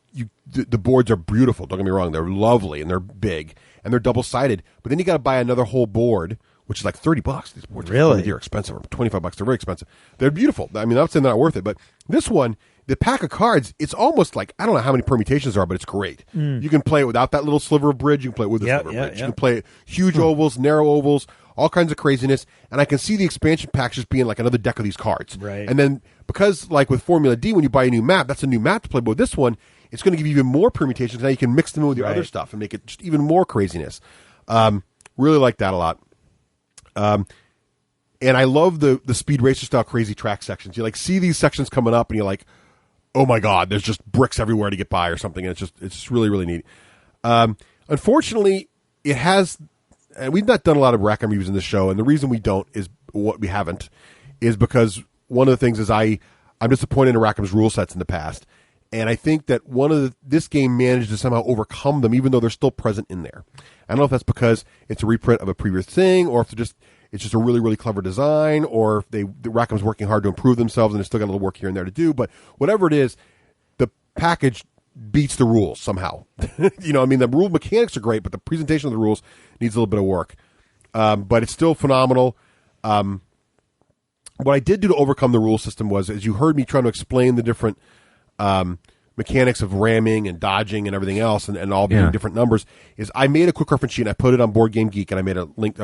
the boards are beautiful. Don't get me wrong; they're lovely and they're big and they're double sided. But then you got to buy another whole board, which is like $30. These boards are expensive. Or $25. They're very expensive. They're beautiful. I mean, I'm not saying they're not worth it, but this one, the pack of cards, it's almost like, I don't know how many permutations there are, but it's great. You can play it without that little sliver of bridge. You can play it with the sliver of bridge. You can play it huge ovals, narrow ovals, all kinds of craziness. And I can see the expansion packs just being like another deck of these cards.
Right.
And then because like with Formula D, when you buy a new map, that's a new map to play. But with this one, it's going to give you even more permutations. Now you can mix them in with your other stuff and make it just even more craziness. Really like that a lot. And I love the Speed Racer style crazy track sections. You like see these sections coming up and you're like, oh my God, there's just bricks everywhere to get by or something. And it's just really, really neat. Unfortunately, it has, and we've not done a lot of Rackham reviews in this show. And the reason we don't is because one of the things is I'm disappointed in Rackham's rule sets in the past. And I think that this game managed to somehow overcome them, even though they're still present in there. I don't know if that's because it's a reprint of a previous thing, or if it's just a really, really clever design, or if the Rackham's working hard to improve themselves and they still got a little work here and there to do. But whatever it is, the package beats the rules somehow. The rule mechanics are great, but the presentation of the rules needs a little bit of work. But it's still phenomenal. What I did do to overcome the rule system was, as you heard me trying to explain the different mechanics of ramming and dodging and everything else, and all being different numbers, is I made a quick reference sheet and I put it on Board Game Geek, and I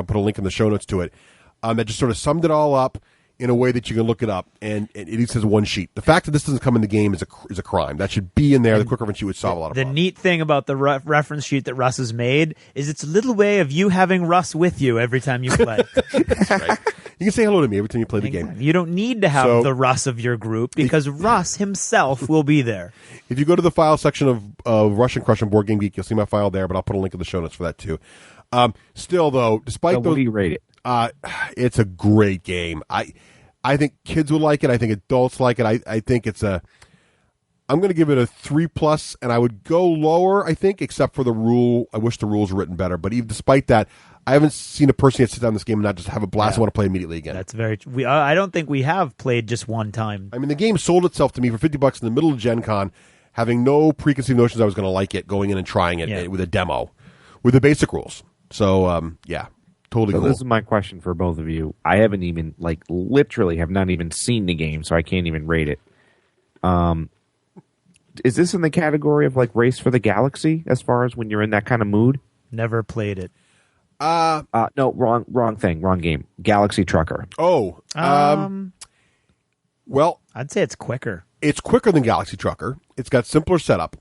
put a link in the show notes to it, that just sort of summed it all up in a way that you can look it up, and it each says one sheet. The fact that this doesn't come in the game is a crime. That should be in there. The quick reference sheet would solve a lot of problems.
The neat thing about the reference sheet that Russ has made is it's a little way of you having Russ with you every time you play.
That's right. You can say hello to me every time you play the game.
You don't need to have the Russ of your group, because Russ himself will be there.
If you go to the file section of Russian Crush on Board Game Geek, you'll see my file there, but I'll put a link in the show notes for that too. Still, though, despite those...
What do you rate it?
It's a great game. I think kids will like it. I think adults like it. I think it's I'm going to give it a 3+, and I would go lower, I think, except for the rule. I wish the rules were written better. But even despite that, I haven't seen a person yet sit down this game and not just have a blast and want to play immediately again.
That's very true. I don't think we have played just one time.
I mean, the game sold itself to me for $50 in the middle of Gen Con, having no preconceived notions I was going to like it, going in and trying it with a demo, with the basic rules. So, totally cool.
This is my question for both of you. I haven't even, literally have not even seen the game, so I can't even rate it. Is this in the category of, Race for the Galaxy, as far as when you're in that kind of mood?
Never played it.
No, wrong thing, wrong game. Galaxy Trucker.
Oh. Well,
I'd say it's quicker.
It's quicker than Galaxy Trucker. It's got simpler setup.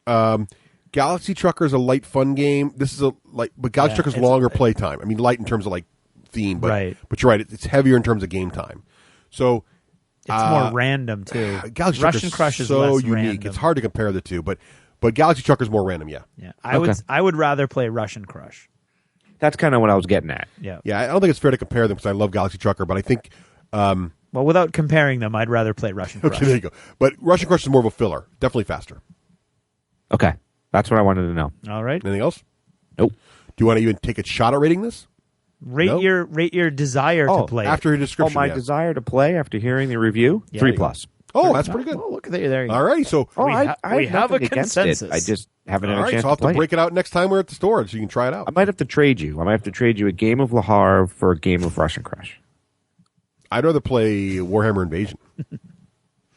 Galaxy Trucker is a light, fun game. This is but Galaxy Trucker is longer play time. I mean, light in terms of theme, but you're right. It's heavier in terms of game time. So
it's more random too.
Galaxy
Russian Crush is
so
less
unique.
random.
It's hard to compare the two, but Galaxy Trucker is more random. Yeah.
I would rather play Russian Crush.
That's kind of what I was getting at.
Yeah.
I don't think it's fair to compare them because I love Galaxy Trucker, but I think.
Well, without comparing them, I'd rather play Russian Crush.
Okay, there you go. But Russian Crush is more of a filler. Definitely faster.
Okay. That's what I wanted to know.
All right.
Anything else?
Nope.
Do you want to even take a shot at rating this?
Rate your desire to play.
After your description.
My desire to play after hearing the review? 3+.
Oh, that's pretty good.
Oh, look at there you go.
All right, so
we have a consensus.
I just haven't had a chance
so I'll have
to play
to break it out next time we're at the store so you can try it out.
I might have to trade you. I might have to trade you a game of Le Havre for a game of Russian Crush.
I'd rather play Warhammer Invasion.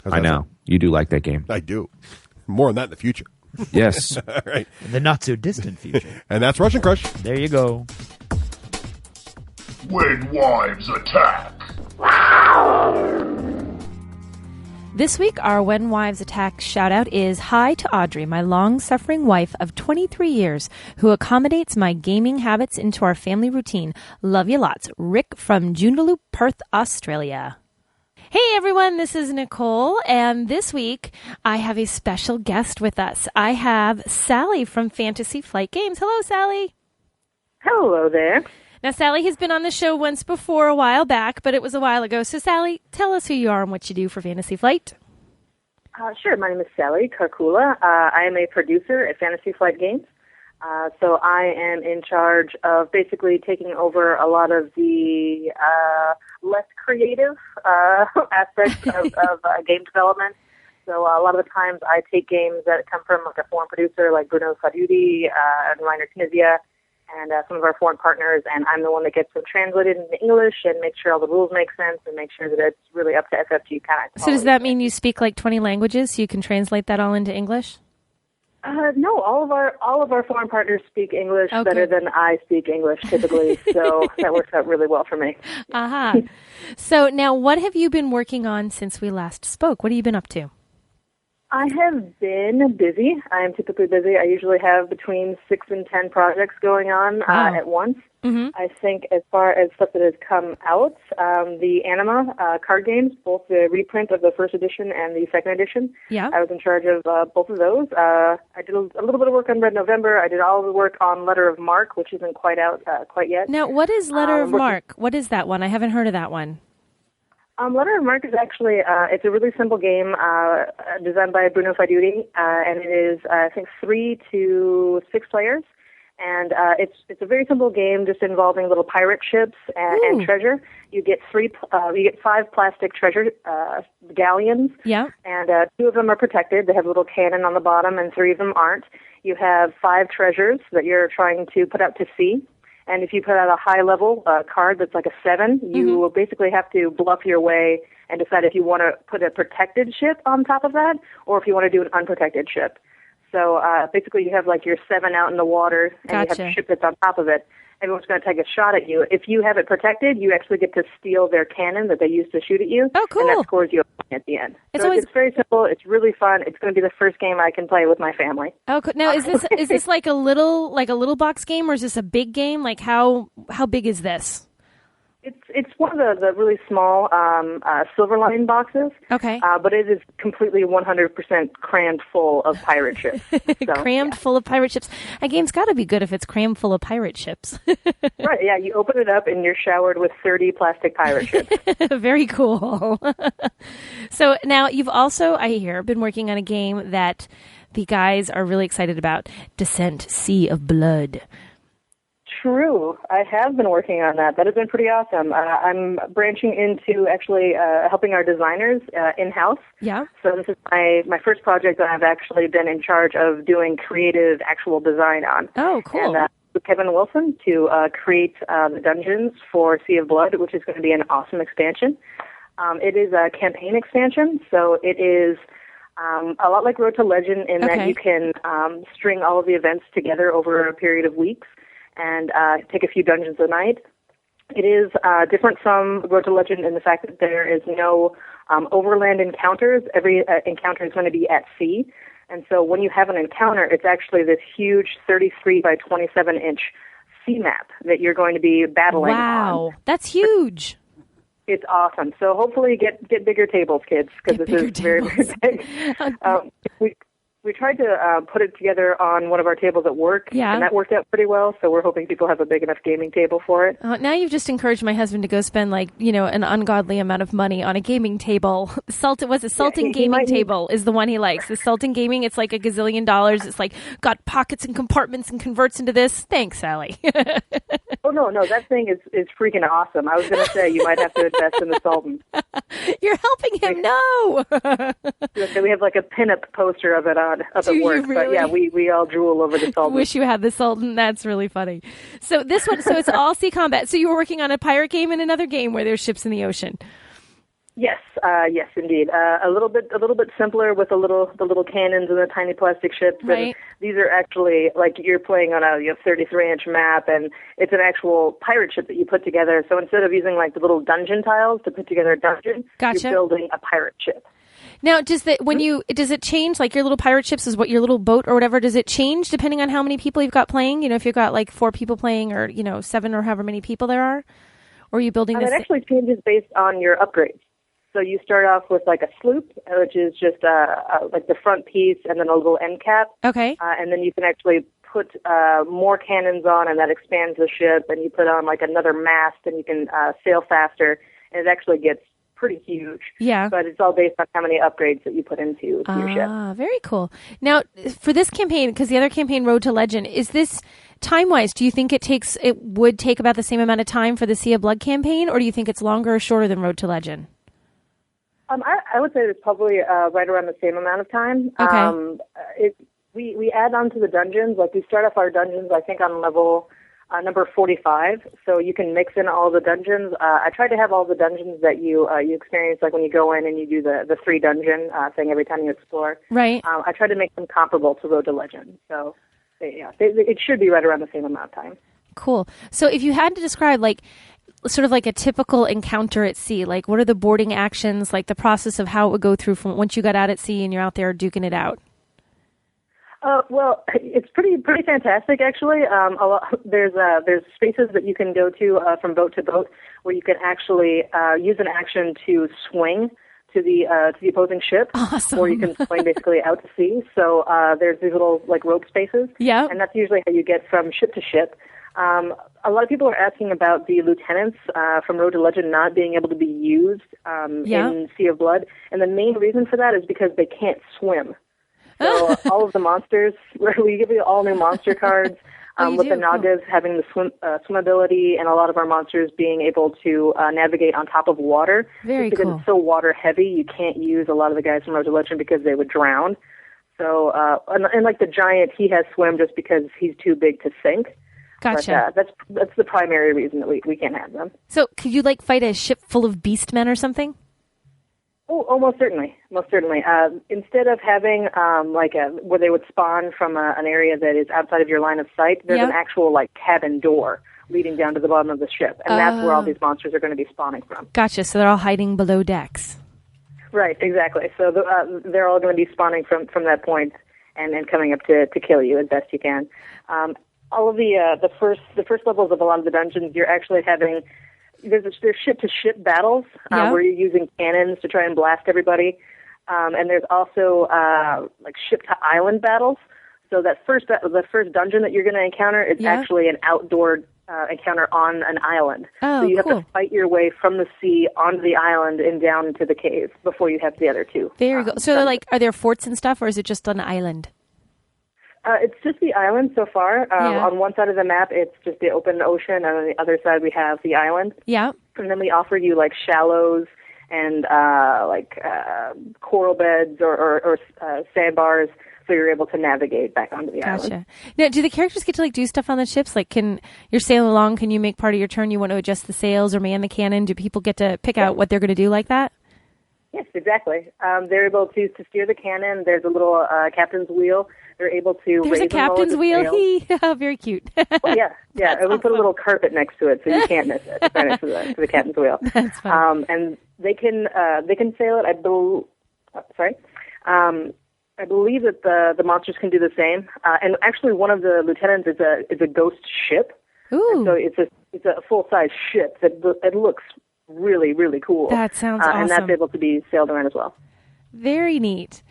I know. You do like that game.
I do. More on that in the future.
Yes.
All right.
In the not so distant future.
And that's Russian Crush.
There you go.
When wives attack.
This week, our When Wives Attack shout-out is hi to Audrey, my long-suffering wife of 23 years, who accommodates my gaming habits into our family routine. Love you lots. Rick from Joondalup, Perth, Australia. Hey everyone, this is Nicole, and this week I have a special guest with us. I have Sally from Fantasy Flight Games. Hello, Sally.
Hello there.
Now, Sally has been on the show once before a while back, but it was a while ago. So, Sally, tell us who you are and what you do for Fantasy Flight.
Sure. My name is Sally Karkula. I am a producer at Fantasy Flight Games. So I am in charge of basically taking over a lot of the less creative aspects of game development. So a lot of the times I take games that come from like a foreign producer like Bruno Fadudi and Reiner Knizia and some of our foreign partners, and I'm the one that gets them translated into English and makes sure all the rules make sense and make sure that it's really up to FFG kind of.
So does that mean you speak like 20 languages so you can translate that all into English?
No, all of our foreign partners speak English better than I speak English typically, so that works out really well for me.
Aha. So now what have you been working on since we last spoke? What have you been up to?
I have been busy. I am typically busy. I usually have between 6 and 10 projects going on at once.
Mm-hmm.
I think as far as stuff that has come out, the Anima card games, both the reprint of the first edition and the second edition, I was in charge of both of those. I did a little bit of work on Red November. I did all the work on Letter of Mark, which isn't quite out quite yet.
Now, what is Letter of Mark? What is that one? I haven't heard of that one.
Letter of Mark is actually, it's a really simple game designed by Bruno Fadudi, and it is, I think, 3 to 6 players. And it's a very simple game just involving little pirate ships and treasure. You get 5 plastic treasure galleons, and 2 of them are protected. They have a little cannon on the bottom, and 3 of them aren't. You have 5 treasures that you're trying to put out to sea. And if you put out a high-level card that's like a 7, you will basically have to bluff your way and decide if you want to put a protected ship on top of that or if you want to do an unprotected ship. So basically you have like your 7 out in the water and you have a ship that's on top of it. Everyone's going to take a shot at you. If you have it protected, you actually get to steal their cannon that they use to shoot at you.
Oh, cool.
And that scores you a point at the end. It's very simple. It's really fun. It's going to be the first game I can play with my family.
Oh, cool. Now is this like a little box game, or is this a big game? Like how big is this?
It's one of the really small Silverline boxes.
Okay.
But it is completely 100% crammed full of pirate ships. So,
crammed full of pirate ships. A game's got to be good if it's crammed full of pirate ships.
Right, yeah. You open it up and you're showered with 30 plastic pirate ships.
Very cool. So now you've also, I hear, been working on a game that the guys are really excited about, Descent, Sea of Blood.
True. I have been working on that. That has been pretty awesome. I'm branching into actually helping our designers in-house.
Yeah.
So this is my first project that I've actually been in charge of doing creative actual design on.
Oh, cool.
And with Kevin Wilson to create the dungeons for Sea of Blood, which is going to be an awesome expansion. It is a campaign expansion, so it is a lot like Road to Legend in that you can string all of the events together over a period of weeks and take a few dungeons a night. It is different from Road to Legend in the fact that there is no overland encounters. Every encounter is going to be at sea. And so when you have an encounter, it's actually this huge 33 by 27-inch sea map that you're going to be battling on.
Wow, that's huge.
It's awesome. So hopefully get bigger tables, kids, because this is very, very big. We tried to put it together on one of our tables at work, and that worked out pretty well, so we're hoping people have a big enough gaming table for it.
Now you've just encouraged my husband to go spend, an ungodly amount of money on a gaming table. Sultan Gaming Table is the one he likes. The Sultan Gaming, it's like $1 gazillion. It's like got pockets and compartments and converts into this. Thanks, Sally.
Oh, no, that thing is freaking awesome. I was going to say you might have to invest in the Sultan.
You're helping him, no!
We have like a pinup poster of it up at work.
Really?
But yeah, we all drool over the Sultan.
Wish you had the Sultan. That's really funny. So this one, it's all sea combat. So you were working on a pirate game and another game where there's ships in the ocean.
Yes, yes, indeed. A little bit simpler with the little cannons and the tiny plastic ships.
Right.
And these are actually like you're playing on a 33-inch map, and it's an actual pirate ship that you put together. So instead of using like the little dungeon tiles to put together a dungeon,
Gotcha.
You're building a pirate ship.
Now, does it change? Like your little pirate ships is what your little boat or whatever. Does it change depending on how many people you've got playing? You know, if you've got like 4 people playing, or 7 or however many people there are, or are you building this?
It actually changes based on your upgrades. So you start off with like a sloop, which is just like the front piece and then a little end cap.
Okay.
And then you can actually put more cannons on, and that expands the ship. And you put on like another mast, and you can sail faster. And it actually gets pretty huge.
Yeah.
But it's all based on how many upgrades that you put into your ship.
Ah, very cool. Now, for this campaign, because the other campaign, Road to Legend, is this time-wise, do you think it would take about the same amount of time for the Sea of Blood campaign, or do you think it's longer or shorter than Road to Legend?
I would say it's probably right around the same amount of time.
Okay.
We add on to the dungeons. Like, we start off our dungeons, I think, on level number 45, so you can mix in all the dungeons. I try to have all the dungeons that you experience, like when you go in and you do the free dungeon thing every time you explore.
Right.
I try to make them comparable to Road to Legend. So, it should be right around the same amount of time.
Cool. So if you had to describe, like, sort of like a typical encounter at sea, like what are the boarding actions, like the process of how it would go through from once you got out at sea and you're out there duking it out?
Well, it's pretty fantastic, actually. There's spaces that you can go to from boat to boat where you can actually use an action to swing to the opposing ship,
awesome.
Or you can swing basically out to sea. So there's these little like rope spaces,
yeah,
and that's usually how you get from ship to ship. A lot of people are asking about the lieutenants from Road to Legend not being able to be used in Sea of Blood, and the main reason for that is because they can't swim. So all of the monsters, we give you all new monster cards with the Nagas having the swim ability, and a lot of our monsters being able to navigate on top of water.
Very
because
cool.
It's so water heavy, you can't use a lot of the guys from Road to Legend because they would drown. So, and like the giant, he has swim just because he's too big to sink.
Gotcha.
But, that's the primary reason that we can't have them.
So could you like fight a ship full of beast men or something?
Oh, most certainly. Most certainly. Instead of having where they would spawn from an area that is outside of your line of sight, there's an actual like cabin door leading down to the bottom of the ship, and that's where all these monsters are going to be spawning from.
Gotcha. So they're all hiding below decks.
Right. Exactly. So they're all going to be spawning from that point and coming up to kill you as best you can. All of the first levels of a lot of the dungeons, you're actually having. There's ship-to-ship battles where you're using cannons to try and blast everybody, and there's also like ship-to-island battles. So the first dungeon that you're going to encounter is actually an outdoor encounter on an island.
Oh,
so you have
cool.
to fight your way from the sea onto the island and down into the cave before you have the other two.
Very good. So are there forts and stuff, or is it just an island?
It's just the island so far. On one side of the map, it's just the open ocean, and on the other side, we have the island.
Yeah.
And then we offer you like shallows and coral beds or sandbars, so you're able to navigate back onto the island.
Gotcha. Now, do the characters get to like do stuff on the ships? Like, you're sailing along? Can you make part of your turn? You want to adjust the sails or man the cannon? Do people get to pick out what they're going to do like that?
Yes, exactly. They're able to steer the cannon. There's a little captain's wheel. They're able to
There's
raise
a captain's wheel. Very cute.
Oh, yeah. And we put a little carpet next to it so you can't miss it. It's right next to the captain's wheel.
That's fun.
And they can sail it. I believe that the monsters can do the same. And actually, one of the lieutenants is a ghost ship.
Ooh.
And so it's a full size ship that it looks really, really cool.
That sounds awesome.
And that's able to be sailed around as well.
Very neat.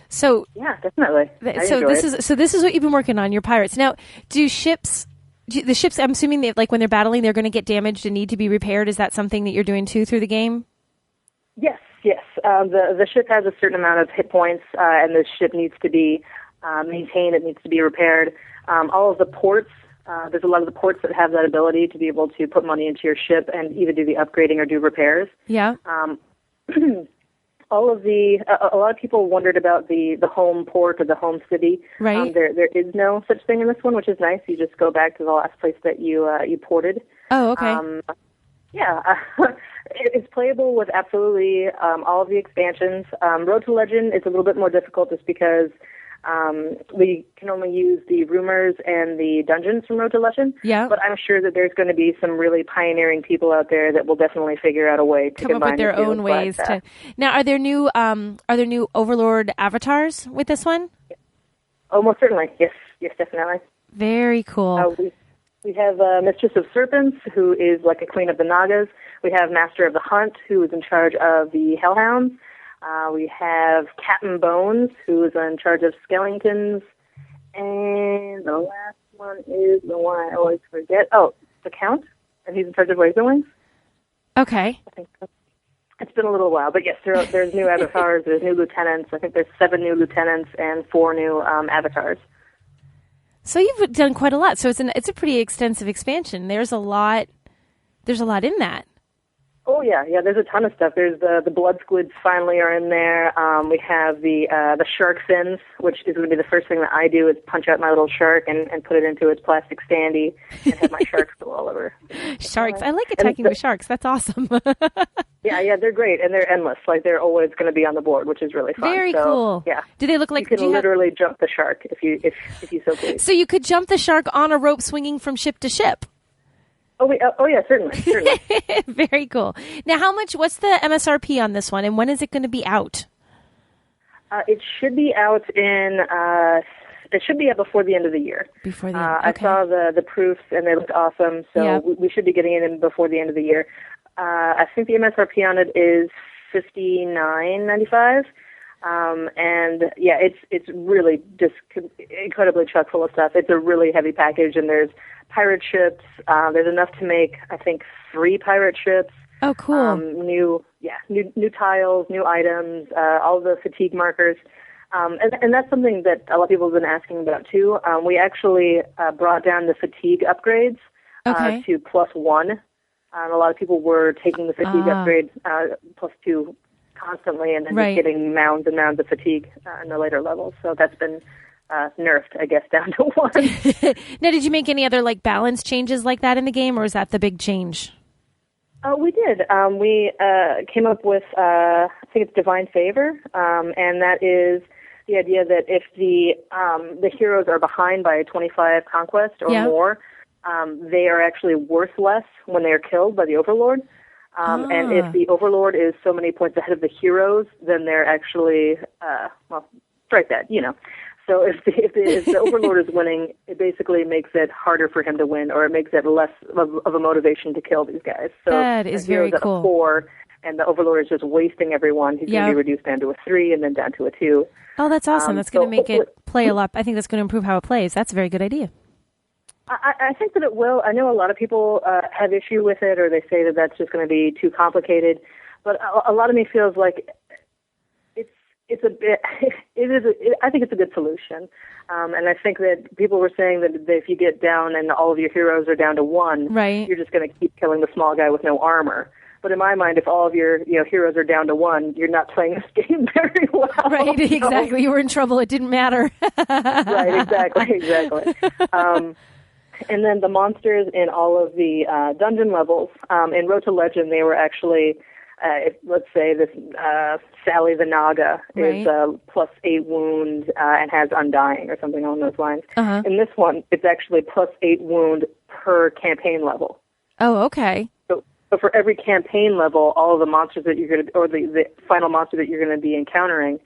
So
yeah, definitely.
This is what you've been working on, your pirates. Now, the ships? I'm assuming that like when they're battling, they're going to get damaged and need to be repaired. Is that something that you're doing too through the game?
Yes. The ship has a certain amount of hit points, and the ship needs to be maintained. It needs to be repaired. All of the ports. There's a lot of the ports that have that ability to be able to put money into your ship and either do the upgrading or do repairs.
Yeah.
A lot of people wondered about the home port or the home city.
Right.
There is no such thing in this one, which is nice. You just go back to the last place that you ported.
Oh, okay.
It's playable with absolutely all of the expansions. Road to Legend is a little bit more difficult just because we can only use the rumors and the dungeons from Road to Legend.
Yeah.
But I'm sure that there's going to be some really pioneering people out there that will definitely figure out a way to
come up with their own ways to. Now, are there new Overlord avatars with this one?
Oh, most certainly. Yes, definitely.
Very cool.
We have Mistress of Serpents, who is like a queen of the Nagas. We have Master of the Hunt, who is in charge of the Hellhounds. We have Captain Bones, who is in charge of Skellingtons. And the last one is the one I always forget. Oh, the Count, and he's in charge of Razorwings.
Okay.
I think so. It's been a little while, but yes, there's new avatars, there's new lieutenants. I think there's 7 new lieutenants and 4 new avatars.
So you've done quite a lot. So it's a pretty extensive expansion. There's a lot in that.
Oh yeah. There's a ton of stuff. There's the blood squids finally are in there. We have the shark fins, which is going to be the first thing that I do is punch out my little shark and put it into its plastic standee and have my sharks go all over.
Sharks. I like attacking with sharks. That's awesome.
Yeah, they're great and they're endless. Like they're always going to be on the board, which is really fun.
Very cool.
Yeah.
Do they look like
you can literally jump the shark if you so please?
So you could jump the shark on a rope swinging from ship to ship.
Oh yeah, certainly.
Very cool. Now, what's the MSRP on this one, and when is it going to be out?
It should be out before the end of the year.
Before the end. Okay.
I saw the proofs, and they look awesome, so we should be getting it in before the end of the year. I think the MSRP on it is $59.95. And yeah, it's really just incredibly chock full of stuff. It's a really heavy package, and there's pirate ships. There's enough to make, I think, 3 pirate ships.
Oh, cool.
New tiles, new items, all the fatigue markers. And that's something that a lot of people have been asking about too. We actually brought down the fatigue upgrades to +1. A lot of people were taking the fatigue upgrade +2 constantly, and then just getting mounds and mounds of fatigue in the later levels. So that's been nerfed, I guess, down to 1.
Now, did you make any other balance changes like that in the game, or is that the big change?
We did. We came up with, I think it's Divine Favor, and that is the idea that if the heroes are behind by 25 conquest or more, they are actually worth less when they are killed by the Overlord. And if the Overlord is so many points ahead of the heroes, then they're actually, strike that, So if the Overlord is winning, it basically makes it harder for him to win, or it makes it less of a motivation to kill these guys. So
that is very cool.
At a 4, and the Overlord is just wasting everyone. He's going to be reduced down to a 3 and then down to a 2.
Oh, that's awesome. That's going to make it play a lot. I think that's going to improve how it plays. That's a very good idea.
I think that it will. I know a lot of people have issue with it, or they say that that's just going to be too complicated. But a lot of me feels like it's a bit. I think it's a good solution, and I think that people were saying that if you get down and all of your heroes are down to 1, you're just going to keep killing the small guy with no armor. But in my mind, if all of your heroes are down to 1, you're not playing this game very well.
Right, exactly. You were in trouble. It didn't matter.
Right, exactly. And then the monsters in all of the dungeon levels. In Road to Legend, they were actually, let's say this Sally the Naga is +8 wound and has Undying or something along those lines. In this one, it's actually +8 wound per campaign level.
Oh, okay.
So for every campaign level, all of the monsters that you're going to, or the final monster that you're going to be encountering,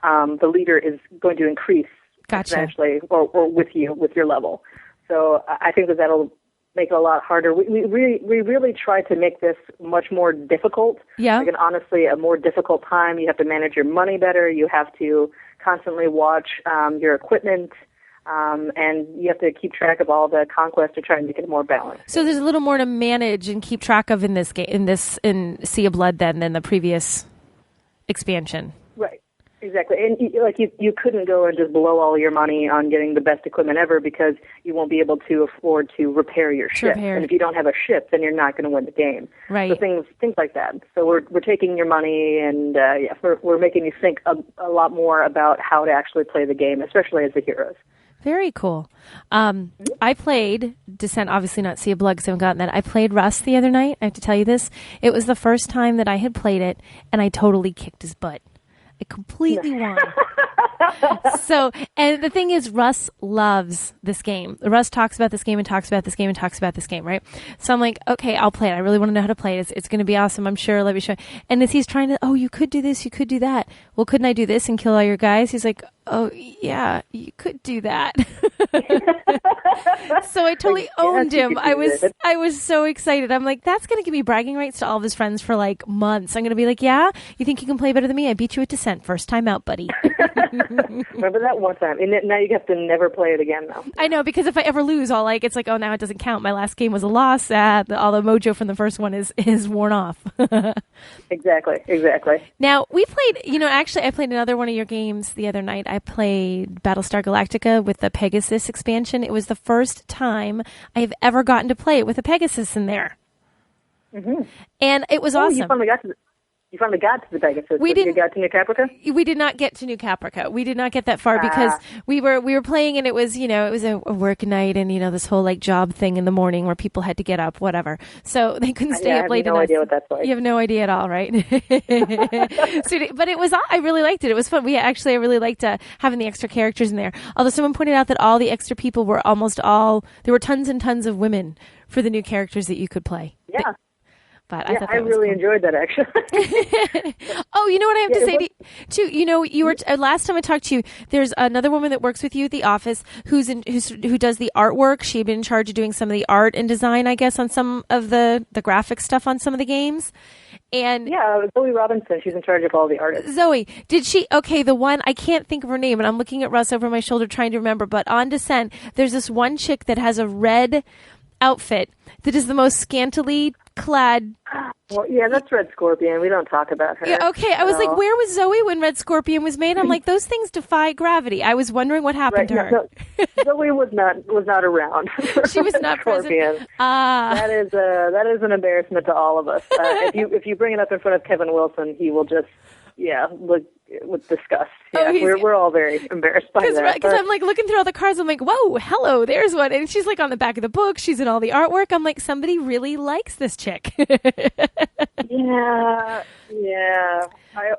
the leader is going to increase exponentially, or with your level. So I think that'll make it a lot harder. We really try to make this much more difficult.
Yeah.
Like, honestly, a more difficult time. You have to manage your money better. You have to constantly watch your equipment, and you have to keep track of all the conquest to try and make it more balanced.
So there's a little more to manage and keep track of in this game, in Sea of Blood than the previous expansion.
Right. Exactly. And you couldn't go and just blow all your money on getting the best equipment ever, because you won't be able to afford to repair your ship. And if you don't have a ship, then you're not going to win the game.
Right.
So things like that. So we're taking your money, and we're making you think a lot more about how to actually play the game, especially as the heroes.
Very cool. I played Descent, obviously not Sea of Blood because I haven't gotten that. I played Rust the other night. I have to tell you this. It was the first time that I had played it, and I totally kicked his butt. I completely won. So, and the thing is, Russ loves this game. Russ talks about this game and talks about this game and talks about this game, right? So I'm like, okay, I'll play it. I really want to know how to play it. It's going to be awesome, I'm sure. Let me show you. And as he's trying to, you could do this, you could do that. Well, couldn't I do this and kill all your guys? He's like, oh, yeah, you could do that. So I totally owned him. I was so excited. I'm like, that's going to give me bragging rights to all of his friends for like months. I'm going to be like, yeah, you think you can play better than me? I beat you at Descent first time out, buddy.
Remember that one time, and now you have to never play it again now.
I know, because if I ever lose, it's like, oh, now it doesn't count. My last game was a loss. All the mojo from the first one is worn off.
Exactly.
Now, we played, actually, I played another one of your games the other night. I played Battlestar Galactica with the Pegasus expansion. It was the first time I have ever gotten to play it with a Pegasus in there.
Mm-hmm.
And it was awesome.
You finally got to the Pegasus. You got to New Caprica?
We did not get to New Caprica. We did not get that far because we were playing, and it was a work night, and this whole like job thing in the morning where people had to get up, whatever. So they couldn't stay up late enough.
I have no idea what that's like.
You have no idea at all, right? But it was. I really liked it. It was fun. I really liked having the extra characters in there. Although someone pointed out that all the extra people were there were tons and tons of women for the new characters that you could play.
Yeah.
But
I really enjoyed that, actually.
Oh, you know what I have to say too? You were last time I talked to you. There's another woman that works with you at the office who does the artwork. She had been in charge of doing some of the art and design, I guess, on some of the graphic stuff on some of the games. And
Zoe Robinson. She's in charge of all the artists.
Zoe, did she? Okay, the one I can't think of her name, and I'm looking at Russ over my shoulder trying to remember. But on Descent, there's this one chick that has a red outfit that is the most scantily clad.
Well, yeah, that's Red Scorpion. We don't talk about her.
Yeah, okay, I was like, where was Zoe when Red Scorpion was made? I'm like, those things defy gravity. I was wondering what happened to her.
No, Zoe was not around.
She was not
Scorpion.
present.
That is an embarrassment to all of us. If you bring it up in front of Kevin Wilson, he will just look with disgust. Yeah, we're all very embarrassed by that.
Because I'm like looking through all the cards. I'm like, whoa, hello, there's one. And she's like on the back of the book. She's in all the artwork. I'm like, somebody really likes this chick.
Yeah.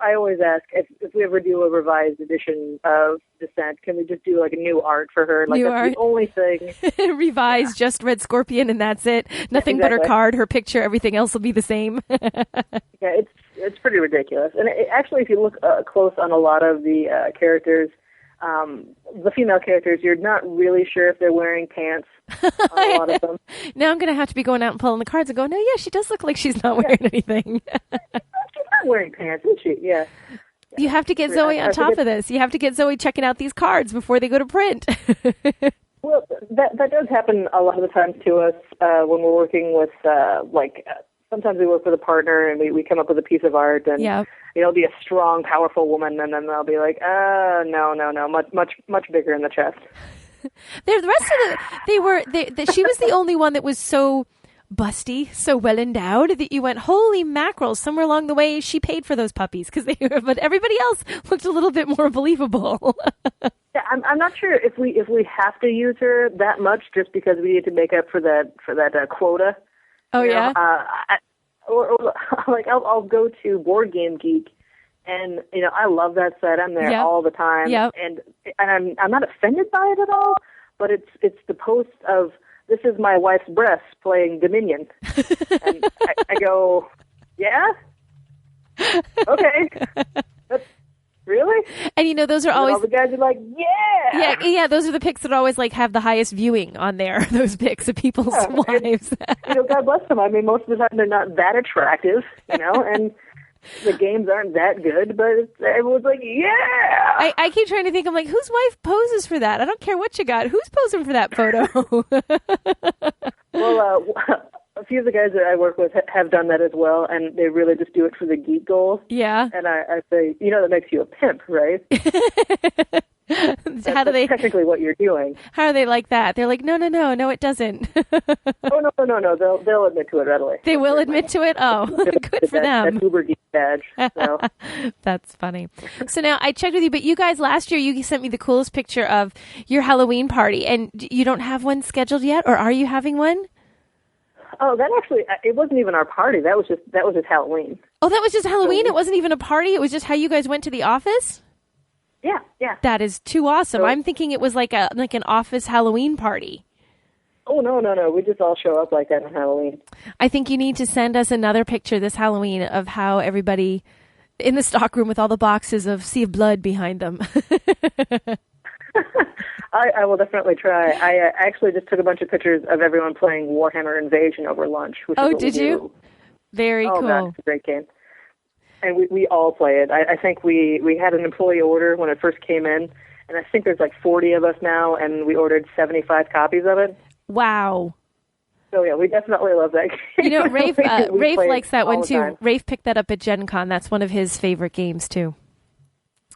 I always ask if we ever do a revised edition of Descent, can we just do like a new art for her? Like that's the only thing.
Revised, just Red Scorpion, and that's it. Nothing but her card, her picture. Everything else will be the same.
Yeah, it's pretty ridiculous. And actually, if you look close on a lot of the characters, the female characters, you're not really sure if they're wearing pants on a lot of them.
Now I'm going to have to be going out and pulling the cards and going, no, yeah, she does look like she's not wearing anything.
She's not wearing pants, is she? Yeah.
You have to get Zoe on top of this. You have to get Zoe checking out these cards before they go to print.
Well, that does happen a lot of the times to us when we're working with, sometimes we work with a partner and we come up with a piece of art and it'll be a strong, powerful woman, and then they'll be like, no, much bigger in the chest.
The rest of she was the only one that was so busty, so well endowed that you went, holy mackerel! Somewhere along the way, she paid for those puppies but everybody else looked a little bit more believable.
Yeah, I'm not sure if we have to use her that much just because we need to make up for that quota.
Oh, yeah?
I'll go to Board Game Geek, and, I love that set. I'm there all the time.
Yep.
And I'm not offended by it at all, but it's the post of, this is my wife's breasts playing Dominion. And I go, yeah? Okay. Really?
And those are always
all the guys are like,
yeah. Those are the pics that always have the highest viewing on there. Those pics of people's wives.
God bless them. I mean, most of the time they're not that attractive, and the games aren't that good. But everyone's like, yeah.
I keep trying to think. I'm like, whose wife poses for that? I don't care what you got. Who's posing for that photo?
Well, a few of the guys that I work with have done that as well, and they really just do it for the geek goal.
Yeah.
And I say, that makes you a pimp, right? That's technically what you're doing.
How are they like that? They're like, no, it doesn't.
Oh, no. They'll admit to it readily.
They will admit to it? Oh, good for them.
That Uber geek badge. So.
That's funny. So now I checked with you, but you guys last year, you sent me the coolest picture of your Halloween party, and you don't have one scheduled yet, or are you having one?
Oh, that actually, it wasn't even our party. That was just Halloween.
Oh, that was just Halloween? It wasn't even a party? It was just how you guys went to the office?
Yeah.
That is too awesome. So, I'm thinking it was like an office Halloween party.
Oh, no. We just all show up like that on Halloween.
I think you need to send us another picture this Halloween of how everybody in the stockroom with all the boxes of Sea of Blood behind them.
I will definitely try. I actually just took a bunch of pictures of everyone playing Warhammer Invasion over lunch. Which is what
did
we
you?
do.
Very cool.
God, it's a great game. And we all play it. I think we had an employee order when it first came in, and I think there's like 40 of us now, and we ordered 75 copies of it.
Wow.
So yeah, we definitely love that game.
You know, Rafe
We play
likes that
all
one
the
too.
time.
Rafe picked that up at Gen Con. That's one of his favorite games too.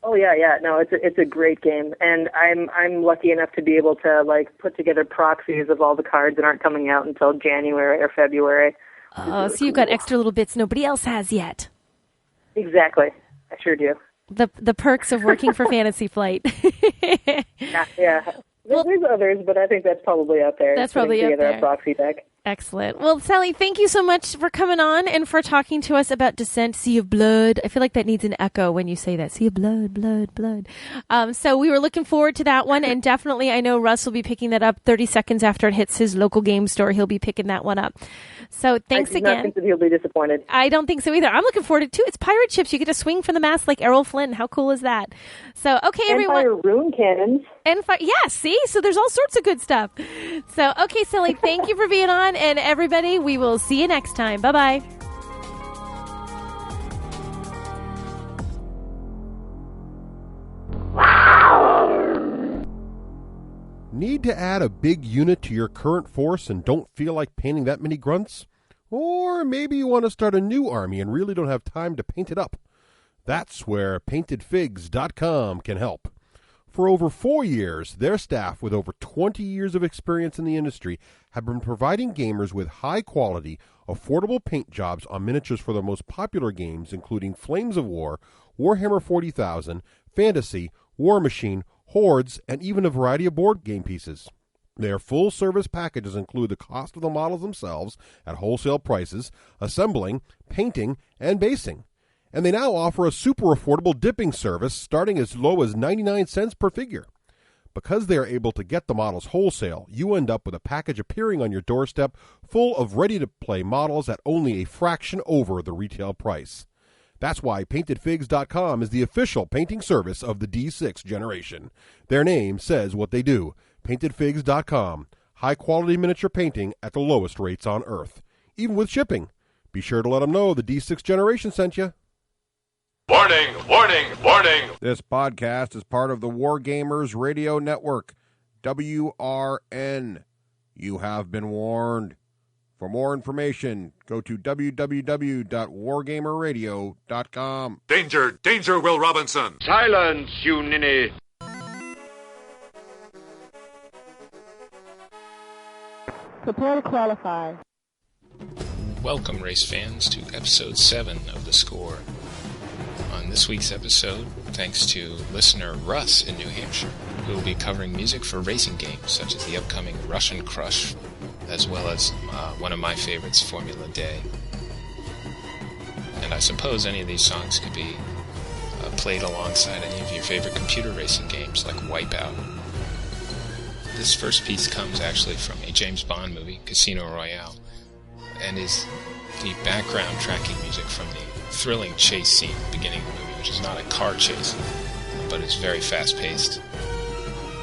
Oh yeah. No, it's a great game, and I'm lucky enough to be able to like put together proxies of all the cards that aren't coming out until January or February.
Oh, so you've got extra little bits nobody else has yet.
Exactly, I sure do.
The perks of working for Fantasy Flight.
Yeah. There's others, but I think that's probably out there.
That's probably out
together
there.
A proxy deck.
Excellent. Well, Sally, thank you so much for coming on and for talking to us about Descent, Sea of Blood. I feel like that needs an echo when you say that. Sea of Blood, blood, blood. So we were looking forward to that one, and definitely I know Russ will be picking that up 30 seconds after it hits his local game store. He'll be picking that one up. So thanks
I do
again.
not think that he'll be disappointed.
I don't think so either. I'm looking forward to it too. It's pirate ships. You get to swing from the mast like Errol Flynn. How cool is that? So, okay, everyone.
And fire rune cannons.
Yeah, see? So there's all sorts of good stuff. So, okay, Sally, thank you for being on. And everybody, we will see you next time. Bye-bye.
Need to add a big unit to your current force and don't feel like painting that many grunts? Or maybe you want to start a new army and really don't have time to paint it up. That's where paintedfigs.com can help. For over 4 years, their staff with over 20 years of experience in the industry have been providing gamers with high-quality, affordable paint jobs on miniatures for their most popular games, including Flames of War, Warhammer 40,000, Fantasy, War Machine, Hordes, and even a variety of board game pieces. Their full-service packages include the cost of the models themselves at wholesale prices, assembling, painting, and basing. And they now offer a super affordable dipping service starting as low as 99 cents per figure. Because they are able to get the models wholesale, you end up with a package appearing on your doorstep full of ready-to-play models at only a fraction over the retail price. That's why PaintedFigs.com is the official painting service of the D6 generation. Their name says what they do. PaintedFigs.com. High-quality miniature painting at the lowest rates on Earth. Even with shipping. Be sure to let them know the D6 generation sent you.
Warning, warning, warning.
This podcast is part of the Wargamers Radio Network. WRN. You have been warned. For more information, go to www.wargamerradio.com.
Danger, danger, Will Robinson.
Silence, you ninny.
Prepare to qualify.
Welcome, race fans, to episode 7 of The Score. On this week's episode, thanks to listener Russ in New Hampshire, we will be covering music for racing games such as the upcoming Russian Crush, as well as one of my favorites, Formula Day. And I suppose any of these songs could be played alongside any of your favorite computer racing games like Wipeout. This first piece comes actually from a James Bond movie, Casino Royale, and is the background tracking music from the thrilling chase scene at the beginning of the movie, which is not a car chase, but it's very fast-paced.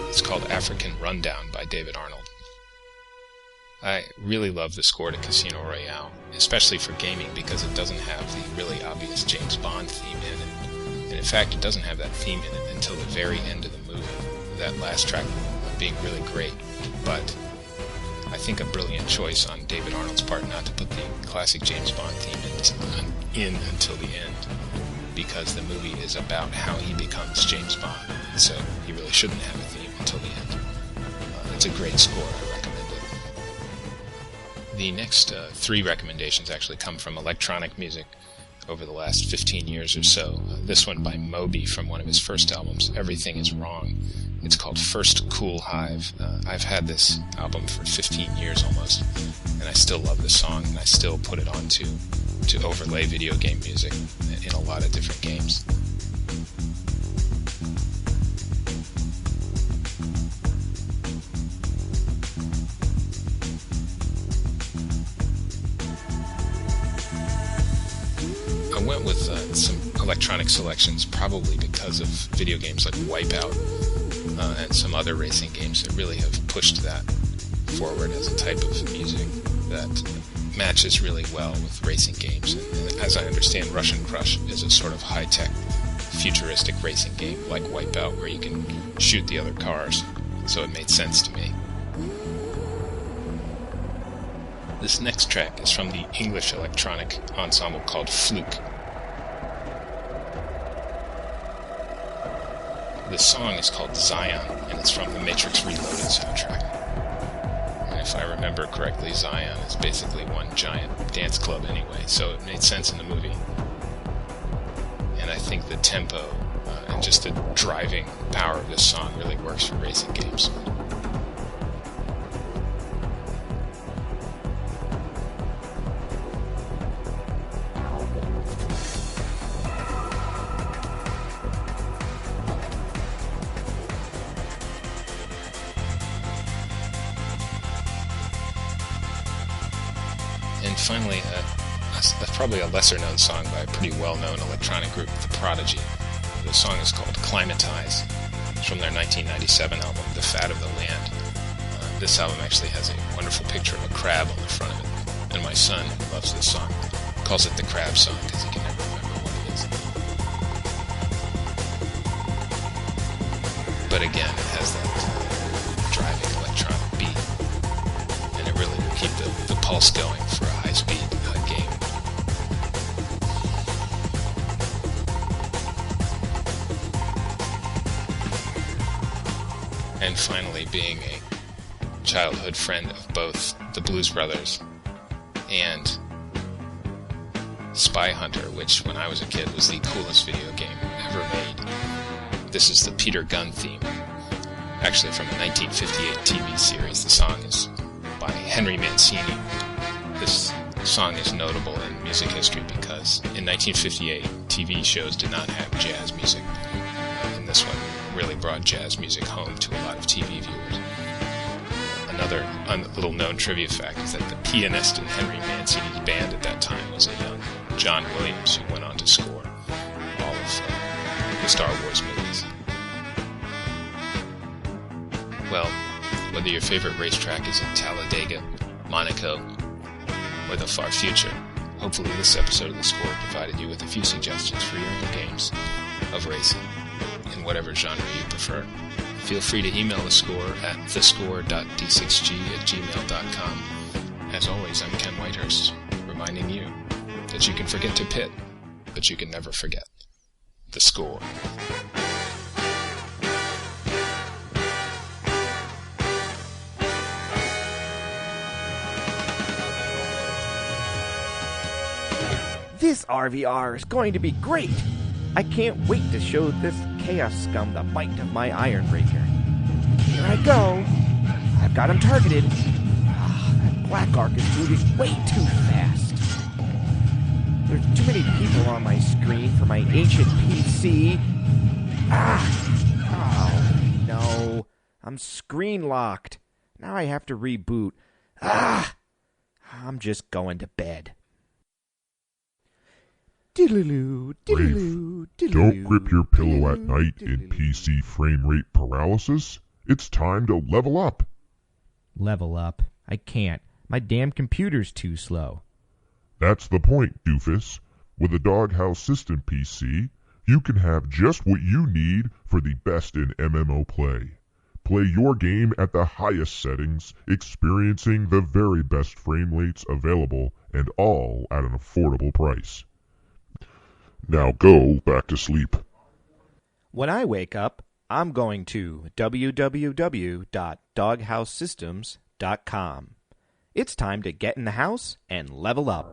It's called African Rundown by David Arnold. I really love the score to Casino Royale, especially for gaming, because it doesn't have the really obvious James Bond theme in it. And in fact, it doesn't have that theme in it until the very end of the movie, that last track being really great. But I think a brilliant choice on David Arnold's part not to put the classic James Bond theme in until the end, because the movie is about how he becomes James Bond, so he really shouldn't have a theme until the end. It's a great score. I recommend it. The next 3 recommendations actually come from electronic music over the last 15 years or so. This one by Moby from one of his first albums, Everything Is Wrong. It's called First Cool Hive. I've had this album for 15 years almost, and I still love the song, and I still put it on to overlay video game music in a lot of different games. I went with some electronic selections probably because of video games like Wipeout. and some other racing games that really have pushed that forward as a type of music that matches really well with racing games. And as I understand, Russian Crush is a sort of high-tech, futuristic racing game like Wipeout, where you can shoot the other cars. So it made sense to me. This next track is from the English electronic ensemble called Fluke. The song is called Zion, and it's from the Matrix Reloaded soundtrack. And if I remember correctly, Zion is basically one giant dance club anyway, so it made sense in the movie. And I think the tempo and just the driving power of this song really works for racing games. And finally, probably a lesser-known song by a pretty well-known electronic group, The Prodigy. The song is called Climatize. It's from their 1997 album, The Fat of the Land. This album actually has a wonderful picture of a crab on the front of it. And my son, who loves this song, calls it the crab song because he can never remember what it is. But again, it has that driving electronic beat. And it really will keep the pulse going for a high-speed game. And finally, being a childhood friend of both the Blues Brothers and Spy Hunter, which when I was a kid was the coolest video game ever made. This is the Peter Gunn theme, actually from a 1958 TV series. The song is by Henry Mancini. This song is notable in music history because in 1958, TV shows did not have jazz music, and this one really brought jazz music home to a lot of TV viewers. Another little known trivia fact is that the pianist in Henry Mancini's band at that time was a young John Williams, who went on to score all of the Star Wars movies. Well, whether your favorite racetrack is in Talladega, Monaco, or the far future, hopefully this episode of The Score provided you with a few suggestions for your own games of racing in whatever genre you prefer. Feel free to email The Score at thescore.d6g@gmail.com. As always, I'm Ken Whitehurst, reminding you that you can forget to pit, but you can never forget The Score.
This RVR is going to be great! I can't wait to show this Chaos Scum the bite of my Iron Breaker. Here I go! I've got him targeted. That black arc is moving way too fast. There's too many people on my screen for my ancient PC. Oh, no. I'm screen locked. Now I have to reboot. I'm just going to bed.
Rafe, don't grip your pillow at night in PC frame rate paralysis. It's time to level up.
Level up? I can't. My damn computer's too slow.
That's the point, doofus. With a Doghouse System PC, you can have just what you need for the best in MMO play. Play your game at the highest settings, experiencing the very best frame rates available, and all at an affordable price. Now go back to sleep.
When I wake up, I'm going to www.doghousesystems.com. It's time to get in the house and level up.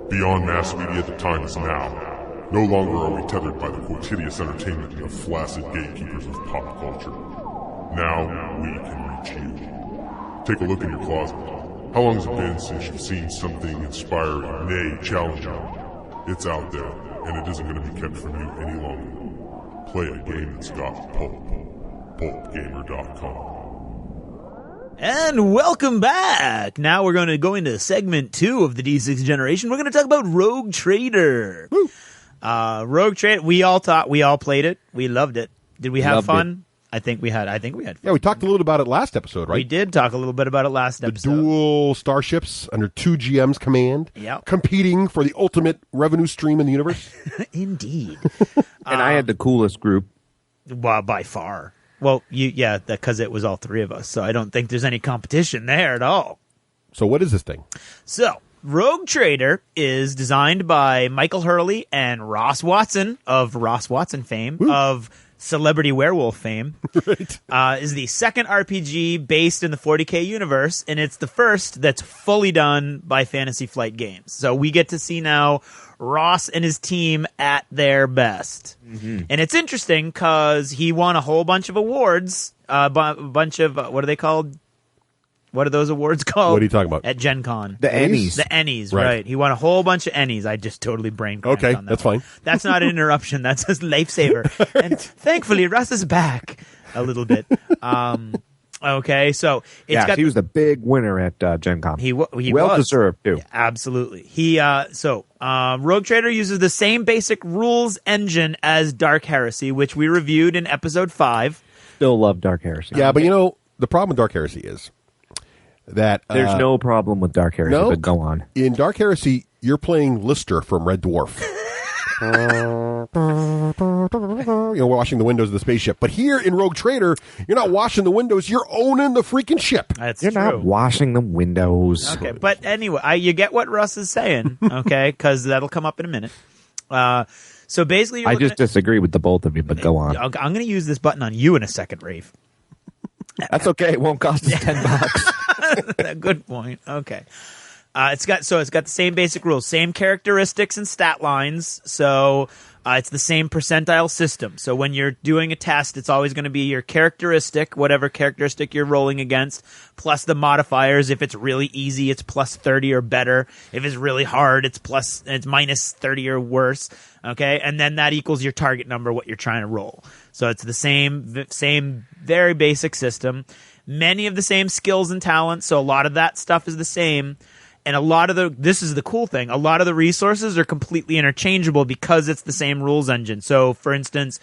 Beyond mass media, the time is now. No longer are we tethered by the quotidious entertainment of flaccid gatekeepers of pop culture. Now we can reach you. Take a look in your closet. How long has it been since you've seen something inspiring, nay, challenging? It's out there, and it isn't going to be kept from you any longer. Play a game that's got pulp. PulpGamer.com.
And welcome back! Now we're going to go into segment 2 of the D6 generation. We're going to talk about Rogue Trader. Rogue Trader, we all played it. We loved it. Did we have
Loved
fun? I think we had fun.
Yeah, we talked a little about it last episode, right?
We did talk a little bit about it last episode.
Dual starships under 2 GM's command, competing for the ultimate revenue stream in the universe.
Indeed.
And I had the coolest group.
Well, by far. Well, because it was all three of us, so I don't think there's any competition there at all.
So what is this thing?
So, Rogue Trader is designed by Michael Hurley and Ross Watson of Ross Watson fame, of Celebrity Werewolf fame.
Right.
Is the second RPG based in the 40K universe, and it's the first that's fully done by Fantasy Flight Games. So we get to see now Ross and his team at their best. Mm-hmm. And it's interesting because he won a whole bunch of awards, a bunch of, what are they called? What are those awards called?
What are you talking about?
At Gen Con.
The Ennies.
The Ennies, right. He won a whole bunch of Ennies. I just totally brain cranked on that.
That's fine.
That's not an interruption. That's a lifesaver. And thankfully, Russ is back a little bit. Okay, so
he was the big winner at Gen Con.
He
well
was.
Deserved too.
Yeah, absolutely. Rogue Trader uses the same basic rules engine as Dark Heresy, which we reviewed in episode 5.
Still love Dark Heresy.
Yeah, but the problem with Dark Heresy is that
there's no problem with Dark Heresy. But go on.
In Dark Heresy, you're playing Lister from Red Dwarf. Washing the windows of the spaceship. But here in Rogue Trader, you're not washing the windows, you're owning the freaking ship.
That's
you're
true.
not washing the windows.
Okay, but anyway, you get what Russ is saying, okay? Because that'll come up in a minute. So basically,
I just disagree with the both of you, but go on.
I'm going to use this button on you in a second, Rafe.
That's okay. It won't cost us $10.
Good point. Okay. It's got the same basic rules, same characteristics and stat lines. So it's the same percentile system. So when you're doing a test, it's always going to be your characteristic, whatever characteristic you're rolling against, plus the modifiers. If it's really easy, it's plus 30 or better. If it's really hard, it's minus 30 or worse. Okay, and then that equals your target number, what you're trying to roll. So it's the same very basic system. Many of the same skills and talents. So a lot of that stuff is the same. And this is the cool thing, a lot of the resources are completely interchangeable because it's the same rules engine. So, for instance,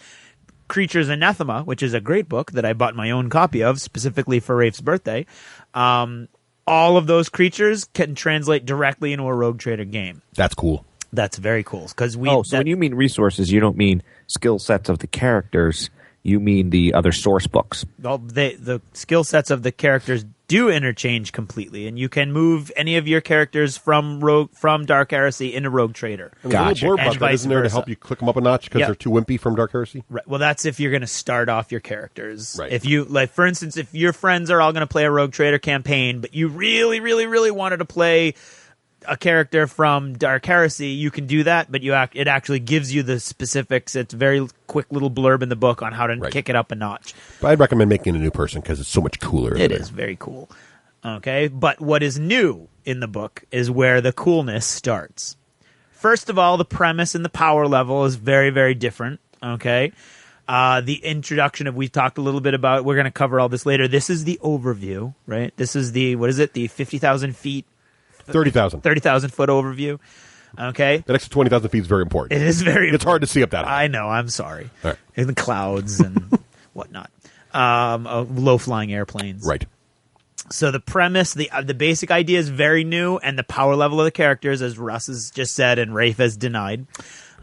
Creatures Anathema, which is a great book that I bought my own copy of, specifically for Rafe's birthday, all of those creatures can translate directly into a Rogue Trader game.
That's cool.
That's very cool.
When you mean resources, you don't mean skill sets of the characters. You mean the other source books.
Well, the skill sets of the characters do interchange completely, and you can move any of your characters from Dark Heresy into Rogue Trader.
And there's a little blurb about that, isn't there, to help you click them up a notch because they're too wimpy from Dark Heresy?
Right. Well, that's if you're going to start off your characters.
Right.
If you, for instance, if your friends are all going to play a Rogue Trader campaign, but you really, really, really wanted to play a character from Dark Heresy, you can do that, but it actually gives you the specifics. It's a very quick little blurb in the book on how to kick it up a notch.
But I'd recommend making a new person because it's so much cooler.
It is very cool. Okay, but what is new in the book is where the coolness starts. First of all, the premise and the power level is very, very different. Okay, the introduction we've talked a little bit about. We're going to cover all this later. This is the overview, right? This is the 50,000 feet.
30,000.
30,000 foot overview. Okay.
That extra 20,000 feet is very important.
It is very important.
It's hard to see up that high.
I know. I'm sorry.
All right.
In the clouds and whatnot. Low flying airplanes.
Right.
So the premise, the basic idea is very new, and the power level of the characters, as Russ has just said and Rafe has denied,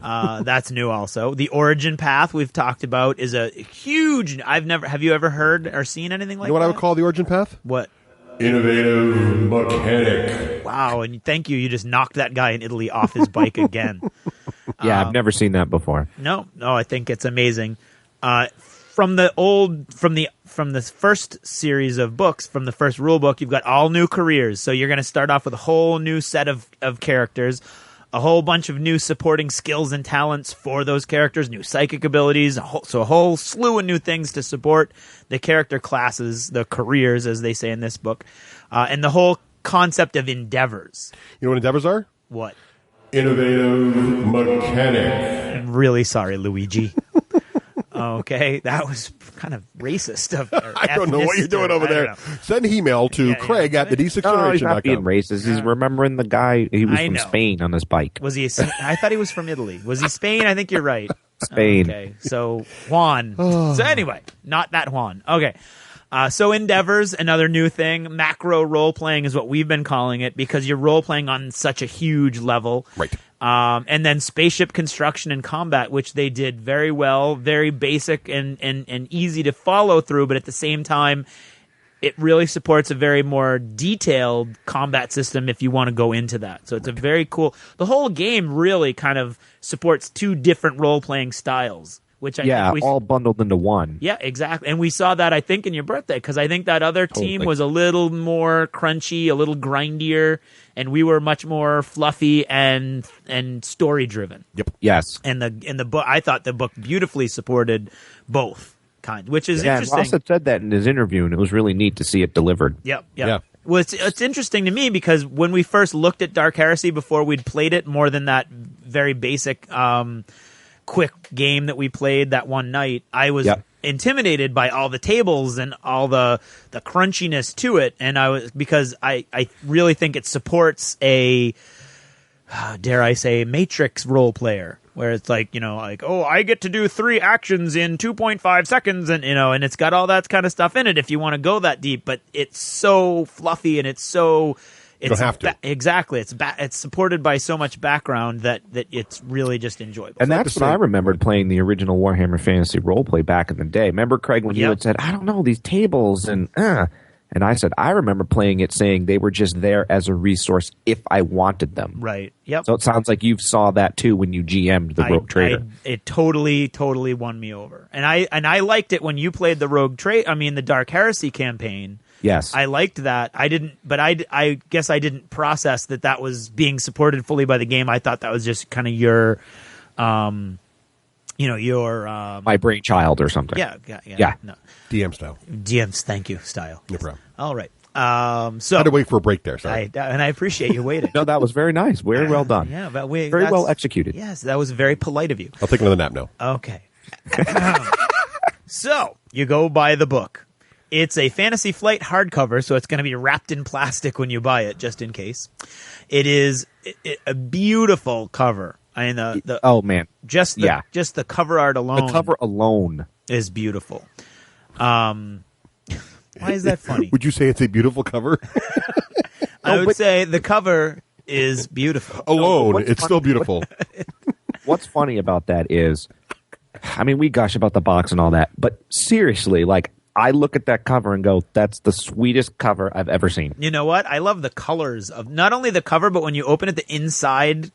that's new also. The origin path we've talked about is a huge. Have you ever heard or seen anything like that?
You know what I would call the origin path?
What?
Innovative mechanic.
Wow, and thank you. You just knocked that guy in Italy off his bike again.
Yeah, I've never seen that before.
No, I think it's amazing. From the first series of books, from the first rule book, you've got all new careers. So you're going to start off with a whole new set of characters, a whole bunch of new supporting skills and talents for those characters, new psychic abilities, a whole slew of new things to support the character classes, the careers, as they say in this book, and the whole concept of endeavors.
You know what endeavors are?
What?
Innovative mechanic.
I'm really sorry, Luigi. Okay, that was kind of racist.
I don't know what you're doing over there. Send an email to Craig at the D6G.
He's not being racist. He's remembering the guy. He was from Spain on his bike.
Was he? I thought he was from Italy. Was he Spain? I think you're right.
Spain.
Okay, so Juan. So anyway, not that Juan. Okay. So Endeavors, another new thing. Macro role-playing is what we've been calling it because you're role-playing on such a huge level.
Right.
And then spaceship construction and combat, which they did very well, very basic and easy to follow through, but at the same time, it really supports a very more detailed combat system if you want to go into that. So it's a very cool... The whole game really kind of supports two different role-playing styles, which I think
all bundled into one.
Yeah, exactly. And we saw that, I think, in your birthday, because I think that other team was a little more crunchy, a little grindier, and we were much more fluffy and story-driven.
Yep.
Yes.
And the book, I thought the book beautifully supported both. Which is interesting.
Ross had said that in his interview, and it was really neat to see it delivered.
Yep. Well, it's interesting to me because when we first looked at Dark Heresy before we'd played it, more than that very basic, quick game that we played that one night, I was intimidated by all the tables and all the crunchiness to it, and because I really think it supports a, dare I say, Matrix role player. Where it's like, I get to do 3 actions in 2.5 seconds, and and it's got all that kind of stuff in it if you want to go that deep. But it's so fluffy and it's so
you don't have to.
Exactly. It's supported by so much background that it's really just enjoyable.
And that's what I remembered playing the original Warhammer Fantasy roleplay back in the day. Remember, Craig, when you had said, I don't know, these tables and I said, I remember playing it saying they were just there as a resource if I wanted them.
Right. Yep.
So it sounds like you saw that too when you GM'd the Rogue Trader.
It totally won me over. And I liked it when you played the Dark Heresy campaign.
Yes.
I liked that. I guess I didn't process that was being supported fully by the game. I thought that was just kind of your
my brainchild or something.
Yeah. No.
DM style.
DM's thank you style.
No problem.
All right.
So I had to wait for a break there. Sorry.
And I appreciate you waiting.
No, that was very nice. Very well done.
Yeah, but
very well executed.
Yes, that was very polite of you.
I'll take another nap now.
Okay. So you go buy the book. It's a Fantasy Flight hardcover, so it's going to be wrapped in plastic when you buy it, just in case. It is a beautiful cover. I mean,
oh man,
just the cover art alone.
The cover alone
is beautiful. Why is that funny?
Would you say it's a beautiful cover?
I would say the cover is beautiful.
Alone, it's still beautiful.
What's funny about that is, I mean, we gush about the box and all that, but seriously, I look at that cover and go, that's the sweetest cover I've ever seen.
You know what? I love the colors of not only the cover, but when you open it, the inside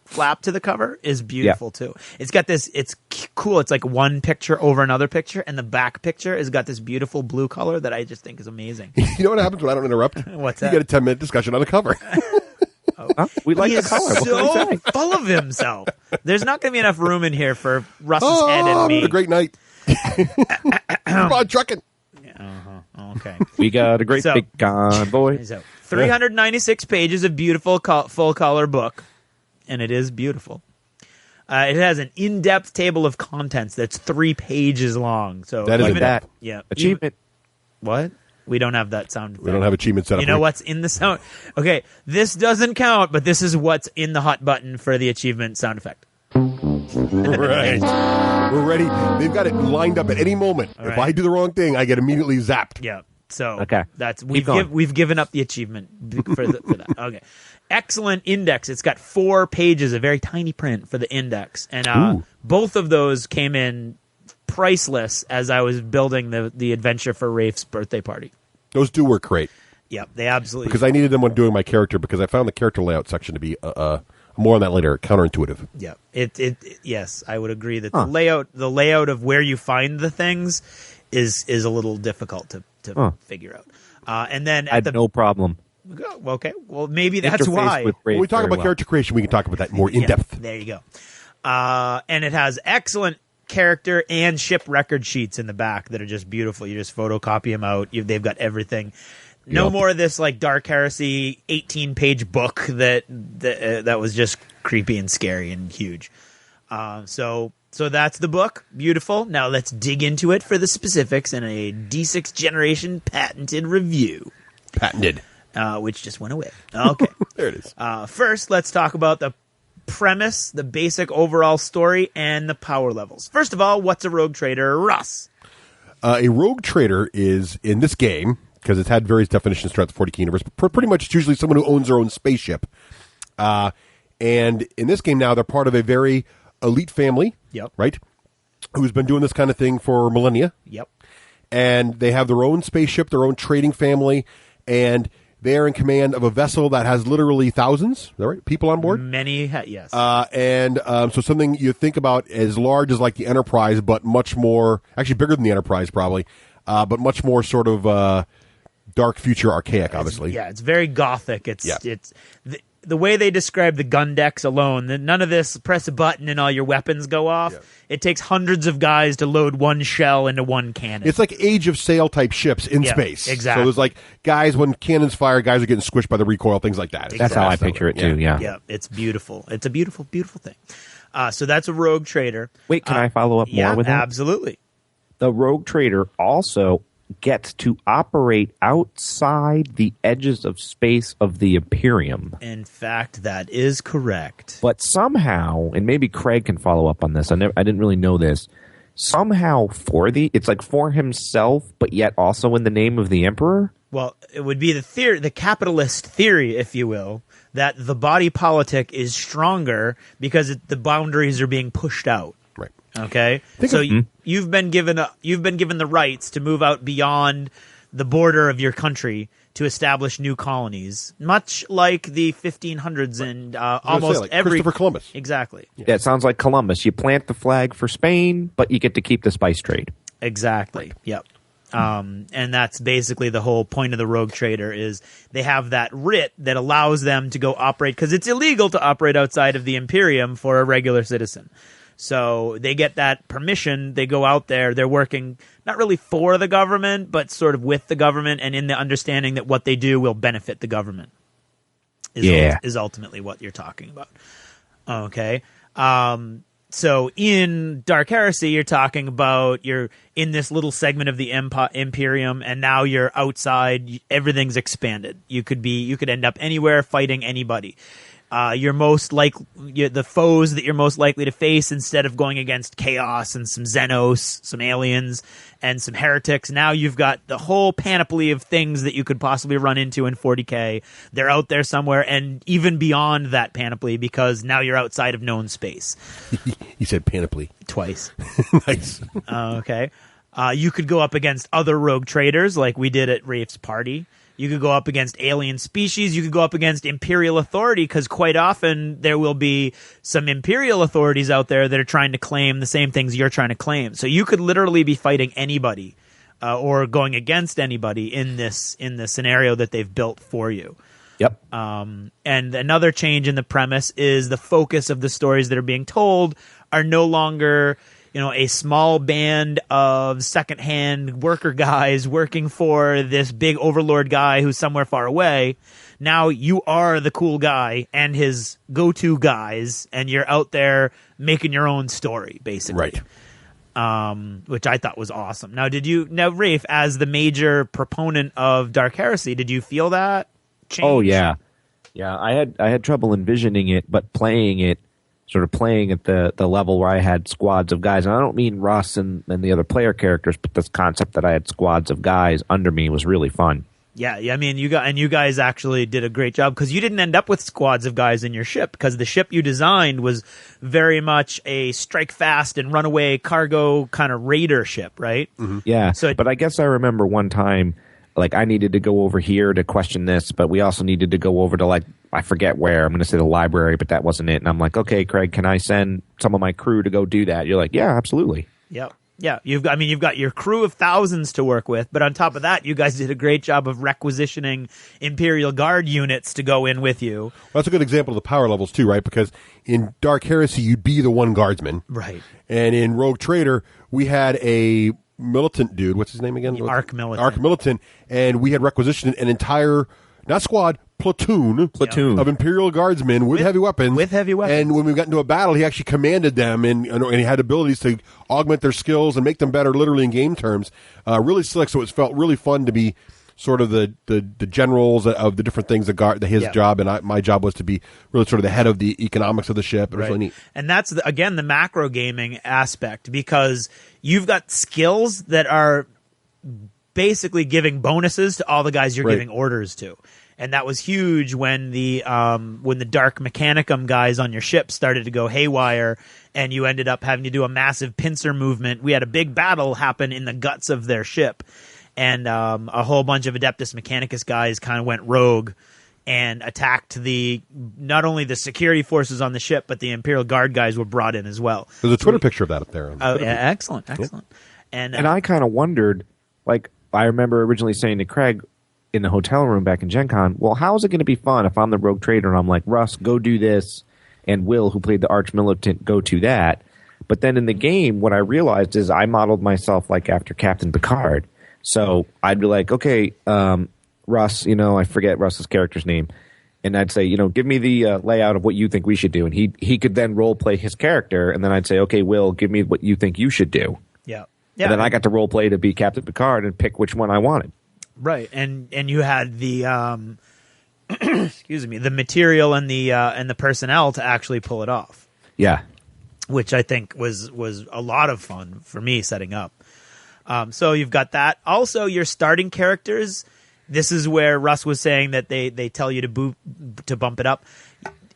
flap to the cover is beautiful too. It's got this, it's cool. It's like one picture over another picture, and the back picture has got this beautiful blue color that I just think is amazing.
You know what happens when I don't interrupt?
What's that?
You get a 10-minute discussion on the cover.
We like
he
the color.
Is so full of himself. There's not going to be enough room in here for Russ's head and me.
A great night. Come on, trucking.
Okay.
We got a great big convoy.
So 396 pages of beautiful full color book. And it is beautiful. It has an in-depth table of contents that's 3 pages long. So
that is
that.
Yeah.
Achievement.
What? We don't have that sound effect.
We don't have achievement set up.
You know what's in the sound? Okay, this doesn't count, but this is what's in the hot button for the achievement sound effect.
Right. We're ready. They've got it lined up at any moment.
All
if
right.
I do the wrong thing, I get immediately zapped.
Yeah. So
okay.
We've given up the achievement for that. Okay. Excellent index. It's got 4 pages, a very tiny print for the index, and both of those came in priceless as I was building the adventure for Rafe's birthday party.
Those do work great.
Yep, they absolutely.
Because I needed them when doing my character, because I found the character layout section to be more on that later, counterintuitive.
Yeah, it yes, I would agree that the layout of where you find the things is a little difficult to figure out. And then
I had no problem.
Okay, well maybe that's why.
When we talk about character creation, we can talk about that more in depth.
There you go. And it has excellent character and ship record sheets in the back that are just beautiful. You just photocopy them out. They've got everything. No more of this like Dark Heresy 18-page book that was just creepy and scary and huge. So that's the book. Beautiful. Now let's dig into it for the specifics in a D6 generation patented review.
Patented.
Which just went away. Okay.
There it is.
First, let's talk about the premise, the basic overall story, and the power levels. First of all, what's a rogue trader, Russ?
A rogue trader is, in this game, because it's had various definitions throughout the 40K universe, but pretty much it's usually someone who owns their own spaceship. And in this game now, they're part of a very elite family, right, who's been doing this kind of thing for millennia.
Yep.
And they have their own spaceship, their own trading family, and they are in command of a vessel that has literally thousands, is that right, people on board?
Many, yes.
So something you think about as large as like the Enterprise, but much more, actually bigger than the Enterprise probably, but much more sort of dark future, archaic, obviously.
It's very gothic. It's the way they describe the gun decks alone, none of this press a button and all your weapons go off. Yeah. It takes hundreds of guys to load one shell into one cannon.
It's like Age of Sail type ships in space.
Exactly.
So there's like guys, when cannons fire, guys are getting squished by the recoil, things like that.
That's how I picture it too,
Yeah, it's beautiful. It's a beautiful, beautiful thing. So that's a rogue trader.
Wait, can I follow up more with that?
Absolutely.
The rogue trader also gets to operate outside the edges of space of the Imperium.
In fact, that is correct.
But somehow, and maybe Craig can follow up on this, I didn't really know this, somehow it's like for himself, but yet also in the name of the Emperor?
Well, it would be the capitalist theory, if you will, that the body politic is stronger because the boundaries are being pushed out.
Right.
Okay, you've been given the rights to move out beyond the border of your country to establish new colonies, much like the 1500s and almost every
Christopher Columbus.
Exactly.
Yeah, it sounds like Columbus. You plant the flag for Spain, but you get to keep the spice trade.
Exactly. Right. Yep. And that's basically the whole point of the rogue trader is they have that writ that allows them to go operate because it's illegal to operate outside of the Imperium for a regular citizen. So they get that permission. They go out there. They're working not really for the government, but sort of with the government and in the understanding that what they do will benefit the government is ultimately what you're talking about. Okay. So in Dark Heresy, you're talking about you're in this little segment of the Imperium, and now you're outside. Everything's expanded. You could end up anywhere fighting anybody. The foes that you're most likely to face, instead of going against Chaos and some Xenos, some aliens, and some heretics, now you've got the whole panoply of things that you could possibly run into in 40K. They're out there somewhere, and even beyond that panoply, because now you're outside of known space.
You said panoply.
Twice.
Nice.
Okay. You could go up against other rogue traders like we did at Rafe's party. You could go up against alien species. You could go up against Imperial authority, because quite often there will be some Imperial authorities out there that are trying to claim the same things you're trying to claim. So you could literally be fighting anybody or going against anybody in this scenario that they've built for you.
Yep.
And another change in the premise is the focus of the stories that are being told are no longer a small band of secondhand worker guys working for this big overlord guy who's somewhere far away. Now you are the cool guy and his go-to guys, and you're out there making your own story, basically.
Right.
Which I thought was awesome. Now, Rafe, as the major proponent of Dark Heresy, did you feel that change?
Oh, yeah. Yeah, I had trouble envisioning it, but playing it, sort of playing at the level where I had squads of guys. And I don't mean Russ and the other player characters, but this concept that I had squads of guys under me was really fun.
Yeah, I mean, you guys actually did a great job, because you didn't end up with squads of guys in your ship, because the ship you designed was very much a strike fast and runaway cargo kind of raider ship, right?
Mm-hmm. Yeah, but I guess I remember one time, like, I needed to go over here to question this, but we also needed to go over to, like, I forget where. I'm going to say the library, but that wasn't it. And I'm like, okay, Craig, can I send some of my crew to go do that? You're like, yeah, absolutely.
Yep. Yeah, you've got your crew of thousands to work with, but on top of that, you guys did a great job of requisitioning Imperial Guard units to go in with you.
Well, that's a good example of the power levels too, right? Because in Dark Heresy, you'd be the one guardsman,
right?
And in Rogue Trader, we had a militant dude. What's his name again?
Arc Militant.
Arc Militant, and we had requisitioned an entire, not squad, platoon of Imperial Guardsmen with heavy weapons. And when we got into a battle, he actually commanded them, and he had abilities to augment their skills and make them better, literally in game terms. Really slick. So it felt really fun to be sort of the generals of the different things that guard his job, and my job was to be really sort of the head of the economics of the ship. It was really neat.
And that's again the macro gaming aspect, because you've got skills that are basically giving bonuses to all the guys you're giving orders to. And that was huge when the Dark Mechanicum guys on your ship started to go haywire, and you ended up having to do a massive pincer movement. We had a big battle happen in the guts of their ship, and a whole bunch of Adeptus Mechanicus guys kind of went rogue and attacked not only the security forces on the ship, but the Imperial Guard guys were brought in as well.
There's a Twitter picture of that up there.
Excellent. And
I kind of wondered, like, I remember originally saying to Craig in the hotel room back in Gen Con, well, how is it going to be fun if I'm the rogue trader and I'm like, Russ, go do this, and Will, who played the arch-militant, go to that. But then in the game, what I realized is I modeled myself like after Captain Picard. So I'd be like, okay, Russ, I forget Russ's character's name. And I'd say, give me the layout of what you think we should do. And he could then role play his character. And then I'd say, okay, Will, give me what you think you should do.
Yeah.
And then I got to role play to be Captain Picard and pick which one I wanted.
Right, and you had the excuse me, the material and the personnel to actually pull it off.
Yeah,
which I think was a lot of fun for me setting up. So you've got that. Also, your starting characters. This is where Russ was saying that they tell you to bump it up.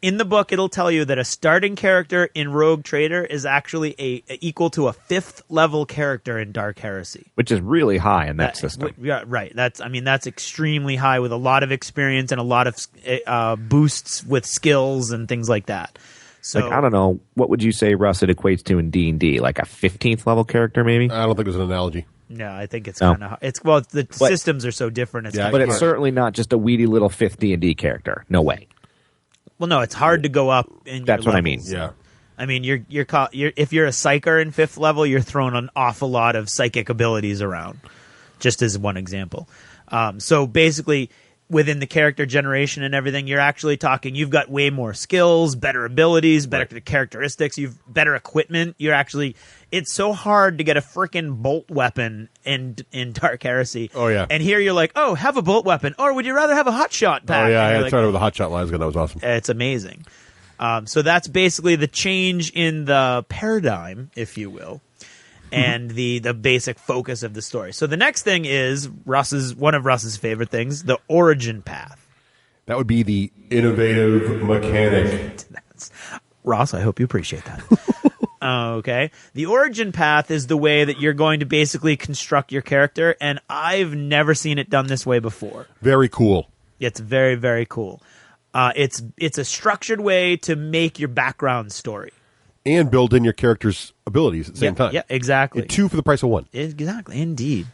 In the book, it'll tell you that a starting character in Rogue Trader is actually equal to a 5th level character in Dark Heresy,
which is really high in that system.
Yeah, right. That's extremely high, with a lot of experience and a lot of boosts with skills and things like that. So
I don't know, what would you say, Russ, it equates to in D&D? Like a 15th level character, maybe?
I don't think there's an analogy.
No, I think it's kind of systems are so different.
But it's certainly not just a weedy little 5th D&D character. No way.
Well, no, it's hard to go up.
That's what I mean.
Yeah,
I mean, you're if you're a psyker in 5th level, you're throwing an awful lot of psychic abilities around. Just as one example. So basically, within the character generation and everything, you're actually talking. You've got way more skills, better abilities, better characteristics. You've better equipment. It's so hard to get a freaking bolt weapon in Dark Heresy.
Oh, yeah.
And here you're like, oh, have a bolt weapon. Or would you rather have a hotshot pack?
Oh, yeah, I started with a hotshot lines gun. That was awesome.
It's amazing. So that's basically the change in the paradigm, if you will, and the basic focus of the story. So the next thing is one of Russ's favorite things, the origin path.
That would be the innovative mechanic.
Ross, I hope you appreciate that. Okay. The origin path is the way that you're going to basically construct your character, and I've never seen it done this way before.
Very cool.
It's very, very cool. It's a structured way to make your background story.
And build in your character's abilities at the same time.
Yeah, exactly.
2 for the price of 1.
Exactly, indeed.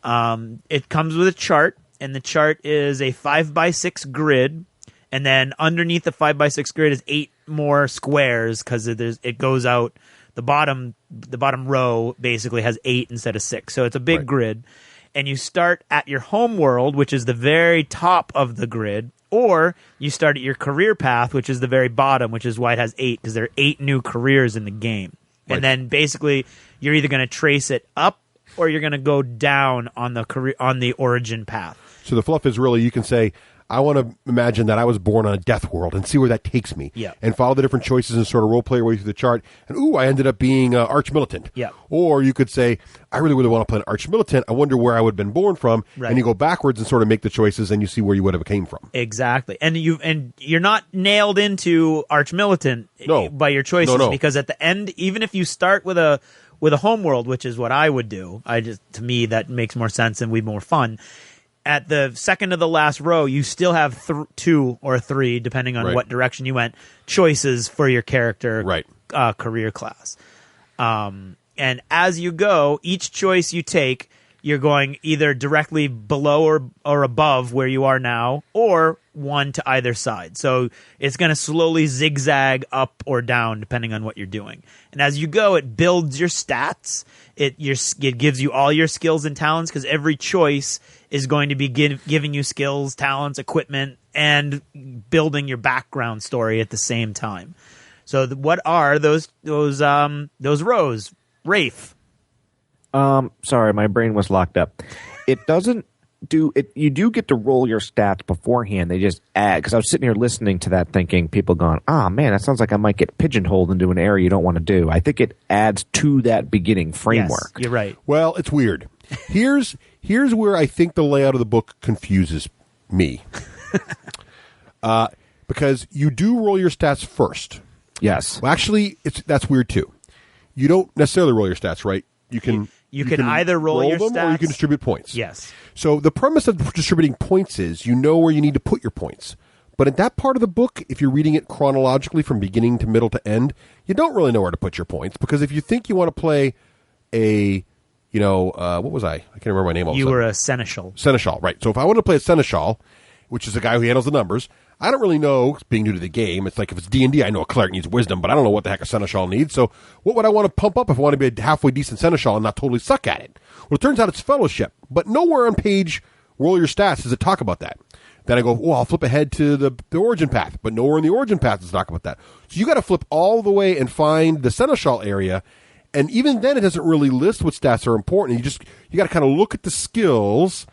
It comes with a chart, and the chart is a 5x6 grid, and then underneath the 5x6 grid is 8 more squares, because it goes out. The bottom row basically has 8 instead of 6, so it's a big grid. And you start at your home world, which is the very top of the grid, or you start at your career path, which is the very bottom, which is why it has 8, because there are 8 new careers in the game. Right. And then basically you're either going to trace it up or you're going to go down on the origin path.
So the fluff is really, you can say, I want to imagine that I was born on a death world and see where that takes me.
Yeah.
And follow the different choices and sort of role play your way through the chart. And I ended up being arch-militant.
Yeah.
Or you could say, I really want to play an arch-militant. I wonder where I would have been born from.
Right.
And you go backwards and sort of make the choices, and you see where you would have came from.
Exactly. And you're not nailed into arch-militant by your choices.
No.
Because at the end, even if you start with a home world, which is what I would do, to me that makes more sense and way more fun. At the second to the last row, you still have 2 or 3, depending on what direction you went, choices for your character career class. And as you go, each choice you take, you're going either directly below or above where you are now, or one to either side. So it's going to slowly zigzag up or down depending on what you're doing. And as you go, it builds your stats. It gives you all your skills and talents, because every choice is going to be giving you skills, talents, equipment, and building your background story at the same time. So what are those rows? Rafe.
Sorry, my brain was locked up. It doesn't you do get to roll your stats beforehand. They just add, because I was sitting here listening to that thinking, people going, man, that sounds like I might get pigeonholed into an area you don't want to do. I think it adds to that beginning framework.
Yes, you're right.
Well, it's weird. Here's where I think the layout of the book confuses me. Because you do roll your stats first.
Yes.
Well, actually, that's weird too. You don't necessarily roll your stats, right? You can
either roll your
them
stats
or you can distribute points.
Yes.
So the premise of distributing points is you know where you need to put your points. But in that part of the book, if you're reading it chronologically from beginning to middle to end, you don't really know where to put your points. Because if you think you want to play what was I? I can't remember my name.
You were a seneschal.
Seneschal, right. So if I want to play a seneschal, which is a guy who handles the numbers, I don't really know, being new to the game. It's like if it's D&D, I know a cleric needs wisdom, but I don't know what the heck a seneschal needs. So what would I want to pump up if I want to be a halfway decent seneschal and not totally suck at it? Well, it turns out it's fellowship. But nowhere on page roll your stats does it talk about that. Then I go, I'll flip ahead to the origin path. But nowhere in the origin path does it talk about that. So you got to flip all the way and find the seneschal area. And even then, it doesn't really list what stats are important. You got to kind of look at the skills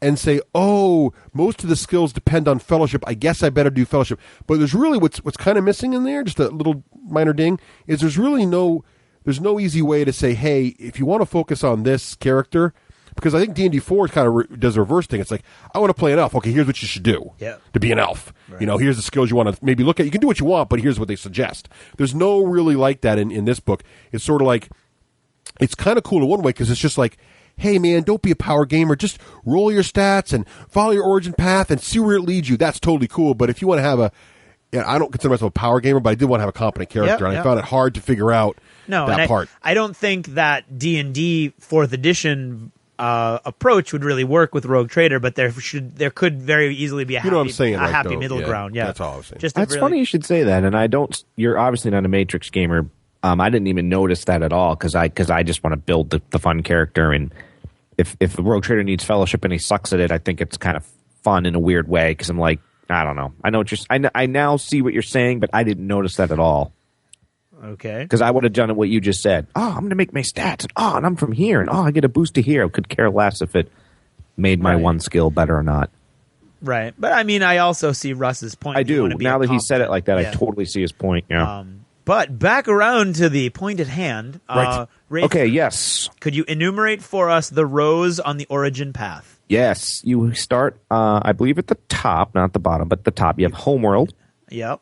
and say, most of the skills depend on fellowship. I guess I better do fellowship. But there's really what's kind of missing in there, just a little minor ding, is there's no easy way to say, hey, if you want to focus on this character, because I think D&D 4 kind of does a reverse thing. It's like, I want to play an elf. Okay, here's what you should do to be an elf. Right. Here's the skills you want to maybe look at. You can do what you want, but here's what they suggest. There's no really like that in this book. It's sort of like, it's kind of cool in one way because it's just like, hey, man, don't be a power gamer. Just roll your stats and follow your origin path and see where it leads you. That's totally cool. But if you want to have I don't consider myself a power gamer, but I did want to have a competent character, and I found it hard to figure out that part.
I don't think that D&D 4th edition approach would really work with Rogue Trader, but there could very easily be a happy middle ground. Yeah,
that's all I was saying.
That's funny you should say that, and you're obviously not a Matrix gamer. I didn't even notice that at all because I just want to build the fun character, and if the Rogue Trader needs fellowship and he sucks at it, I think it's kind of fun in a weird way because I'm like, I don't know. I now see what you're saying, but I didn't notice that at all.
Okay.
Because I would have done what you just said. I'm going to make my stats, and I'm from here, and I get a boost to here. I could care less if it made my one skill better or not.
Right, but I mean, I also see Russ's point.
I do. Now that he said it like that, I totally see his point. Yeah.
But back around to the point at hand.
Right.
Rafe,
okay, yes.
Could you enumerate for us the rows on the origin path?
Yes. You start, I believe, at the top, not the bottom, but the top. You have Homeworld.
Yep.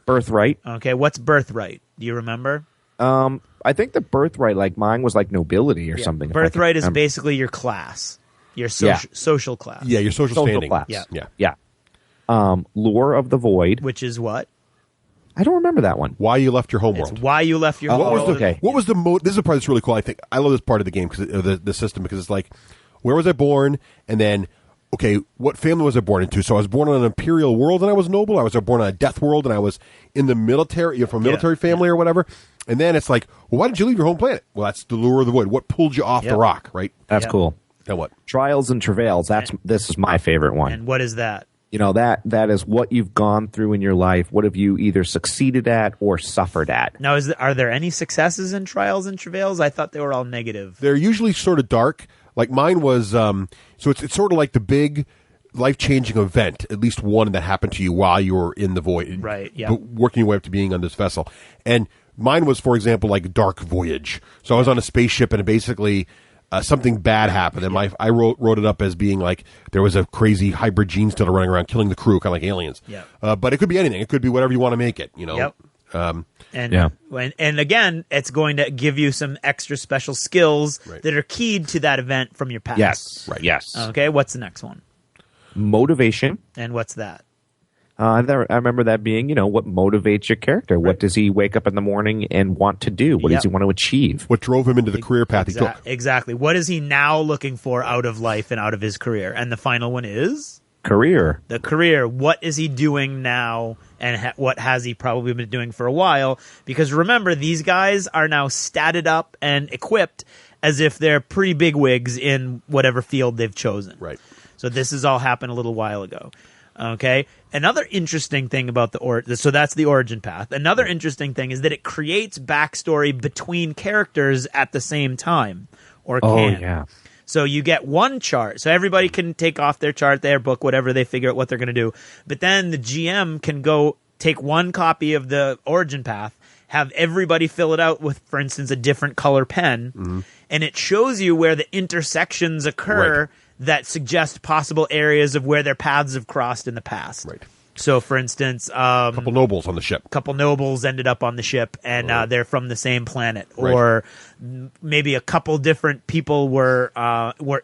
Birthright.
Okay, what's Birthright? Do you remember?
I think the Birthright, like mine, was like nobility or something.
Birthright is basically your class, your social class.
Yeah, your social standing.
Class.
Yeah.
Lure of the Void.
Which is what?
I don't remember that one.
Why you left your homeworld.
It's why you left your homeworld.
What was the this is the part that's really cool. I think I love this part of the game because the system, because it's like, where was I born, and then what family was I born into? So I was born on an imperial world and I was noble. I was born on a death world and I was in the military, from a military family or whatever. And then it's like, well, why did you leave your home planet? Well, that's the lure of the void. What pulled you off the rock, right?
That's cool.
Now what?
Trials and Travails. This is my favorite one.
And what is that?
That is what you've gone through in your life. What have you either succeeded at or suffered at?
Now, are there any successes in Trials and Travails? I thought they were all negative.
They're usually sort of dark. Like mine was, so it's sort of like the big life-changing event, at least one that happened to you while you were in the void.
Right, yeah.
Working your way up to being on this vessel. And mine was, for example, like Dark Voyage. So I was on a spaceship and basically something bad happened. And I wrote it up as being like there was a crazy hybrid gene still running around killing the crew, kind of like aliens.
Yeah.
But it could be anything. It could be whatever you want to make it,
Yep. And again, it's going to give you some extra special skills that are keyed to that event from your past.
Yes. Right. Yes.
Okay, what's the next one?
Motivation.
And what's that?
I remember that being, what motivates your character. Right. What does he wake up in the morning and want to do? What does he want to achieve?
What drove him into the career path he took?
Exactly. What is he now looking for out of life and out of his career? And the final one is?
Career.
The career. What is he doing now, and what has he probably been doing for a while? Because remember, these guys are now statted up and equipped as if they're pretty big wigs in whatever field they've chosen.
Right.
So this has all happened a little while ago. Okay. Another interesting thing about so that's the origin path. Another interesting thing is that it creates backstory between characters at the same time, or can.
Oh, yeah.
So you get one chart. So everybody can take off their chart, their book, whatever they figure out what they're going to do. But then the GM can go take one copy of the origin path, have everybody fill it out with, for instance, a different color pen, and it shows you where the intersections occur that suggest possible areas of where their paths have crossed in the past.
Right.
So, for instance,
a couple nobles on the ship.
Couple nobles ended up on the ship, and they're from the same planet.
Right.
Or maybe a couple different people were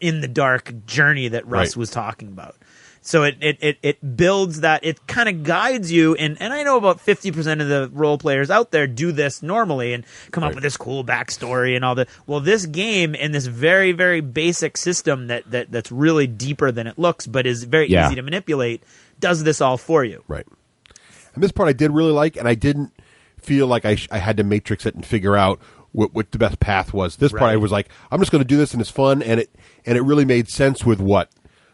in the dark journey that Russ was talking about. So it builds that. It kind of guides you, and I know about 50% of the role players out there do this normally and come up with this cool backstory and all that. Well, this game in this very, very basic system that's really deeper than it looks, but is very easy to manipulate, does this all for you.
Right. And this part I did really like, and I didn't feel like I had to matrix it and figure out what the best path was. This part I was like, I'm just going to do this, and it's fun, and it really made sense with what.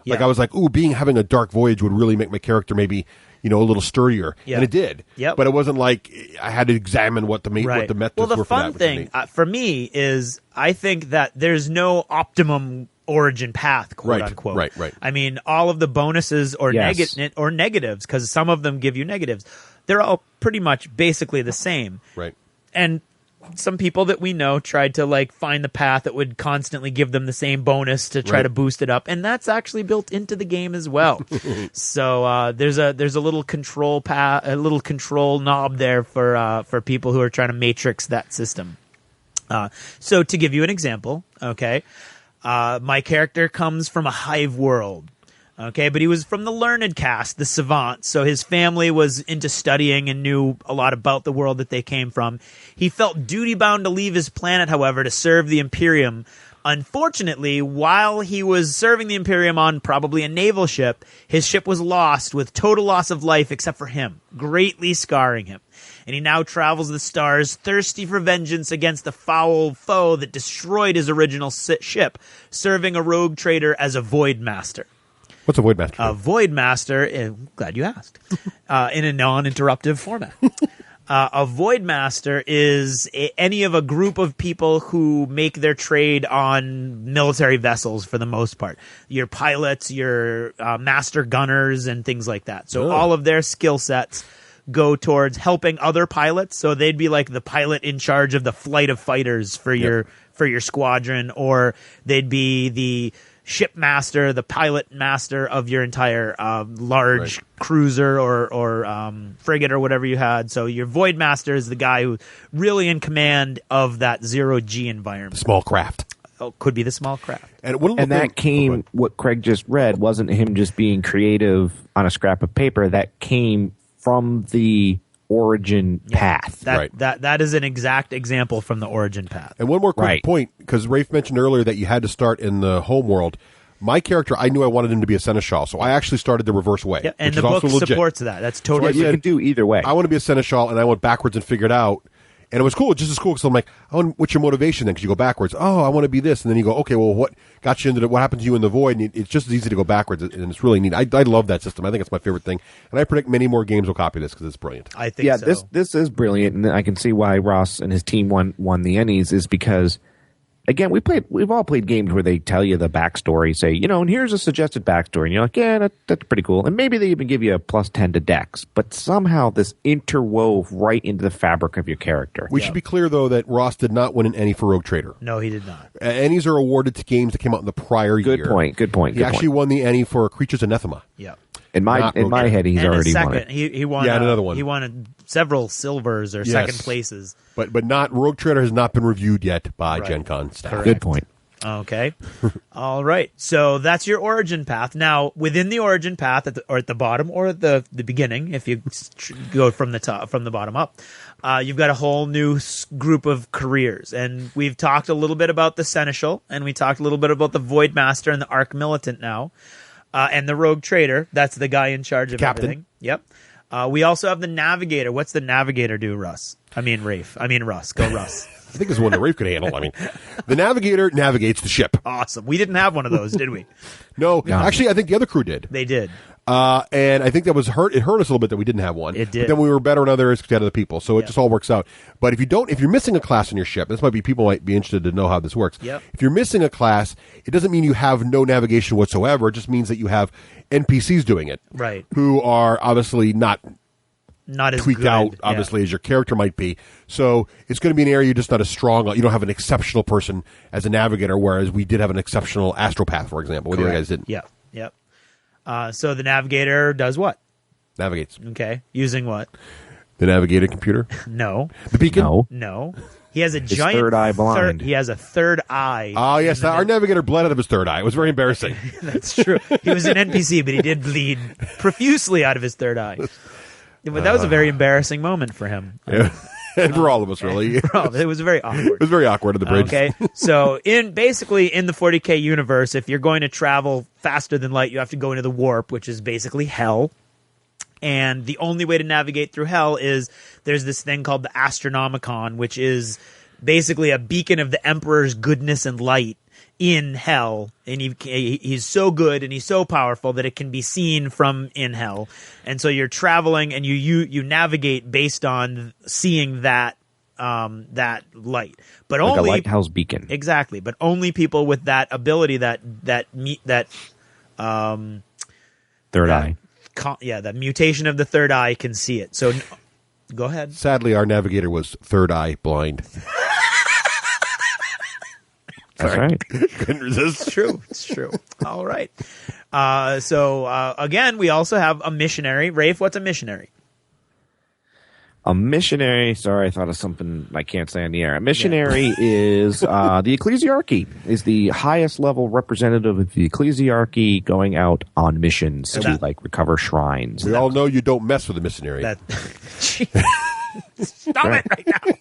Like I was like, ooh, having a dark voyage would really make my character maybe, a little sturdier, and it did.
Yep.
But it wasn't like I had to examine what the methods were.
Well, the fun thing for me is I think that there's no optimum origin path, quote unquote.
Right.
I mean, all of the bonuses or negatives, because some of them give you negatives, they're all pretty much basically the same.
Right.
And some people that we know tried to find the path that would constantly give them the same bonus to try to boost it up, and that's actually built into the game as well. So there's a little control a little control knob there for people who are trying to matrix that system. So to give you an example, okay, my character comes from a hive world. Okay, but he was from the learned caste, the savant, so his family was into studying and knew a lot about the world that they came from. He felt duty-bound to leave his planet, however, to serve the Imperium. Unfortunately, while he was serving the Imperium on probably a naval ship, his ship was lost with total loss of life except for him, greatly scarring him. And he now travels the stars, thirsty for vengeance against the foul foe that destroyed his original ship, serving a rogue trader as a Void Master.
What's a Void Master?
A Void Master, glad you asked, in a non-interruptive format. A Void Master is any of a group of people who make their trade on military vessels for the most part. Your pilots, your master gunners, and things like that. So all of their skill sets go towards helping other pilots. So they'd be like the pilot in charge of the flight of fighters for your squadron, or they'd be the ship master, the pilot master of your entire large cruiser or frigate or whatever you had. So your Void Master is the guy who's really in command of that 0G environment.
Small craft.
Oh, could be the small craft.
And that came, what Craig just read, wasn't him just being creative on a scrap of paper. That came from the origin path.
That is an exact example from the origin path.
And one more quick point, because Rafe mentioned earlier that you had to start in the home world. My character, I knew I wanted him to be a seneschal, so I actually started the reverse way.
Yeah, and the book supports that. That's totally.
So you can do either way.
I want to be a seneschal, and I went backwards and figured out. And it was cool, just as cool, because I'm like, what's your motivation then? Because you go backwards. Oh, I want to be this. And then you go, okay, well, what got you into what happened to you in the void? And it's just as easy to go backwards, and it's really neat. I love that system. I think it's my favorite thing. And I predict many more games will copy this because it's brilliant.
I think so.
This is brilliant, and I can see why Ross and his team won the Ennies is because, again, we've all played games where they tell you the backstory, say, and here's a suggested backstory, and you're like, yeah, that's pretty cool. And maybe they even give you a +10 to Dex, but somehow this interwove right into the fabric of your character.
We should be clear, though, that Ross did not win an Ennie for Rogue Trader.
No, he did not.
Ennies are awarded to games that came out in the prior year.
Good point.
He actually won the Ennie for Creatures Anathema.
Yeah.
In my head, he's already won it.
He won.
Another one.
He won several silvers or second places.
But not Rogue Trader has not been reviewed yet by Gen Con staff.
Correct.
Good point.
Okay. All right. So that's your origin path. Now, within the origin path, at the bottom or at the beginning, if you go from the bottom up, you've got a whole new group of careers. And we've talked a little bit about the Seneschal, and we talked a little bit about the Void Master and the Arc Militant now. And the Rogue Trader, that's the guy in charge of everything. Yep. We also have the Navigator. What's the Navigator do, Russ? I mean, Rafe. I mean, Russ. Go, Russ.
I think it's one that Rafe could handle. I mean, the Navigator navigates the ship.
Awesome. We didn't have one of those, did we?
No. Actually, I think the other crew did.
They did.
And I think that was hurt. It hurt us a little bit that we didn't have one.
It did.
But then we were better in other areas because we had other people. So it just all works out. But if you're missing a class in your ship, people might be interested to know how this works.
Yep.
If you're missing a class, it doesn't mean you have no navigation whatsoever. It just means that you have NPCs doing it.
Right.
Who are obviously not
as
tweaked
good.
out, obviously, as your character might be. So it's going to be an area you're just not as strong. You don't have an exceptional person as a navigator, whereas we did have an exceptional astropath, for example. What the other guys didn't.
Yep. So the navigator does what?
Navigates.
Okay. Using what?
The navigator computer?
No.
The beacon?
No. He has a
His
giant
third eye blind.
he has a third eye.
Oh, yes. Our navigator bled out of his third eye. It was very embarrassing.
That's true. He was an NPC, but he did bleed profusely out of his third eye. But that was a very embarrassing moment for him.
Yeah. And for all of us, really.
It was very awkward.
It was very awkward at the bridge.
Okay, so in the 40K universe, if you're going to travel faster than light, you have to go into the warp, which is basically hell. And the only way to navigate through hell is there's this thing called the Astronomicon, which is basically a beacon of the Emperor's goodness and light in hell, and he's so good and he's so powerful that it can be seen from in hell. And so you're traveling and you navigate based on seeing that light, but
like
only
a lighthouse beacon.
Exactly, but only people with that ability, that
third eye.
That mutation of the third eye can see it. So go ahead.
Sadly, our navigator was third eye blind.
That's right.
Couldn't resist.
It's true. All right. So again, we also have a missionary. Rafe, what's a missionary?
A missionary, sorry, I thought of something I can't say on the air. A missionary is the ecclesiarchy, is the highest level representative of the ecclesiarchy going out on missions to recover shrines.
We all know you don't mess with a missionary.
Stop it right now.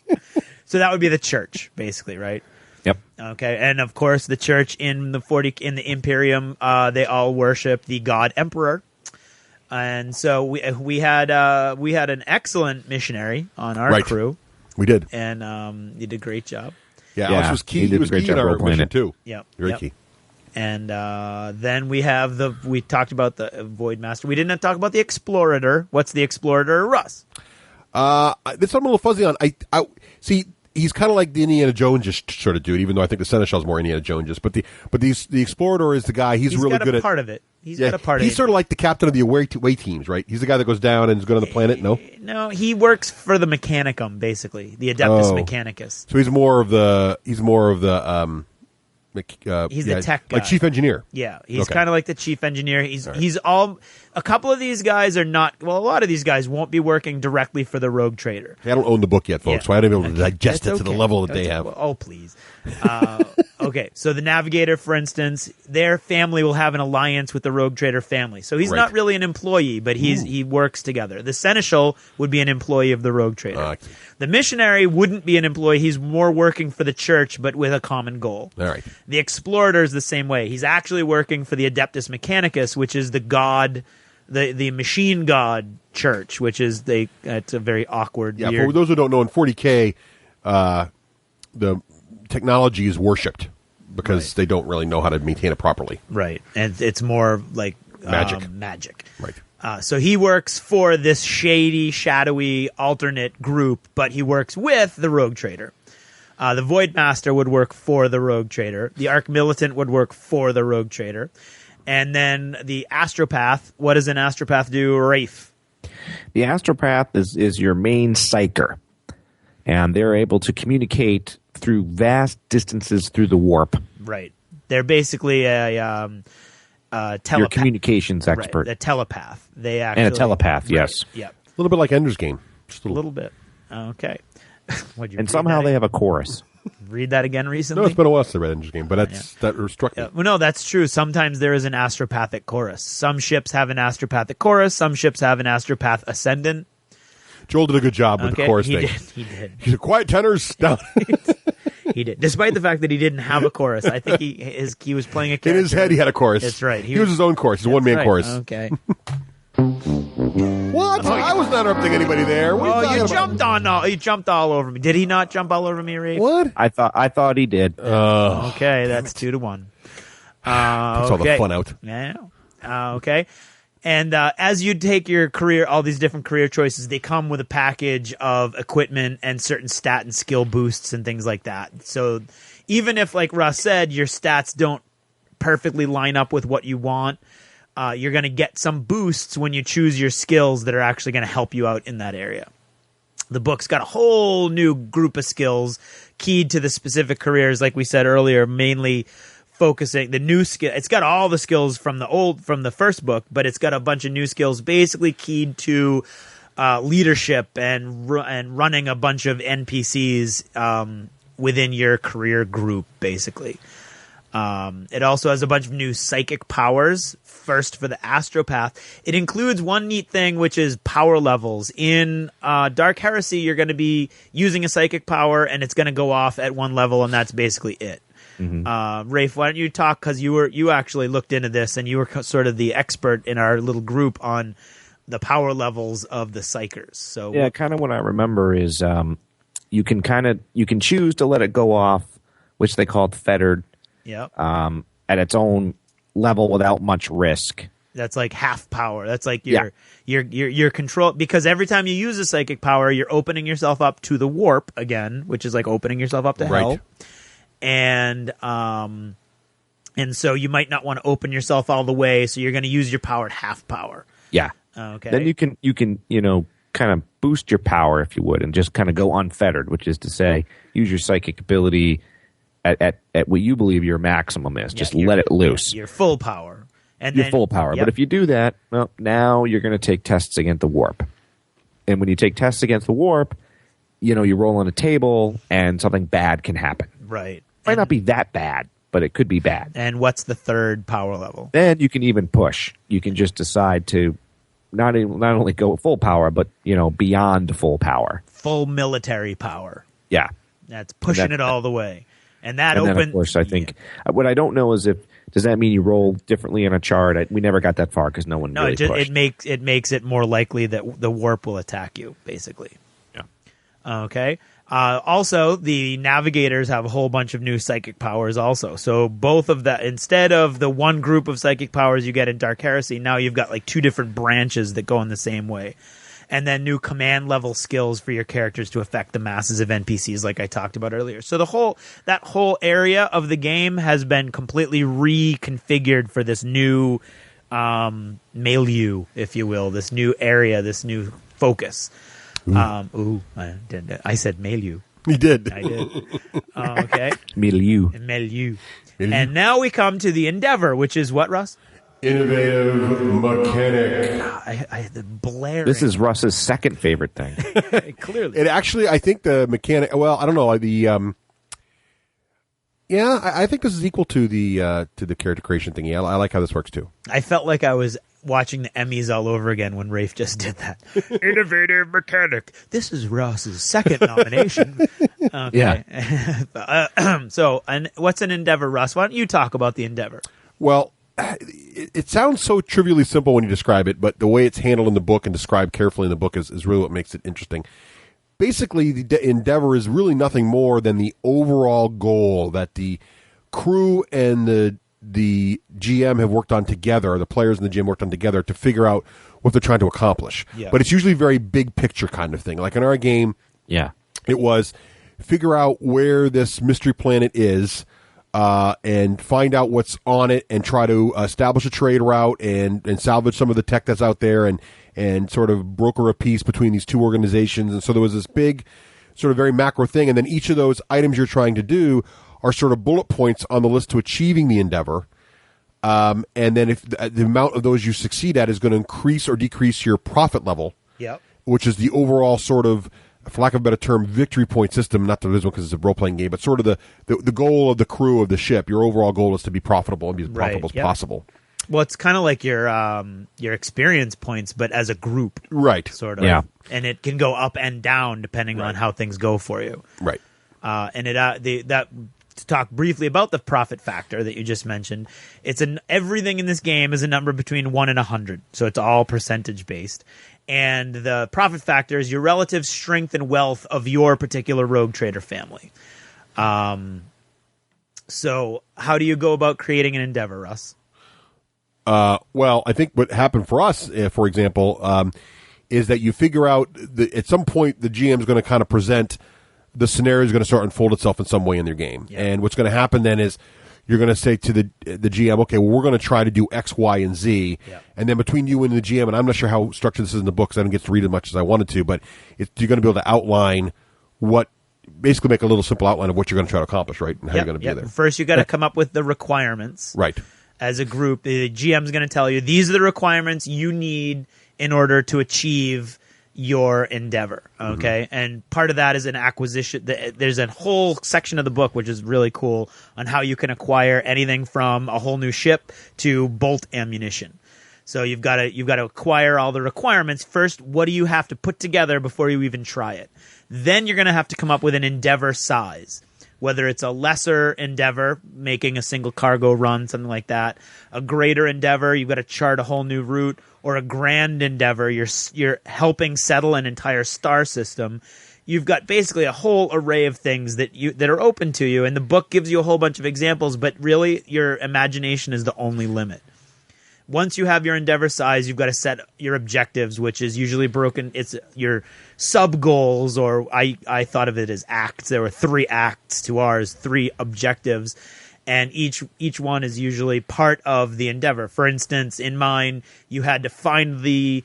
So that would be the church, basically, right?
Yep.
Okay, and of course, the church in the Imperium, they all worship the god Emperor, and so we had an excellent missionary on our crew.
We did,
and he did a great job.
Yeah, Alex was key. He was key in our mission too.
Yep,
very key.
And then we talked about the Void Master. We didn't talk about the Explorator. What's the Explorator, Russ?
This I'm a little fuzzy on. I see. He's kind of like the Indiana Jones sort of dude, even though I think the Seneschal's more Indiana Jones. But the Explorator is the guy. He's really good at
part of it. He's got a part of it.
He's sort of like the captain of the away teams, right? He's the guy that goes down and is good on the planet.
No, he works for the Mechanicum, basically, the Adeptus Mechanicus.
So he's more of the
he's the tech guy.
like chief engineer.
Yeah, he's kind of like the chief engineer. He's all. A couple of these guys are not. Well, a lot of these guys won't be working directly for the Rogue Trader.
I don't own the book yet, folks, so I haven't been able to digest it to the level that they have.
Oh, please. Okay, so the Navigator, for instance, their family will have an alliance with the Rogue Trader family. So he's not really an employee, but he works together. The Seneschal would be an employee of the Rogue Trader. The Missionary wouldn't be an employee. He's more working for the church, but with a common goal.
All right.
The Explorator is the same way. He's actually working for the Adeptus Mechanicus, which is the god, the machine god church, which is it's a very awkward.
Yeah,
weird.
for those who don't know, in 40K, the technology is worshipped because they don't really know how to maintain it properly.
Right, and it's more like
magic.
Right. So he works for this shady, shadowy, alternate group, but he works with the Rogue Trader. The Void Master would work for the Rogue Trader. The Arch Militant would work for the Rogue Trader. And then the Astropath. What does an Astropath do, Rafe?
The Astropath is your main psyker, and they're able to communicate through vast distances through the warp.
Right. They're basically a telepath.
Your communications expert.
Right, a telepath.
And a telepath, yes.
Yep.
A little bit like Ender's Game.
Just a little bit. Okay.
And somehow they have a chorus.
Read that again recently?
No, it's been a while since I read Ender's Game, but that struck me.
Well, no, that's true. Sometimes there is an astropathic chorus. Some ships have an astropathic chorus. Some ships have an astropath ascendant.
Joel did a good job with the chorus thing.
He did.
He said, quiet tenors down.
He did. Despite the fact that he didn't have a chorus. I think he was playing a character.
In his head, he had a chorus.
That's right.
He was his own chorus. He's a one-man chorus.
Okay.
What? I was not interrupting anybody there.
You jumped all over me. Did he not jump all over me, Reeve?
What?
I thought he did.
Okay, that's 2-1.
Takes all the fun out.
Yeah. Okay. And as you take your career, all these different career choices, they come with a package of equipment and certain stat and skill boosts and things like that. So even if, like Russ said, your stats don't perfectly line up with what you want, you're going to get some boosts when you choose your skills that are actually going to help you out in that area. The book's got a whole new group of skills keyed to the specific careers, like we said earlier, mainly focusing the new skill. It's got all the skills from the first book, but it's got a bunch of new skills basically keyed to leadership and running a bunch of NPCs within your career group, basically. It also has a bunch of new psychic powers. First, for the astropath, it includes one neat thing, which is power levels. In Dark Heresy, you're going to be using a psychic power, and it's going to go off at one level, and that's basically it. Rafe, why don't you talk, because you actually looked into this, and you were sort of the expert in our little group on the power levels of the psychers. So
yeah, kind of what I remember is you can choose to let it go off, which they called fettered.
Yep.
At its own level without much risk.
That's like half power. That's like your control, because every time you use a psychic power, you're opening yourself up to the warp again, which is like opening yourself up to hell. And so you might not want to open yourself all the way, so you're going to use your power at half power.
Yeah.
Okay.
Then you can kind of boost your power, if you would, and just kind of go unfettered, which is to say, use your psychic ability at what you believe your maximum is. Just let it loose.
Your full power. And
your
then,
full power.
Yep.
But if you do that, well, now you're going to take tests against the warp. And when you take tests against the warp, you roll on a table and something bad can happen.
Right.
Might not be that bad, but it could be bad.
And what's the third power level?
Then you can even push. You can just decide to not only go full power, but beyond full power.
Full military power.
Yeah.
That's pushing it all the way. And then, of
course, I think what I don't know is does that mean you roll differently on a chart? We never got that far because no one really pushed.
It makes it more likely that the warp will attack you, basically.
Yeah.
Okay. Also, the navigators have a whole bunch of new psychic powers also. So both of that, instead of the one group of psychic powers you get in Dark Heresy, now you've got like two different branches that go in the same way. And then new command level skills for your characters to affect the masses of NPCs, like I talked about earlier. So that whole area of the game has been completely reconfigured for this new milieu, if you will, this new area, this new focus. I said milieu.
You did.
I did. Okay.
Milieu.
And now we come to the Endeavor, which is what, Russ?
Innovative mechanic.
The blaring.
This is Russ's second favorite thing.
Clearly.
It actually, I think the mechanic. Well, I don't know. I think this is equal to the character creation thingy. I like how this works too.
I felt like I was watching the Emmys all over again when Rafe just did that. Innovative mechanic. This is Ross's second nomination. Okay.
Yeah.
So, what's an Endeavor, Russ? Why don't you talk about the Endeavor?
Well, it sounds so trivially simple when you describe it, but the way it's handled in the book and described carefully in the book is really what makes it interesting. Basically, the Endeavor is really nothing more than the overall goal that the crew and the GM have worked on together, the players and the GM worked on together to figure out what they're trying to accomplish.
Yeah.
But it's usually very big picture kind of thing. Like in our game, it was figure out where this mystery planet is, and find out what's on it and try to establish a trade route and salvage some of the tech that's out there and sort of broker a peace between these two organizations. And so there was this big sort of very macro thing. And then each of those items you're trying to do are sort of bullet points on the list to achieving the Endeavor. And then if the amount of those you succeed at is going to increase or decrease your profit level, which is the overall sort of, for lack of a better term, victory point system. Not that there is one because it's a role-playing game, but sort of the goal of the crew of the ship. Your overall goal is to be profitable and be as profitable as possible.
Well, it's kind of like your experience points, but as a group.
Right.
Sort of.
Yeah.
And it can go up and down depending on how things go for you.
Right.
And to talk briefly about the profit factor that you just mentioned, everything in this game is a number between 1 and 100, so it's all percentage based. And the profit factor is your relative strength and wealth of your particular rogue trader family. So how do you go about creating an Endeavor, Russ?
Well, I think what happened for us, for example, is that you figure out at some point the GM is going to kind of present the scenario is going to start to unfold itself in some way in their game. Yeah. And what's going to happen then is you're going to say to the GM, okay, well, we're going to try to do X, Y, and Z. Yeah. And then between you and the GM, and I'm not sure how structured this is in the book because I didn't get to read as much as I wanted to, but you're going to be able to outline basically make a little simple outline of what you're going to try to accomplish, right? And how you're going to be there.
First, you got to come up with the requirements.
Right.
As a group, the GM is going to tell you, these are the requirements you need in order to achieve your endeavor, okay? Mm-hmm. And part of that is an acquisition. There's a whole section of the book which is really cool on how you can acquire anything from a whole new ship to bolt ammunition. So you've got to acquire all the requirements. First, what do you have to put together before you even try it? Then you're going to have to come up with an endeavor size. Whether it's a lesser endeavor, making a single cargo run, something like that, a greater endeavor, you've got to chart a whole new route, or a grand endeavor, you're helping settle an entire star system. You've got basically a whole array of things that are open to you, and the book gives you a whole bunch of examples, but really your imagination is the only limit. Once you have your endeavor size, you've got to set your objectives, which is usually broken. It's your sub goals, or I thought of it as acts. There were 3 acts to ours, 3 objectives, and each one is usually part of the endeavor. For instance, in mine, you had to find the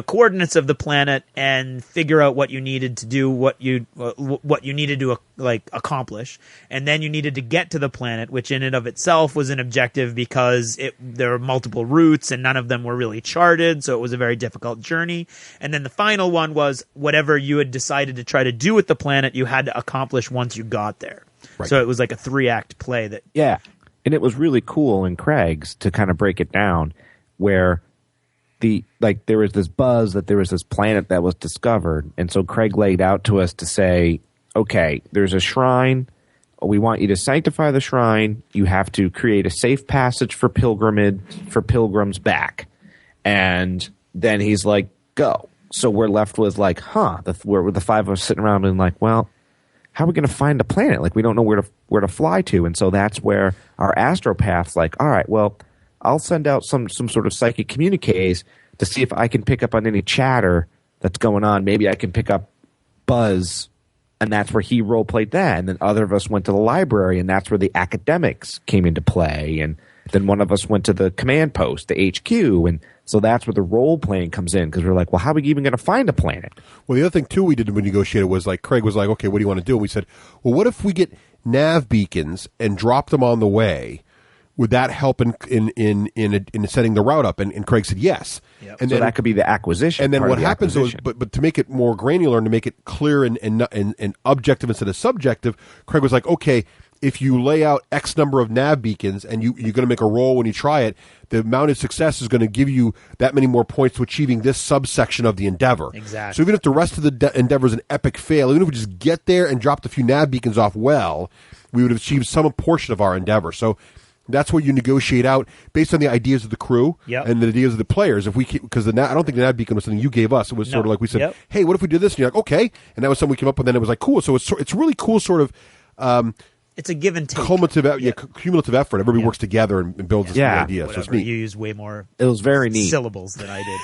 coordinates of the planet and figure out what you needed to do, what you needed to accomplish, and then you needed to get to the planet, which in and of itself was an objective because there were multiple routes and none of them were really charted, so it was a very difficult journey. And then the final one was whatever you had decided to try to do with the planet, you had to accomplish once you got there. Right. So it was like a 3-act play that.
Yeah, and it was really cool in Craig's to kind of break it down, where there was this buzz that there was this planet that was discovered, and so Craig laid out to us to say, okay, there's a shrine. We want you to sanctify the shrine. You have to create a safe passage for pilgrims back. And then he's like, go. So we're left with like, we're the 5 of us sitting around and like, well, how are we going to find a planet? Like, we don't know where to fly to. And so that's where our astropath's like, all right, well, I'll send out some sort of psychic communiques to see if I can pick up on any chatter that's going on. Maybe I can pick up buzz, and that's where he role-played that. And then other of us went to the library, and that's where the academics came into play. And then one of us went to the command post, the HQ, and so that's where the role-playing comes in, because we're like, well, how are we even going to find a planet?
Well, the other thing, too, we did when we negotiated was, like, Craig was like, okay, what do you want to do? And we said, well, what if we get nav beacons and drop them on the way? Would that help in setting the route up? And Craig said yes.
Yep. And so then that could be the acquisition.
And then what happens is, but to make it more granular and to make it clear and objective instead of subjective, Craig was like, okay, if you lay out X number of nav beacons and you're going to make a roll when you try it, the amount of success is going to give you that many more points to achieving this subsection of the endeavor.
Exactly.
So even if the rest of the endeavor is an epic fail, even if we just get there and dropped a few nav beacons off well, we would have achieved some portion of our endeavor. So that's what you negotiate out based on the ideas of the crew and the ideas of the players. Because I don't think the nav beacon was something you gave us. It was sort of like we said, hey, what if we did this? And you're like, okay. And that was something we came up with, and then it was like, cool. So it's really cool sort of
it's a give and take.
Cumulative effort. Everybody works together and builds this idea.
Whatever.
So it's neat.
You use way more
it was very neat.
syllables than I did.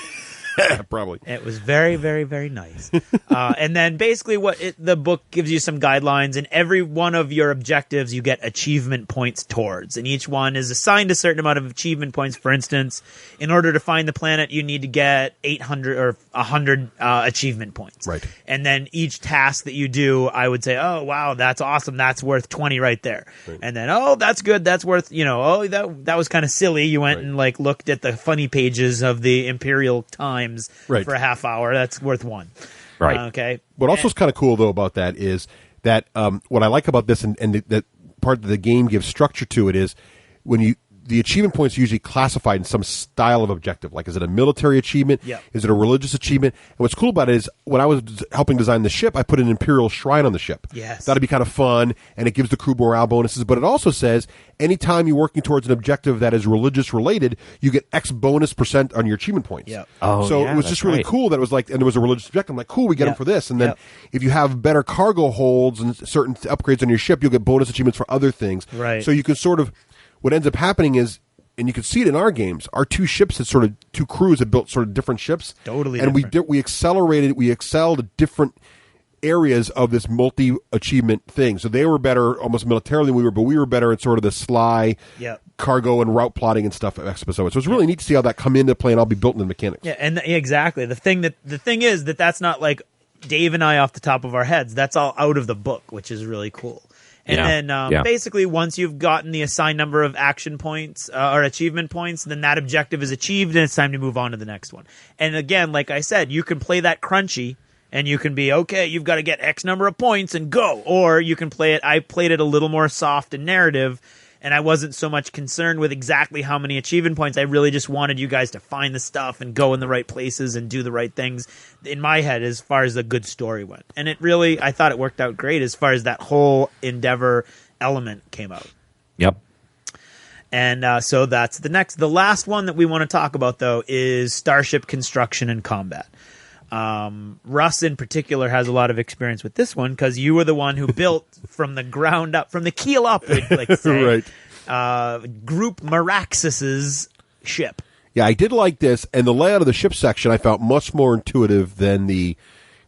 Probably.
It was very, very, very nice. And then basically the book gives you some guidelines, and every one of your objectives you get achievement points towards. And each one is assigned a certain amount of achievement points. For instance, in order to find the planet, you need to get 800 or 100 achievement points.
Right.
And then each task that you do, I would say, oh, wow, that's awesome. That's worth 20 right there. Right. And then, oh, that's good. That's worth, that was kind of silly. You went and looked at the funny pages of the Imperial Times for a half hour. That's worth 1.
Right.
Okay.
What also is kind of cool, though, about that is that what I like about this and that part of the game gives structure to it is when the achievement points are usually classified in some style of objective. Like, is it a military achievement?
Yep.
Is it a religious achievement? And what's cool about it is when I was helping design the ship, I put an Imperial shrine on the ship.
Yes.
That'd be kind of fun, and it gives the crew morale bonuses. But it also says anytime you're working towards an objective that is religious related, you get X bonus % on your achievement points.
Yep.
So it was just really cool that it was like, and there was a religious objective. I'm like, cool, we get them for this. And then if you have better cargo holds and certain upgrades on your ship, you'll get bonus achievements for other things.
Right.
So you can sort of, what ends up happening is and you could see it in our games. Our two crews had built sort of different ships.
Totally
and
different.
we excelled at different areas of this multi-achievement thing. So they were better almost militarily than we were, but we were better at sort of the sly cargo and route plotting and stuff of episodes. So it's really neat to see how that come into play and all be built in the mechanics.
Yeah, and exactly. The thing is that's not like Dave and I off the top of our heads. That's all out of the book, which is really cool. And then basically once you've gotten the assigned number of action points or achievement points, then that objective is achieved and it's time to move on to the next one. And again, like I said, you can play that crunchy and you can be, okay, you've got to get X number of points and go. Or you can play it, I played it a little more soft and narrative, and I wasn't so much concerned with exactly how many achievement points. I really just wanted you guys to find the stuff and go in the right places and do the right things in my head as far as the good story went. And I thought it worked out great as far as that whole Endeavor element came out.
Yep.
And so that's the last one that we want to talk about, though, is starship construction and combat. Russ in particular has a lot of experience with this one because you were the one who built from the ground up, from the keel up, we'd like to say, Group Maraxis's ship.
Yeah, I did like this, and the layout of the ship section I felt much more intuitive than the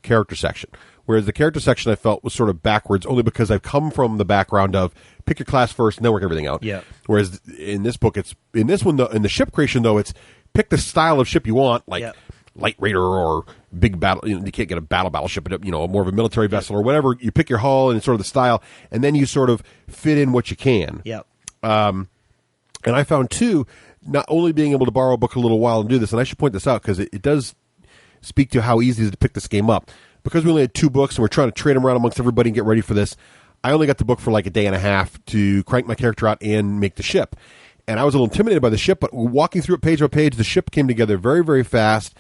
character section. Whereas the character section I felt was sort of backwards, only because I've come from the background of pick your class first and then work everything out.
Yeah.
Whereas in this book, in the ship creation though, it's pick the style of ship you want, like light raider or big battle. You can't get a battleship, but more of a military vessel or whatever. You pick your hull and it's sort of the style, and then you sort of fit in what you can.
Yep.
And I found too, not only being able to borrow a book a little while and do this, and I should point this out because it does speak to how easy it is to pick this game up. Because we only had 2 books and we're trying to trade them around amongst everybody and get ready for this, I only got the book for like a day and a half to crank my character out and make the ship. And I was a little intimidated by the ship, but walking through it page by page, the ship came together very, very fast,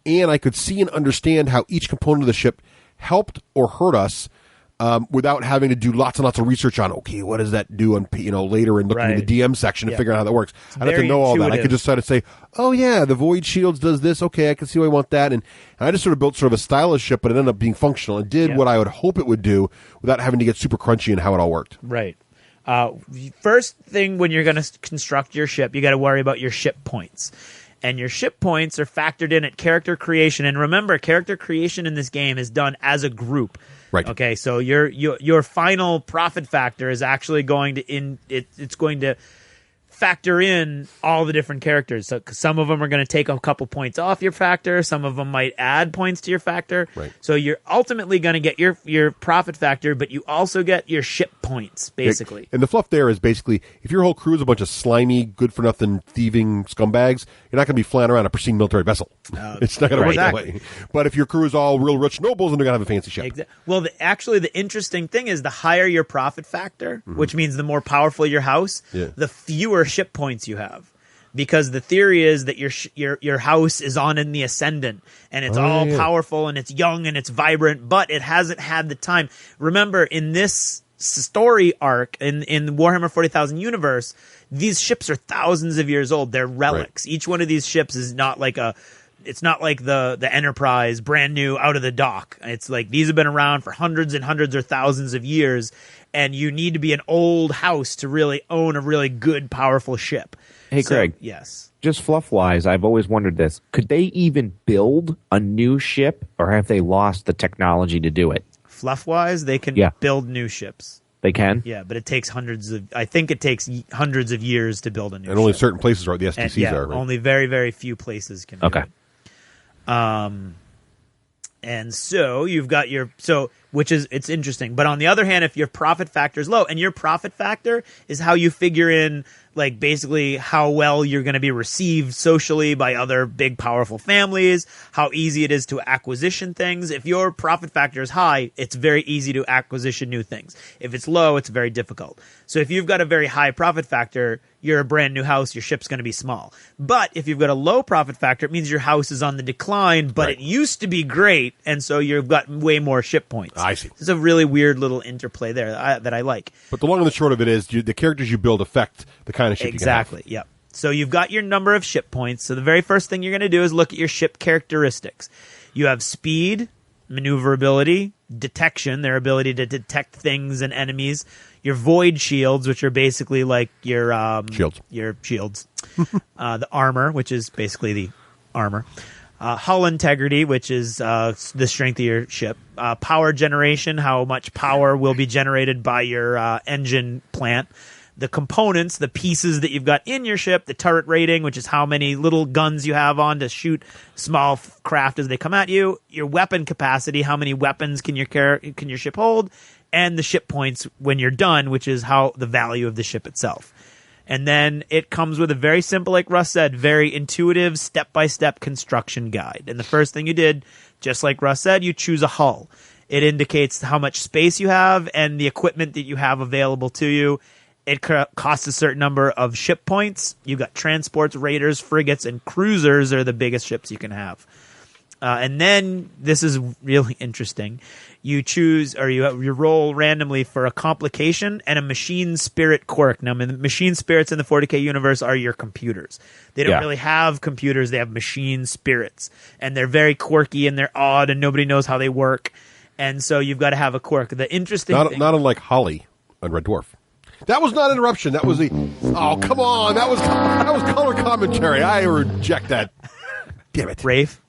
and I could see and understand how each component of the ship helped or hurt us without having to do lots and lots of research on, okay, what does that do on, later and looking in the DM section and figuring out how that works. I don't have to know all that. I could just sort of say, oh yeah, the Void Shields does this. Okay, I can see why I want that. And I just sort of built sort of a stylish ship, but it ended up being functional and did what I would hope it would do without having to get super crunchy in how it all worked.
Right. First thing when you're going to construct your ship, you got to worry about your ship points. And your ship points are factored in at character creation. And remember, character creation in this game is done as a group.
Right.
Okay, so your final profit factor is actually going to it's going to factor in all the different characters. So some of them are going to take a couple points off your factor. Some of them might add points to your factor.
Right.
So you're ultimately going to get your profit factor, but you also get your ship points, basically.
And the fluff there is basically, if your whole crew is a bunch of slimy, good-for-nothing, thieving scumbags, you're not going to be flying around a pristine military vessel. It's not going to work that way. But if your crew is all real rich nobles, then they're going to have a fancy ship.
Exactly. Well, actually, the interesting thing is the higher your profit factor, which means the more powerful your house, the fewer ship points you have, because the theory is that your house is in the ascendant and it's powerful and it's young and it's vibrant, but it hasn't had the time. Remember, in this story arc in Warhammer 40,000 universe, these ships are thousands of years old. They're relics. Each one of these ships is not like it's not like the Enterprise, brand new out of the dock. It's like these have been around for hundreds and hundreds or thousands of years, and you need to be an old house to really own a really good, powerful ship.
Hey, Greg.
Yes.
Just fluff-wise, I've always wondered this. Could they even build a new ship, or have they lost the technology to do it?
Fluff-wise, they can build new ships.
They can?
Yeah, but it takes hundreds of years to build a new ship.
And only certain places where the STCs are, right?
Only very, very few places can do it. And so you've got it's interesting. But on the other hand, if your profit factor is low, and your profit factor is how you figure in, like, basically how well you're going to be received socially by other big, powerful families, how easy it is to acquisition things. If your profit factor is high, it's very easy to acquisition new things. If it's low, it's very difficult. So if you've got a very high profit factor, you're a brand new house, your ship's going to be small. But if you've got a low profit factor, it means your house is on the decline, but it used to be great, and so you've got way more ship points.
I see.
It's a really weird little interplay there that I like.
But the long and the short of it is the characters you build affect the kind of ship you can have.
Exactly, yep. So you've got your number of ship points. So the very first thing you're going to do is look at your ship characteristics. You have speed, maneuverability, detection, their ability to detect things and enemies. your void shields, which are basically like your
Shields.
Your shields. The armor, which is basically the armor. Hull integrity, which is the strength of your ship. Power generation, how much power will be generated by your engine plant. The components, the pieces that you've got in your ship. The turret rating, which is how many little guns you have on to shoot small craft as they come at you. Your weapon capacity, how many weapons can your ship hold. And the ship points when you're done, which is how the value of the ship itself. And then it comes with a very simple, like Russ said, very intuitive step-by-step construction guide. And the first thing you did, just like Russ said, you choose a hull. It indicates how much space you have and the equipment that you have available to you. It costs a certain number of ship points. You've got transports, raiders, frigates, and cruisers are the biggest ships you can have. And then, this is really interesting, you choose, or you roll randomly for a complication and a machine spirit quirk. Now, the machine spirits in the 40K universe are your computers. They don't really have computers, they have machine spirits. And they're very quirky and they're odd and nobody knows how they work. And so you've got to have a quirk. The interesting thing...
Not unlike Holly on Red Dwarf. That was not interruption. That was the... Oh, come on. That was color commentary. I reject that. Damn it.
Rafe?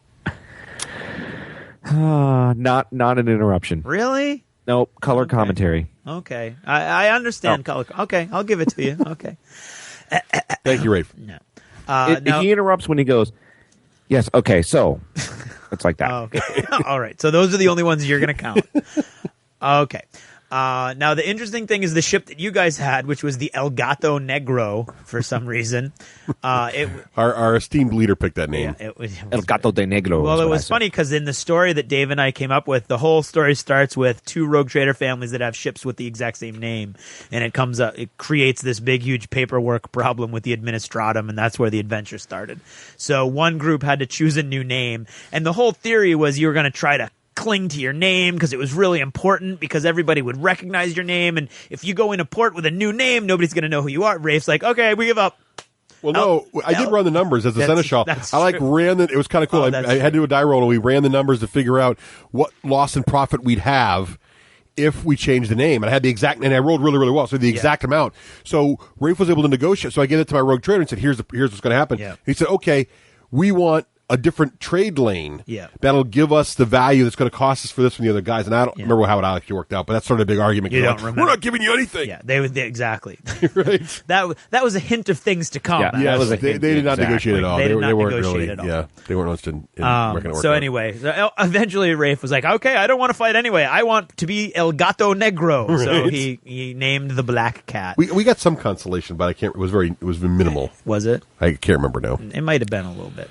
Not an interruption.
Really?
Nope. Color commentary.
Okay. I understand color. Okay. I'll give it to you. Okay.
Thank you, Rafe.
No.
He interrupts when he goes, yes, okay, so. It's like that.
Oh, okay. All right. So those are the only ones you're going to count. Okay. Now, the interesting thing is the ship that you guys had, which was the El Gato Negro for some reason.
Our esteemed leader picked that name.
Yeah, it was
El Gato de Negro.
Well, it was funny because in the story that Dave and I came up with, the whole story starts with two rogue trader families that have ships with the exact same name. And it creates this big, huge paperwork problem with the administratum, and that's where the adventure started. So one group had to choose a new name, and the whole theory was you were going to try to cling to your name because it was really important because everybody would recognize your name, and if you go in a port with a new name, nobody's going to know who you are. Rafe's like, okay, we give up.
Well, no, I did run the numbers as a seneschal. It was kind of cool. I had to do a die roll, and we ran the numbers to figure out what loss and profit we'd have if we changed the name. And I had the exact, and I rolled really, really well, so the exact amount. So Rafe was able to negotiate. So I gave it to my rogue trader and said, here's what's going to happen.
Yeah.
He said, okay, we want a different trade lane that'll give us the value that's going to cost us for this from the other guys. And I don't remember how it actually worked out, but that's sort of a big argument.
You don't remember.
We're not giving you anything.
Yeah, they exactly.
Right.
That was a hint of things to come.
Yeah, they did not negotiate at all.
They
weren't
negotiate
really,
at all.
Yeah, they weren't interested in making it work.
So anyway, eventually Rafe was like, okay, I don't want to fight anyway. I want to be El Gato Negro. Right. So he named the black cat.
We got some consolation, but I can't. It was minimal.
Was it?
I can't remember now.
It might have been a little bit.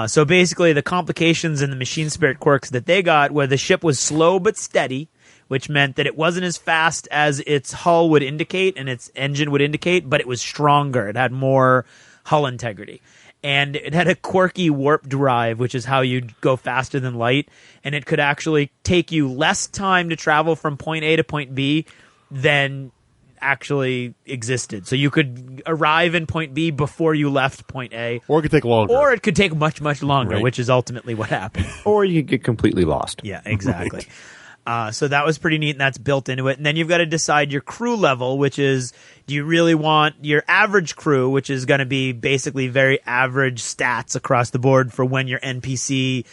So basically, the complications and the machine spirit quirks that they got were the ship was slow but steady, which meant that it wasn't as fast as its hull would indicate and its engine would indicate, but it was stronger. It had more hull integrity. And it had a quirky warp drive, which is how you'd go faster than light. And it could actually take you less time to travel from point A to point B than actually existed. So you could arrive in point B before you left point A.
Or it could take longer.
Or it could take much, much longer,
right.
which is ultimately what happened.
Or you could get completely lost.
Yeah, exactly. So that was pretty neat, and that's built into it. And then you've got to decide your crew level, which is, do you really want your average crew, which is going to be basically very average stats across the board for when your NPC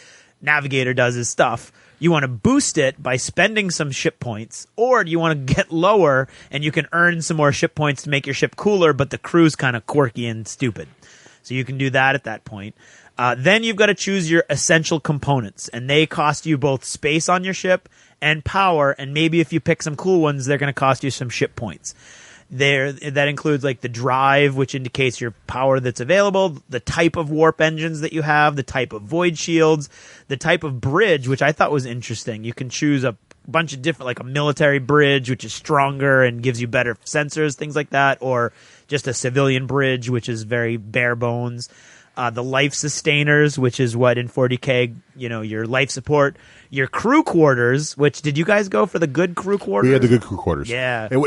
navigator does his stuff. You want to boost it by spending some ship points, or do you want to get lower and you can earn some more ship points to make your ship cooler, but the crew's kind of quirky and stupid. So you can do that at that point. Then you've got to choose your essential components, and they cost you both space on your ship and power, and maybe if you pick some cool ones, they're going to cost you some ship points. That includes like the drive, which indicates your power that's available, the type of warp engines that you have, the type of void shields, the type of bridge, which I thought was interesting. You can choose a bunch of different, like a military bridge, which is stronger and gives you better sensors, things like that, or just a civilian bridge, which is very bare bones. The life sustainers, which is what in 40K, your life support, your crew quarters, which did you guys go for the good crew quarters?
We had the good crew quarters.
Yeah.
And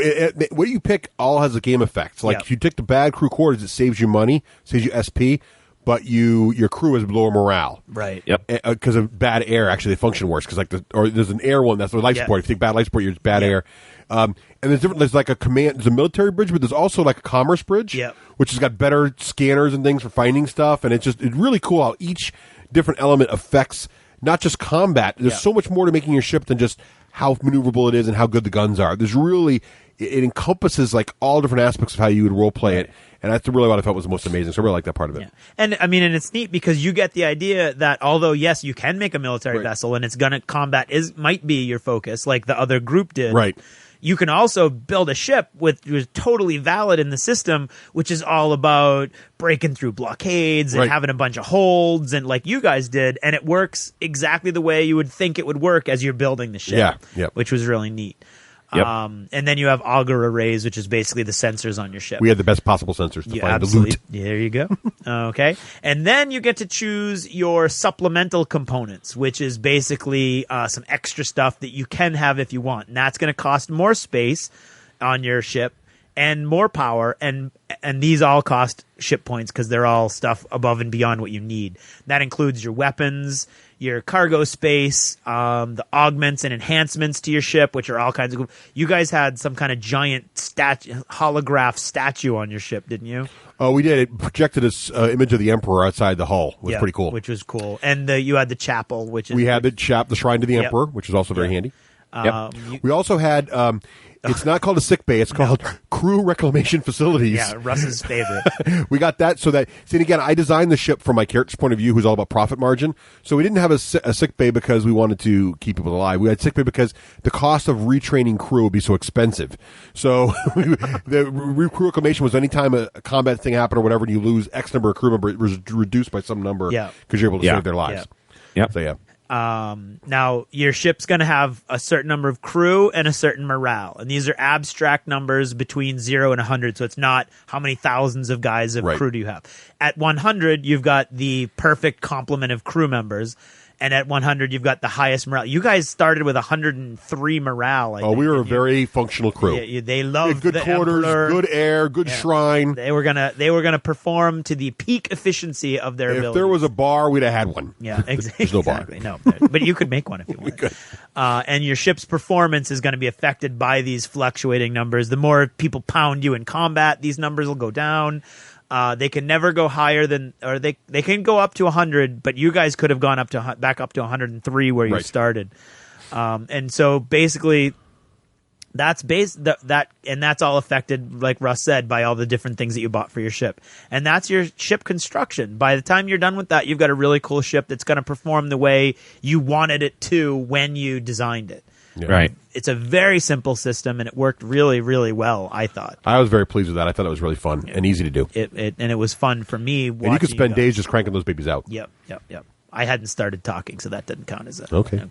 what you pick all has a game effect. Like if you take the bad crew quarters, it saves you money, saves you SP. but your crew has lower morale.
Right.
Yep.
Because of bad air, actually, they function worse. Because or there's an air one that's the life support. If you take bad life support, you're bad air. And there's different. There's like there's a military bridge, but there's also like a commerce bridge, which has got better scanners and things for finding stuff. And it's really cool how each different element affects not just combat. There's so much more to making your ship than just how maneuverable it is and how good the guns are. There's really it encompasses like all different aspects of how you would role play it. And that's really what I felt was the most amazing. So I really like that part of it.
Yeah. And I mean, and it's neat because you get the idea that although, yes, you can make a military vessel and it's gonna combat might be your focus, like the other group did.
Right.
You can also build a ship which is totally valid in the system, which is all about breaking through blockades and having a bunch of holds and like you guys did, and it works exactly the way you would think it would work as you're building the ship. Which was really neat.
Yep.
And then you have auger arrays, which is basically the sensors on your ship.
We had the best possible sensors to find the loot.
There you go. Okay. And then you get to choose your supplemental components, which is basically some extra stuff that you can have if you want. And that's going to cost more space on your ship and more power. And these all cost ship points because they're all stuff above and beyond what you need. That includes your weapons, your cargo space, the augments and enhancements to your ship, which are all kinds of cool. You guys had some kind of giant holograph statue on your ship, didn't you?
Oh, we did. It projected this image of the Emperor outside the hull. It was pretty cool.
Which was cool. And you had the chapel, which is...
We had the shrine to the Emperor, which is also very handy. We also had... it's not called a sick bay. It's called crew reclamation facilities.
Yeah, Russ's favorite.
We got that so that... See, again, I designed the ship from my character's point of view, who's all about profit margin. So we didn't have a sick bay because we wanted to keep people alive. We had sick bay because the cost of retraining crew would be so expensive. So the crew reclamation was any time a combat thing happened or whatever and you lose X number of crew members, it was reduced by some number because you're able to save their lives. So,
now your ship's going to have a certain number of crew and a certain morale, and these are abstract numbers between 0 and 100, so it's not how many thousands of guys of crew do you have. At 100 you've got the perfect complement of crew members, and at 100 you've got the highest morale. You guys started with 103 morale. I think,
we were a very functional crew.
They loved
good
the
quarters,
Emperor.
good air, good shrine.
They were gonna perform to the peak efficiency of their ability.
If there was a bar, we'd have had one.
Yeah, exactly.
There's no bar.
No, but you could make one if you wanted. And your ship's performance is going to be affected by these fluctuating numbers. The more people pound you in combat, these numbers will go down. They can never go higher than, or they can go up to 100, but you guys could have gone back up to 103 where you started. And so basically that's that's all affected, like Russ said, by all the different things that you bought for your ship. And that's your ship construction. By the time you're done with that, you've got a really cool ship that's going to perform the way you wanted it to when you designed it.
Yeah. Right.
It's a very simple system, and it worked really, really well, I thought.
I was very pleased with that. I thought it was really fun and easy to do.
And it was fun for me.
And you could spend days just cranking those babies out.
Yep. I hadn't started talking, so that didn't count as a...
Okay.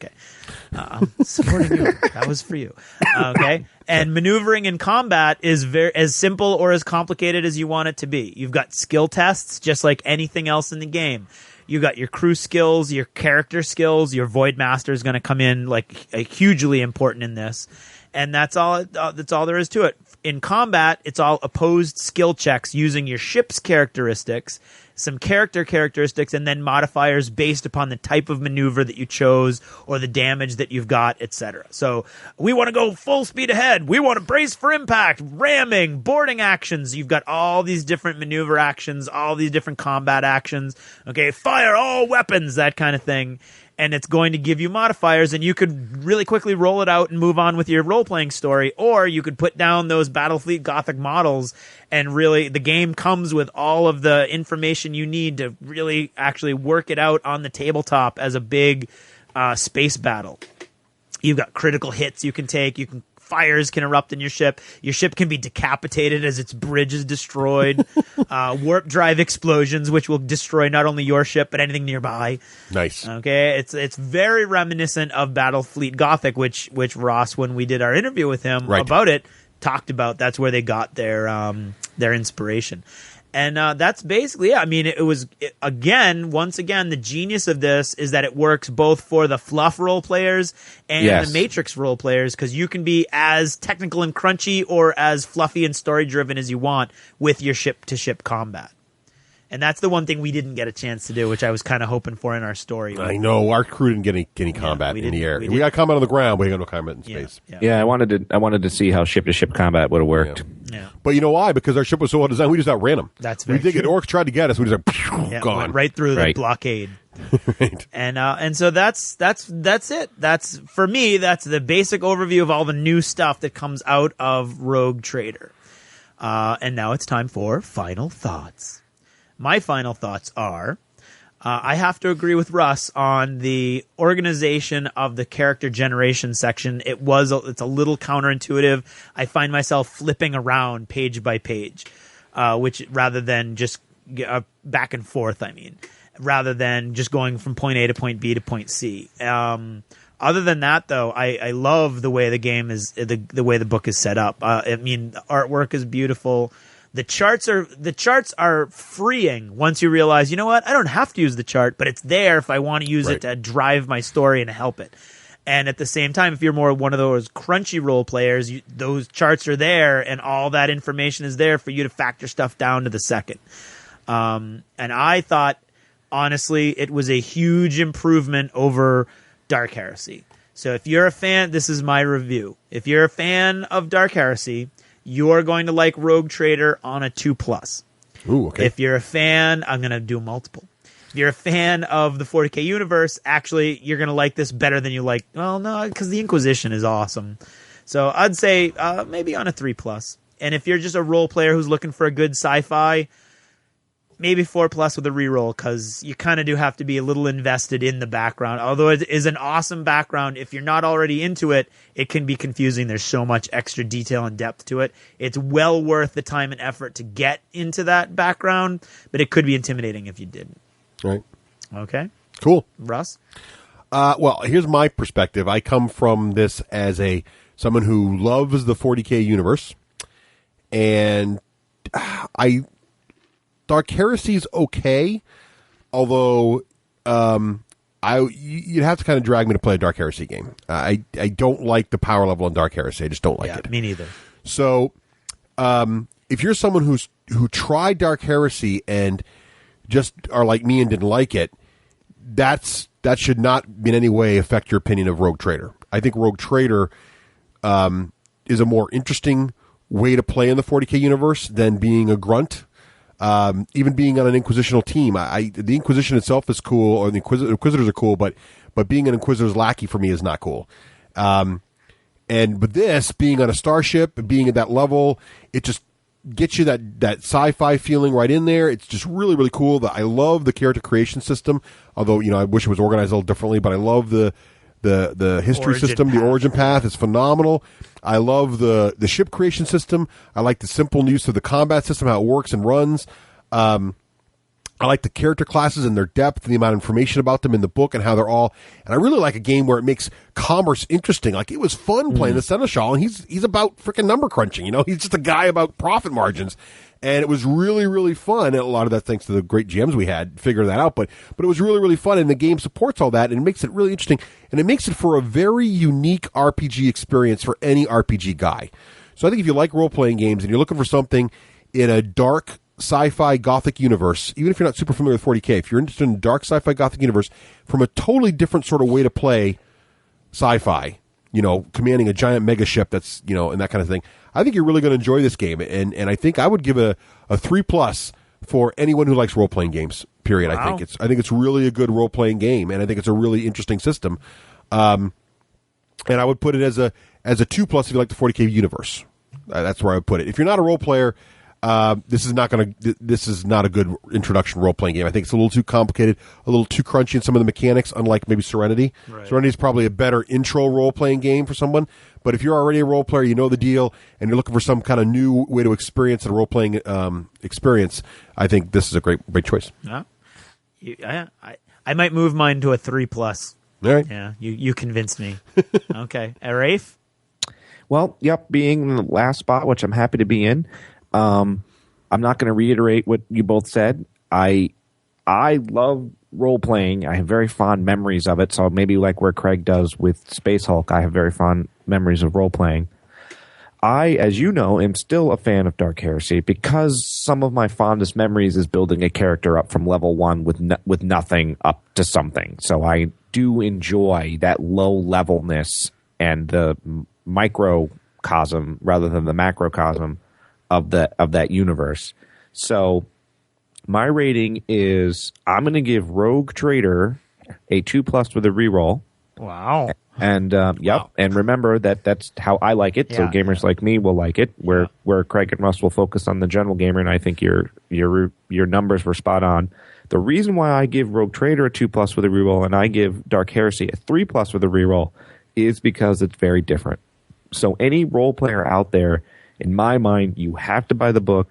Supporting you. That was for you. Okay. And maneuvering in combat is as simple or as complicated as you want it to be. You've got skill tests, just like anything else in the game. You got your crew skills, your character skills. Your Void Master is going to come in hugely important in this, and that's all. That's all there is to it. In combat, it's all opposed skill checks using your ship's characteristics, some characteristics, and then modifiers based upon the type of maneuver that you chose or the damage that you've got, etc. So we want to go full speed ahead. We want to brace for impact, ramming, boarding actions. You've got all these different maneuver actions, all these different combat actions. Okay, fire all weapons, that kind of thing. And it's going to give you modifiers, and you could really quickly roll it out and move on with your role-playing story, or you could put down those Battlefleet Gothic models, and really the game comes with all of the information you need to really actually work it out on the tabletop as a big space battle. You've got critical hits you can take. Fires can erupt in your ship. Your ship can be decapitated as its bridge is destroyed. Warp drive explosions, which will destroy not only your ship but anything nearby.
Nice.
Okay, it's very reminiscent of Battlefleet Gothic, which Ross, when we did our interview with him about it, talked about. That's where they got their inspiration. And that's basically it. I mean, once again, the genius of this is that it works both for the fluff role players and the Matrix role players, because you can be as technical and crunchy or as fluffy and story driven as you want with your ship-to-ship combat. And that's the one thing we didn't get a chance to do, which I was kind of hoping for in our story.
I know our crew didn't get any combat in the air. We got combat on the ground, but we got no combat in space.
Yeah, I wanted to see how ship-to-ship combat would have worked.
Yeah.
But you know why? Because our ship was so well designed, we just outran them.
That's very
We think
true.
orcs tried to get us, we just gone
went right through the blockade.
Right.
And so that's it. That's for me. That's the basic overview of all the new stuff that comes out of Rogue Trader. And now it's time for final thoughts. My final thoughts are, I have to agree with Russ on the organization of the character generation section. It's a little counterintuitive. I find myself flipping around page by page, which rather than just back and forth. Rather than just going from point A to point B to point C. Other than that, though, I love the way the game is, the way the book is set up. The artwork is beautiful. The charts are freeing once you realize, you know what, I don't have to use the chart, but it's there if I want to use it to drive my story and help it. And at the same time, if you're more one of those crunchy role players, those charts are there, and all that information is there for you to factor stuff down to the second. And I thought, honestly, it was a huge improvement over Dark Heresy. So if you're a fan, this is my review. If you're a fan of Dark Heresy, you're going to like Rogue Trader on a 2+.
Ooh, okay.
If you're a fan, I'm going to do multiple. If you're a fan of the 40K universe, actually, you're going to like this better than you like. Well, no, because the Inquisition is awesome. So I'd say maybe on a 3+. And if you're just a role player who's looking for a good sci-fi, maybe 4+ with a reroll, because you kind of do have to be a little invested in the background. Although it is an awesome background, if you're not already into it, it can be confusing. There's so much extra detail and depth to it. It's well worth the time and effort to get into that background, but it could be intimidating if you didn't.
Right.
Okay.
Cool.
Russ?
Well, here's my perspective. I come from this as someone who loves the 40K universe, and Dark Heresy's okay, although you'd have to kind of drag me to play a Dark Heresy game. I don't like the power level in Dark Heresy. I just don't like it.
Me neither.
So if you're someone who tried Dark Heresy and just are like me and didn't like it, that should not in any way affect your opinion of Rogue Trader. I think Rogue Trader is a more interesting way to play in the 40K universe than being a grunt. Even being on an Inquisitional team, the Inquisition itself is cool, or the Inquisitors are cool, but being an Inquisitor's lackey for me is not cool. But this, being on a starship, being at that level, it just gets you that sci-fi feeling right in there. It's just really, really cool. I love the character creation system, although, I wish it was organized a little differently, but I love the history system, the origin path is phenomenal. I love the ship creation system. I like the simple use of the combat system, how it works and runs. I like the character classes and their depth and the amount of information about them in the book and how they're all. And I really like a game where it makes commerce interesting. Like, it was fun playing the Seneschal, and he's about freaking number crunching. He's just a guy about profit margins. And it was really, really fun. And a lot of that thanks to the great GMs we had figuring that out. But it was really, really fun. And the game supports all that. And it makes it really interesting. And it makes it for a very unique RPG experience for any RPG guy. So I think if you like role-playing games and you're looking for something in a dark sci-fi gothic universe, even if you're not super familiar with 40K, if you're interested in dark sci-fi gothic universe from a totally different sort of way to play sci-fi, commanding a giant mega ship that's, and that kind of thing, I think you're really going to enjoy this game, and I think I would give a 3+ for anyone who likes role playing games. Period.
Wow.
I think it's really a good role playing game, and I think it's a really interesting system. And I would put it as a 2+ if you like the 40K universe. That's where I would put it. If you're not a role player, this is not a good introduction role playing game. I think it's a little too complicated, a little too crunchy in some of the mechanics, unlike maybe Serenity. Right. Serenity is probably a better intro role playing game for someone. But if you're already a role player, you know the deal, and you're looking for some kind of new way to experience a role playing experience, I think this is a great choice.
Yeah, I might move mine to a 3+.
All right.
Yeah, you convinced me. Okay, Rafe.
Well, yep, being in the last spot, which I'm happy to be in. I'm not going to reiterate what you both said. I love role-playing. I have very fond memories of it, so maybe like where Craig does with Space Hulk, I have very fond memories of role-playing. I, as you know, am still a fan of Dark Heresy because some of my fondest memories is building a character up from level 1 with nothing up to something. So I do enjoy that low levelness and the microcosm rather than the macrocosm of that universe. So my rating is I'm going to give Rogue Trader a 2+ with a reroll.
Wow.
And and remember that's how I like it. So gamers like me will like it. Where Craig and Russ will focus on the general gamer, and I think your numbers were spot on. The reason why I give Rogue Trader a 2+ with a reroll and I give Dark Heresy a 3+ with a reroll is because it's very different. So any role player out there, in my mind, you have to buy the book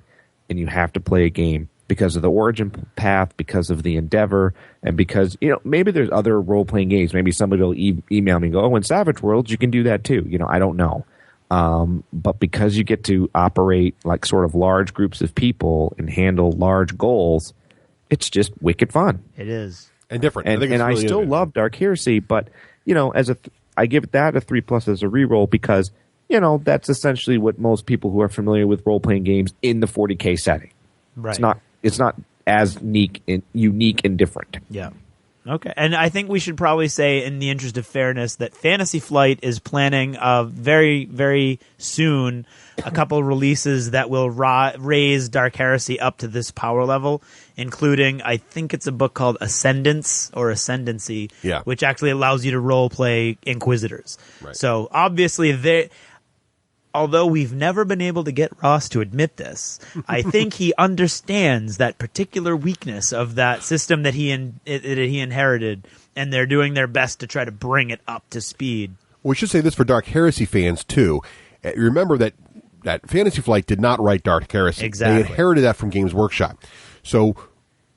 and you have to play a game because of the origin path, because of the endeavor, and because, maybe there's other role-playing games. Maybe somebody will email me and go, in Savage Worlds, you can do that too. I don't know. But because you get to operate like sort of large groups of people and handle large goals, it's just wicked fun.
It is.
And different.
And I still love Dark Heresy, but, I give that a 3+ as a reroll because, that's essentially what most people who are familiar with role-playing games in the 40K setting.
Right.
It's not as unique and different.
Yeah. Okay. And I think we should probably say, in the interest of fairness, that Fantasy Flight is planning very, very soon a couple releases that will raise Dark Heresy up to this power level, including, I think it's a book called Ascendance or Ascendancy, which actually allows you to role play Inquisitors. Right. So obviously although we've never been able to get Ross to admit this, I think he understands that particular weakness of that system that he inherited, and they're doing their best to try to bring it up to speed.
We should say this for Dark Heresy fans, too. Remember that Fantasy Flight did not write Dark Heresy.
Exactly.
They inherited that from Games Workshop. So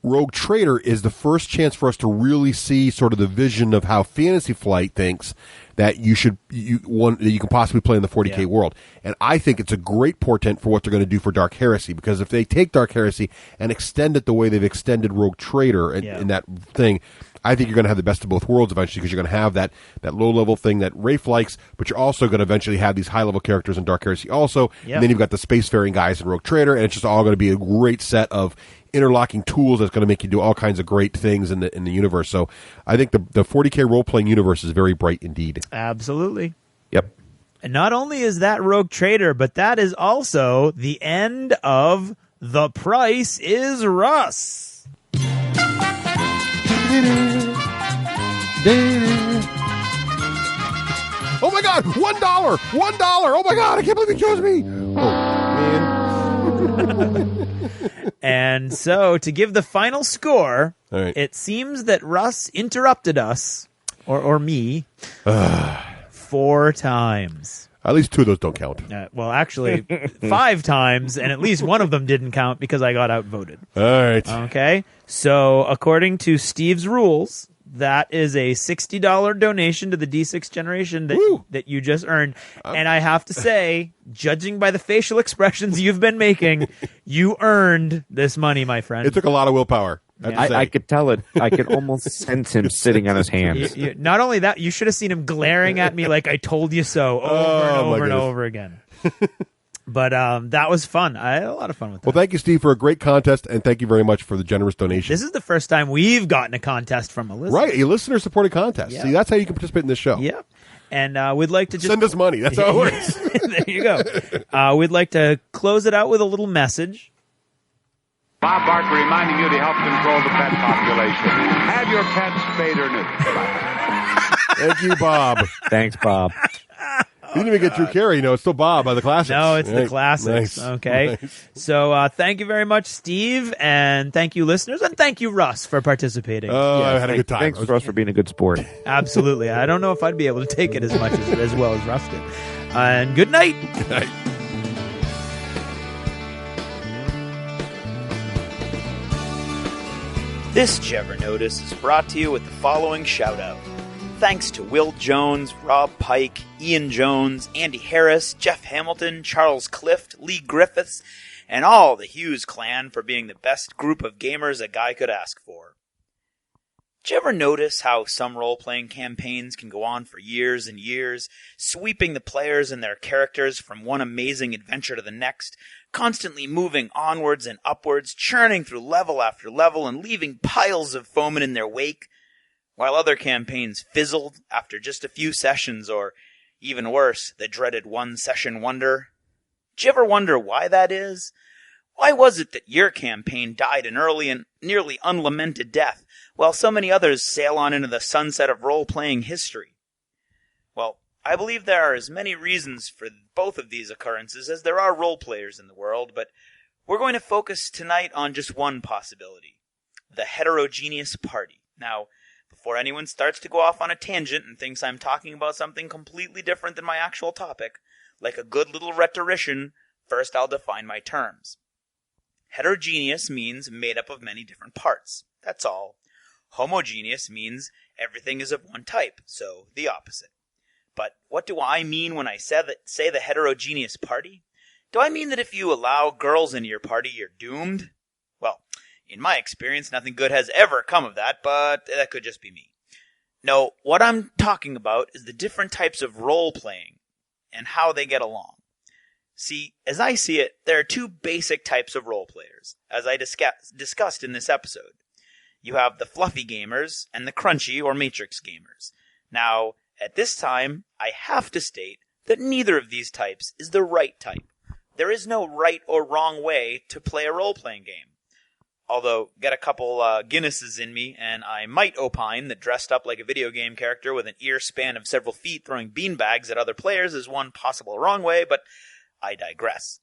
Rogue Trader is the first chance for us to really see sort of the vision of how Fantasy Flight thinks that you can possibly play in the 40K world. And I think it's a great portent for what they're going to do for Dark Heresy, because if they take Dark Heresy and extend it the way they've extended Rogue Trader in that thing, I think you're going to have the best of both worlds eventually, because you're going to have that low-level thing that Rafe likes, but you're also going to eventually have these high-level characters in Dark Heresy also. Yep. And then you've got the spacefaring guys in Rogue Trader, and it's just all going to be a great set of interlocking tools that's going to make you do all kinds of great things in the universe. So I think the 40K role-playing universe is very bright indeed.
Absolutely.
Yep.
And not only is that Rogue Trader, but that is also the end of The Price is Russ.
Oh my God! $1! Oh my God! I can't believe he chose me! Oh man!
And so, to give the final score, it seems that Russ interrupted us, or me, 4 times.
At least 2 of those don't count.
Well, actually, 5 times, and at least one of them didn't count because I got outvoted.
All right.
Okay. So, according to Steve's rules, that is a $60 donation to the D6 generation that you just earned. And I have to say, judging by the facial expressions you've been making, you earned this money, my friend.
It took a lot of willpower.
I could tell it. I could almost sense him sitting on his hands.
Not only that, you should have seen him glaring at me like I told you so over and over again. But that was fun. I had a lot of fun with that.
Well, thank you, Steve, for a great contest, and thank you very much for the generous donation.
This is the first time we've gotten a contest from a listener.
Right, a listener-supported contest.
Yeah.
See, that's how you can participate in this show.
Yep. And we'd like to just...
Send us money. That's how it works.
There you go. We'd like to close it out with a little message.
Bob Barker reminding you to help control the pet population. Have your pets spayed or neutered.
Thank you, Bob.
Thanks, Bob.
You didn't even get Drew Carey. It's still Bob by the classics.
No, it's the classics.
Nice.
Okay.
Nice.
So thank you very much, Steve, and thank you, listeners, and thank you, Russ, for participating.
I had a good time.
Thanks, Russ, for being a good sport.
Absolutely. I don't know if I'd be able to take it as much as well as Russ did. And good night.
Good night.
This Jever Notice is brought to you with the following shout-out. Thanks to Will Jones, Rob Pike, Ian Jones, Andy Harris, Jeff Hamilton, Charles Clift, Lee Griffiths, and all the Hughes clan for being the best group of gamers a guy could ask for. Did you ever notice how some role-playing campaigns can go on for years and years, sweeping the players and their characters from one amazing adventure to the next, constantly moving onwards and upwards, churning through level after level and leaving piles of foemen in their wake, while other campaigns fizzled after just a few sessions, or even worse, the dreaded one-session wonder? Did you ever wonder why that is? Why was it that your campaign died an early and nearly unlamented death, while so many others sail on into the sunset of role-playing history? Well, I believe there are as many reasons for both of these occurrences as there are role-players in the world, but we're going to focus tonight on just one possibility: the heterogeneous party. Now, before anyone starts to go off on a tangent and thinks I'm talking about something completely different than my actual topic, like a good little rhetorician, first I'll define my terms. Heterogeneous means made up of many different parts. That's all. Homogeneous means everything is of one type, so the opposite. But what do I mean when I say the heterogeneous party? Do I mean that if you allow girls into your party, you're doomed? Well, in my experience, nothing good has ever come of that, but that could just be me. No, what I'm talking about is the different types of role-playing and how they get along. See, as I see it, there are two basic types of role players, as I discussed in this episode. You have the fluffy gamers and the crunchy or matrix gamers. Now, at this time, I have to state that neither of these types is the right type. There is no right or wrong way to play a role-playing game. Although, get a couple Guinnesses in me, and I might opine that dressed up like a video game character with an ear span of several feet throwing beanbags at other players is one possible wrong way, but I digress.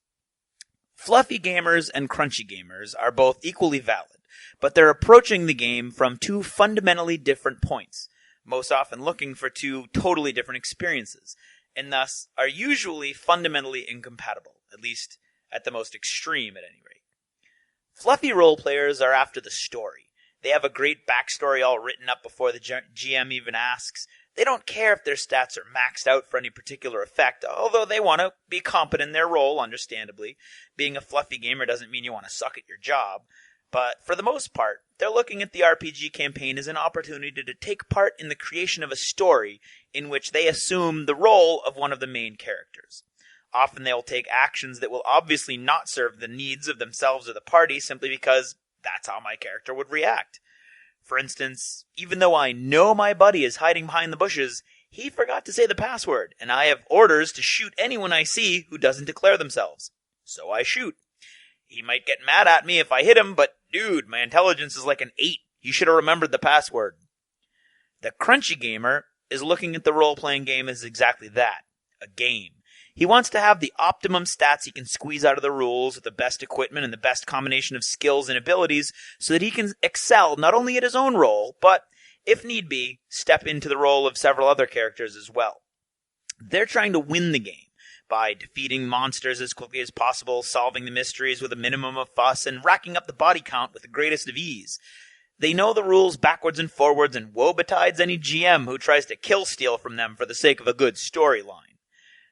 Fluffy gamers and crunchy gamers are both equally valid, but they're approaching the game from two fundamentally different points, most often looking for two totally different experiences, and thus are usually fundamentally incompatible, at least at the most extreme at any rate. Fluffy role players are after the story. They have a great backstory all written up before the GM even asks. They don't care if their stats are maxed out for any particular effect, although they want to be competent in their role, understandably. Being a fluffy gamer doesn't mean you want to suck at your job. But for the most part, they're looking at the RPG campaign as an opportunity to take part in the creation of a story in which they assume the role of one of the main characters. Often they'll take actions that will obviously not serve the needs of themselves or the party simply because that's how my character would react. For instance, even though I know my buddy is hiding behind the bushes, he forgot to say the password, and I have orders to shoot anyone I see who doesn't declare themselves. So I shoot. He might get mad at me if I hit him, but dude, my intelligence is like an 8. He should have remembered the password. The crunchy gamer is looking at the role-playing game as exactly that, a game. He wants to have the optimum stats he can squeeze out of the rules with the best equipment and the best combination of skills and abilities so that he can excel not only at his own role, but, if need be, step into the role of several other characters as well. They're trying to win the game by defeating monsters as quickly as possible, solving the mysteries with a minimum of fuss, and racking up the body count with the greatest of ease. They know the rules backwards and forwards, and woe betides any GM who tries to kill-steal from them for the sake of a good storyline.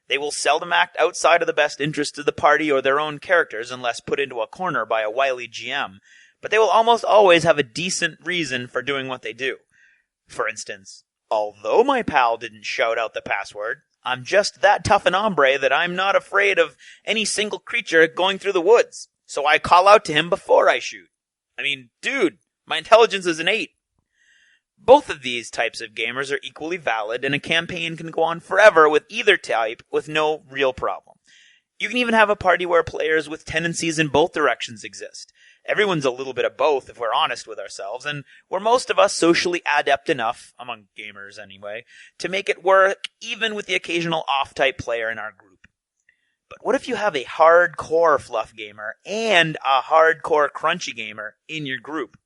They will seldom act outside of the best interests of the party or their own characters unless put into a corner by a wily GM, but they will almost always have a decent reason for doing what they do. For instance, although my pal didn't shout out the password, I'm just that tough an hombre that I'm not afraid of any single creature going through the woods, so I call out to him before I shoot. I mean, dude, my intelligence is an 8. Both of these types of gamers are equally valid, and a campaign can go on forever with either type with no real problem. You can even have a party where players with tendencies in both directions exist. Everyone's a little bit of both, if we're honest with ourselves, and we're most of us socially adept enough, among gamers anyway, to make it work even with the occasional off-type player in our group. But what if you have a hardcore fluff gamer and a hardcore crunchy gamer in your group?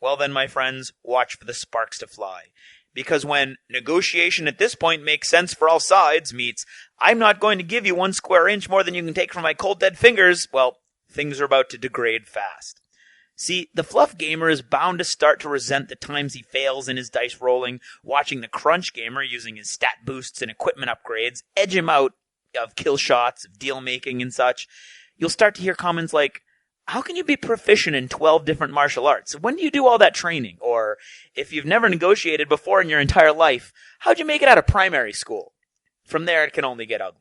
Well then, my friends, watch for the sparks to fly. Because when negotiation at this point makes sense for all sides meets, I'm not going to give you 1 square inch more than you can take from my cold dead fingers, well, things are about to degrade fast. See, the fluff gamer is bound to start to resent the times he fails in his dice rolling, watching the crunch gamer using his stat boosts and equipment upgrades edge him out of kill shots, of deal making and such. You'll start to hear comments like, how can you be proficient in 12 different martial arts? When do you do all that training? Or if you've never negotiated before in your entire life, how'd you make it out of primary school? From there, it can only get uglier.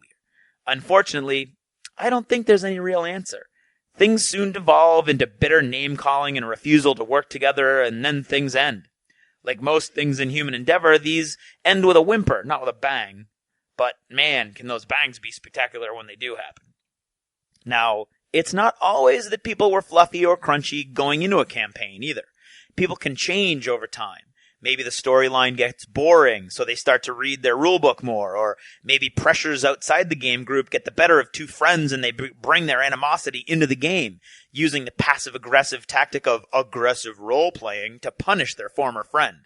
Unfortunately, I don't think there's any real answer. Things soon devolve into bitter name-calling and refusal to work together, and then things end. Like most things in human endeavor, these end with a whimper, not with a bang. But man, can those bangs be spectacular when they do happen. Now, it's not always that people were fluffy or crunchy going into a campaign either. People can change over time. Maybe the storyline gets boring, so they start to read their rulebook more, or maybe pressures outside the game group get the better of two friends and they bring their animosity into the game, using the passive-aggressive tactic of aggressive role-playing to punish their former friend.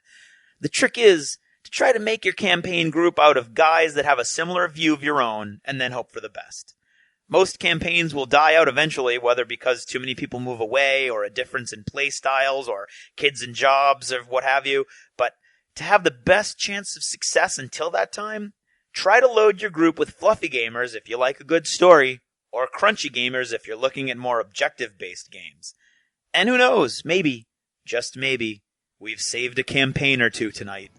The trick is to try to make your campaign group out of guys that have a similar view of your own, and then hope for the best. Most campaigns will die out eventually, whether because too many people move away, or a difference in play styles, or kids and jobs, or what have you. But to have the best chance of success until that time, try to load your group with fluffy gamers if you like a good story, or crunchy gamers if you're looking at more objective-based games. And who knows, maybe, just maybe, we've saved a campaign or two tonight.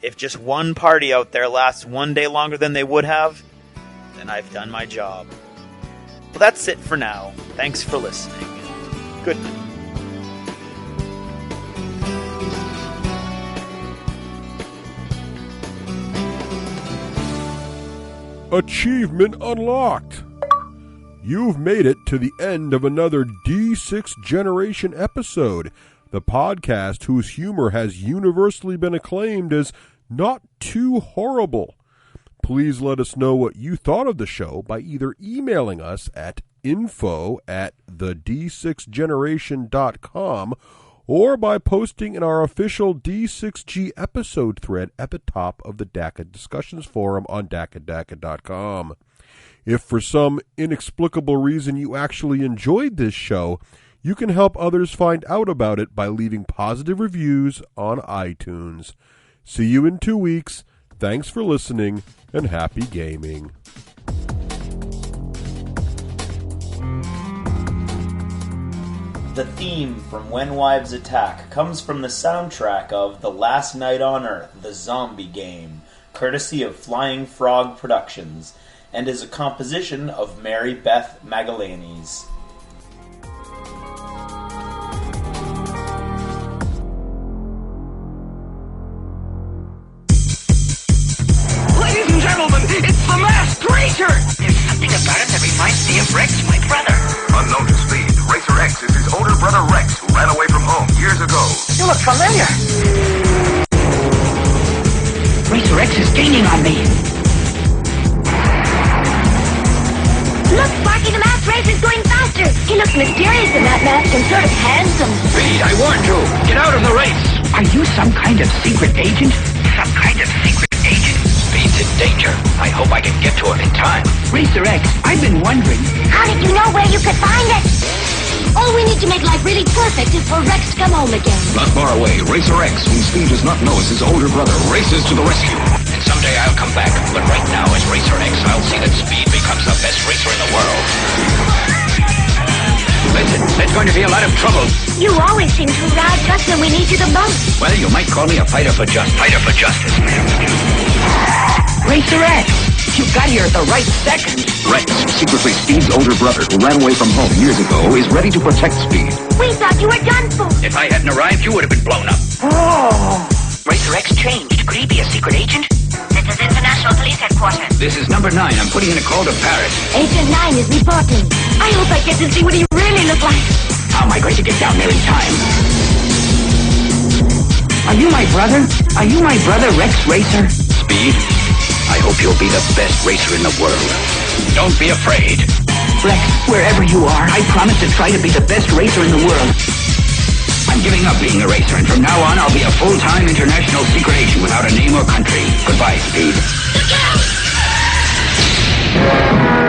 If just one party out there lasts one day longer than they would have, then I've done my job. Well, that's it for now. Thanks for listening. Good night.
Achievement unlocked! You've made it to the end of another D6 Generation episode, the podcast whose humor has universally been acclaimed as not too horrible. Please let us know what you thought of the show by either emailing us at info@thed6generation.com or by posting in our official D6G episode thread at the top of the DACA discussions forum on DACA.com. If for some inexplicable reason you actually enjoyed this show, you can help others find out about it by leaving positive reviews on iTunes. See you in 2 weeks. Thanks for listening, and happy gaming.
The theme from When Wives Attack comes from the soundtrack of The Last Night on Earth, the zombie game, courtesy of Flying Frog Productions, and is a composition of Mary Beth Magalanes.
It's the Masked Racer! There's something about him that reminds me of Rex, my brother.
Unknown to Speed, Racer X is his older brother Rex, who ran away from home years ago.
You look familiar. Racer X is gaining on me.
Look, Sparky, the Masked Racer's going faster. He looks mysterious in that mask and sort of handsome.
Speed, I warned you. Get out of the race. Are you some kind of secret agent? Some kind of secret agent? Speed's in danger. I hope I can get to him in time. Racer X, I've been wondering.
How did you know where you could find it? All we need to make life really perfect is for Rex to come home again.
Not far away, Racer X, whom Speed does not know is his older brother, races to the rescue.
And someday I'll come back. But right now, as Racer X, I'll see that Speed becomes the best racer in the world. Listen, there's going to be a lot of trouble.
You always seem to ride just when we need you the most.
Well, you might call me a fighter for justice. Racer X, you got here at the right second.
Rex, secretly Speed's older brother who ran away from home years ago, is ready to protect Speed.
We thought you were done for.
If I hadn't arrived, you would have been blown up. Oh. Racer X changed. Could he be a secret agent?
This is International Police Headquarters.
This is number 9. I'm putting in a call to Paris.
Agent 9 is reporting. I hope I get to see what he really looks like.
How am I going to get down there in time? Are you my brother? Are you my brother, Rex Racer?
Speed, I hope you'll be the best racer in the world.
Don't be afraid. Rex, wherever you are, I promise to try to be the best racer in the world. I'm giving up being a racer, and from now on, I'll be a full-time international secret agent without a name or country. Goodbye, Speed.
Look out!